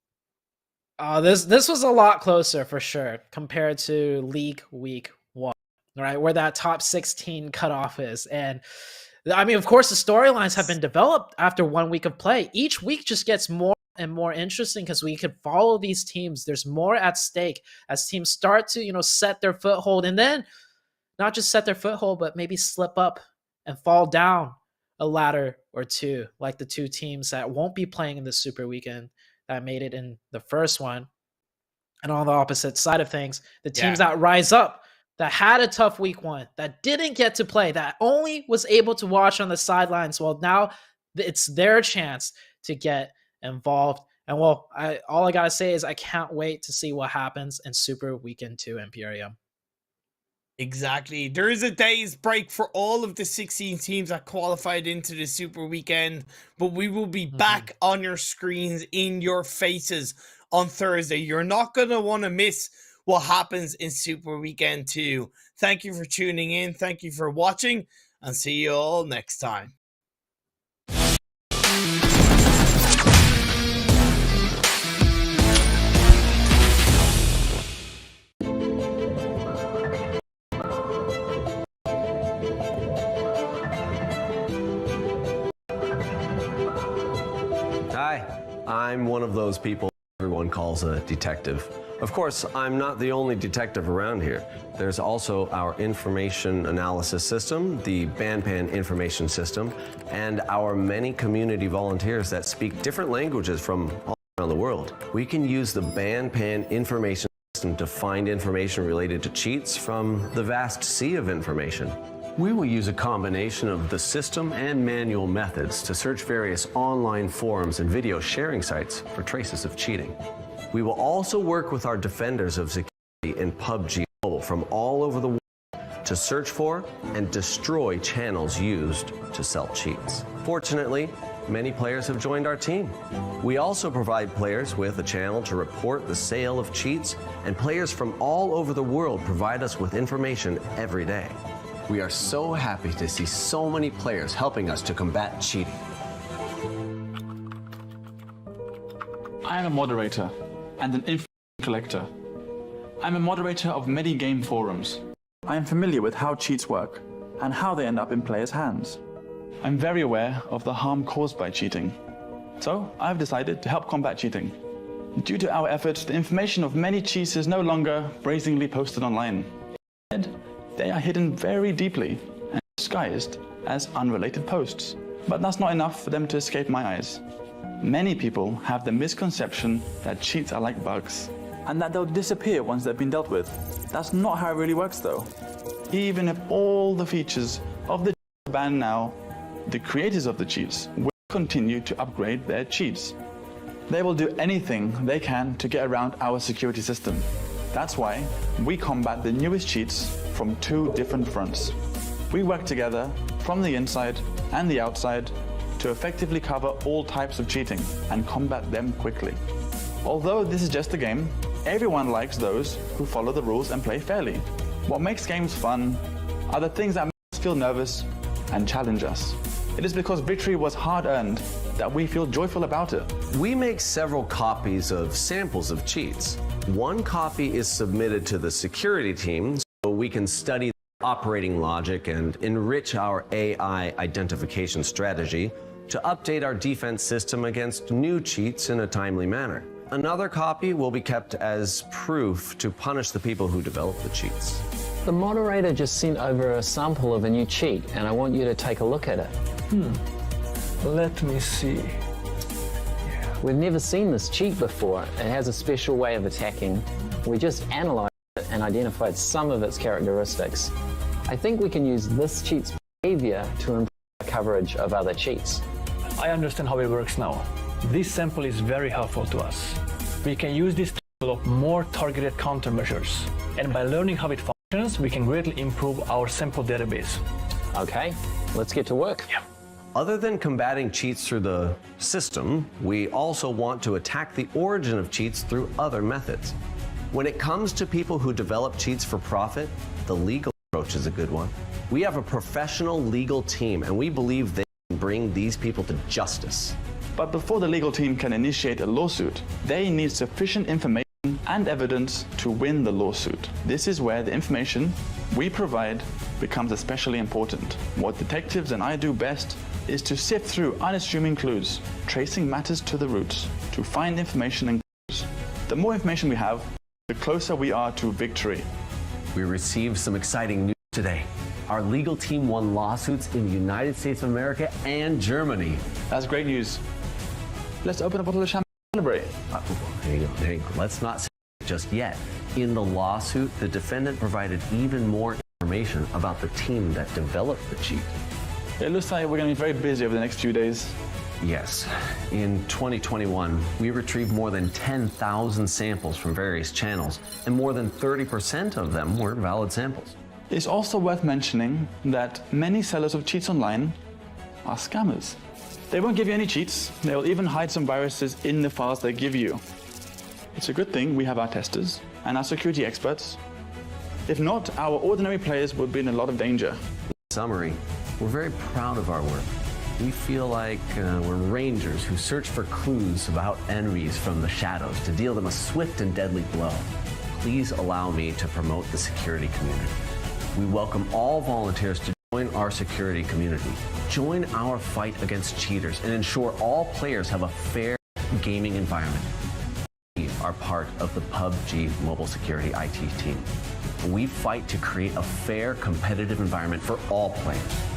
This was a lot closer for sure compared to League Week 1, right? Where that top 16 cutoff is. And I mean, of course, the storylines have been developed after 1 week of play. Each week just gets more and more interesting because we could follow these teams. There's more at stake as teams start to, set their foothold, and then not just set their foothold, but maybe slip up and fall down a ladder or two, like the two teams that won't be playing in the Super Weekend that made it in the first one. And on the opposite side of things, the teams that rise up, that had a tough week 1, that didn't get to play, that only was able to watch on the sidelines. Well, now it's their chance to get involved. And well, all I gotta say is I can't wait to see what happens in Super Weekend 2 Imperium. Exactly. There is a day's break for all of the 16 teams that qualified into the Super Weekend, but we will be back on your screens, in your faces on Thursday. You're not going to want to miss what happens in Super Weekend 2. Thank you for tuning in. Thank you for watching, and see you all next time. Hi, I'm one of those people everyone calls a detective. Of course, I'm not the only detective around here. There's also our information analysis system, the BANPAN information system, and our many community volunteers that speak different languages from all around the world. We can use the BANPAN information system to find information related to cheats from the vast sea of information. We will use a combination of the system and manual methods to search various online forums and video sharing sites for traces of cheating. We will also work with our defenders of security in PUBG Mobile from all over the world to search for and destroy channels used to sell cheats. Fortunately, many players have joined our team. We also provide players with a channel to report the sale of cheats, and players from all over the world provide us with information every day. We are so happy to see so many players helping us to combat cheating. I am a moderator and an information collector. I'm a moderator of many game forums. I am familiar with how cheats work and how they end up in players' hands. I'm very aware of the harm caused by cheating. So I've decided to help combat cheating. Due to our efforts, the information of many cheats is no longer brazenly posted online. Instead, they are hidden very deeply and disguised as unrelated posts. But that's not enough for them to escape my eyes. Many people have the misconception that cheats are like bugs and that they'll disappear once they've been dealt with. That's not how it really works though. Even if all the features of the cheats are banned now, the creators of the cheats will continue to upgrade their cheats. They will do anything they can to get around our security system. That's why we combat the newest cheats from two different fronts. We work together from the inside and the outside to effectively cover all types of cheating and combat them quickly. Although this is just a game, everyone likes those who follow the rules and play fairly. What makes games fun are the things that make us feel nervous and challenge us. It is because victory was hard-earned that we feel joyful about it. We make several copies of samples of cheats. One copy is submitted to the security team so we can study the operating logic and enrich our AI identification strategy to update our defense system against new cheats in a timely manner. Another copy will be kept as proof to punish the people who develop the cheats. The moderator just sent over a sample of a new cheat and I want you to take a look at it. Let me see. We've never seen this cheat before. It has a special way of attacking. We just analysed it and identified some of its characteristics. I think we can use this cheat's behaviour to improve our coverage of other cheats. I understand how it works now. This sample is very helpful to us. We can use this to develop more targeted countermeasures. And by learning how it functions, we can greatly improve our sample database. Okay, let's get to work. Yeah. Other than combating cheats through the system, we also want to attack the origin of cheats through other methods. When it comes to people who develop cheats for profit, the legal approach is a good one. We have a professional legal team, and we believe they can bring these people to justice. But before the legal team can initiate a lawsuit, they need sufficient information and evidence to win the lawsuit. This is where the information we provide becomes especially important. What detectives and I do best is to sift through unassuming clues, tracing matters to the roots, to find information and clues. The more information we have, the closer we are to victory. We received some exciting news today. Our legal team won lawsuits in the United States of America and Germany. That's great news. Let's open a bottle of champagne and celebrate. Hang on. Let's not celebrate just yet. In the lawsuit, the defendant provided even more information about the team that developed the cheat. It looks like we're going to be very busy over the next few days. Yes. In 2021, we retrieved more than 10,000 samples from various channels, and more than 30% of them were valid samples. It's also worth mentioning that many sellers of cheats online are scammers. They won't give you any cheats. They will even hide some viruses in the files they give you. It's a good thing we have our testers and our security experts. If not, our ordinary players would be in a lot of danger. In summary, we're very proud of our work. We feel like we're rangers who search for clues about enemies from the shadows to deal them a swift and deadly blow. Please allow me to promote the security community. We welcome all volunteers to join our security community. Join our fight against cheaters and ensure all players have a fair gaming environment. We are part of the PUBG mobile security IT team. We fight to create a fair, competitive environment for all players.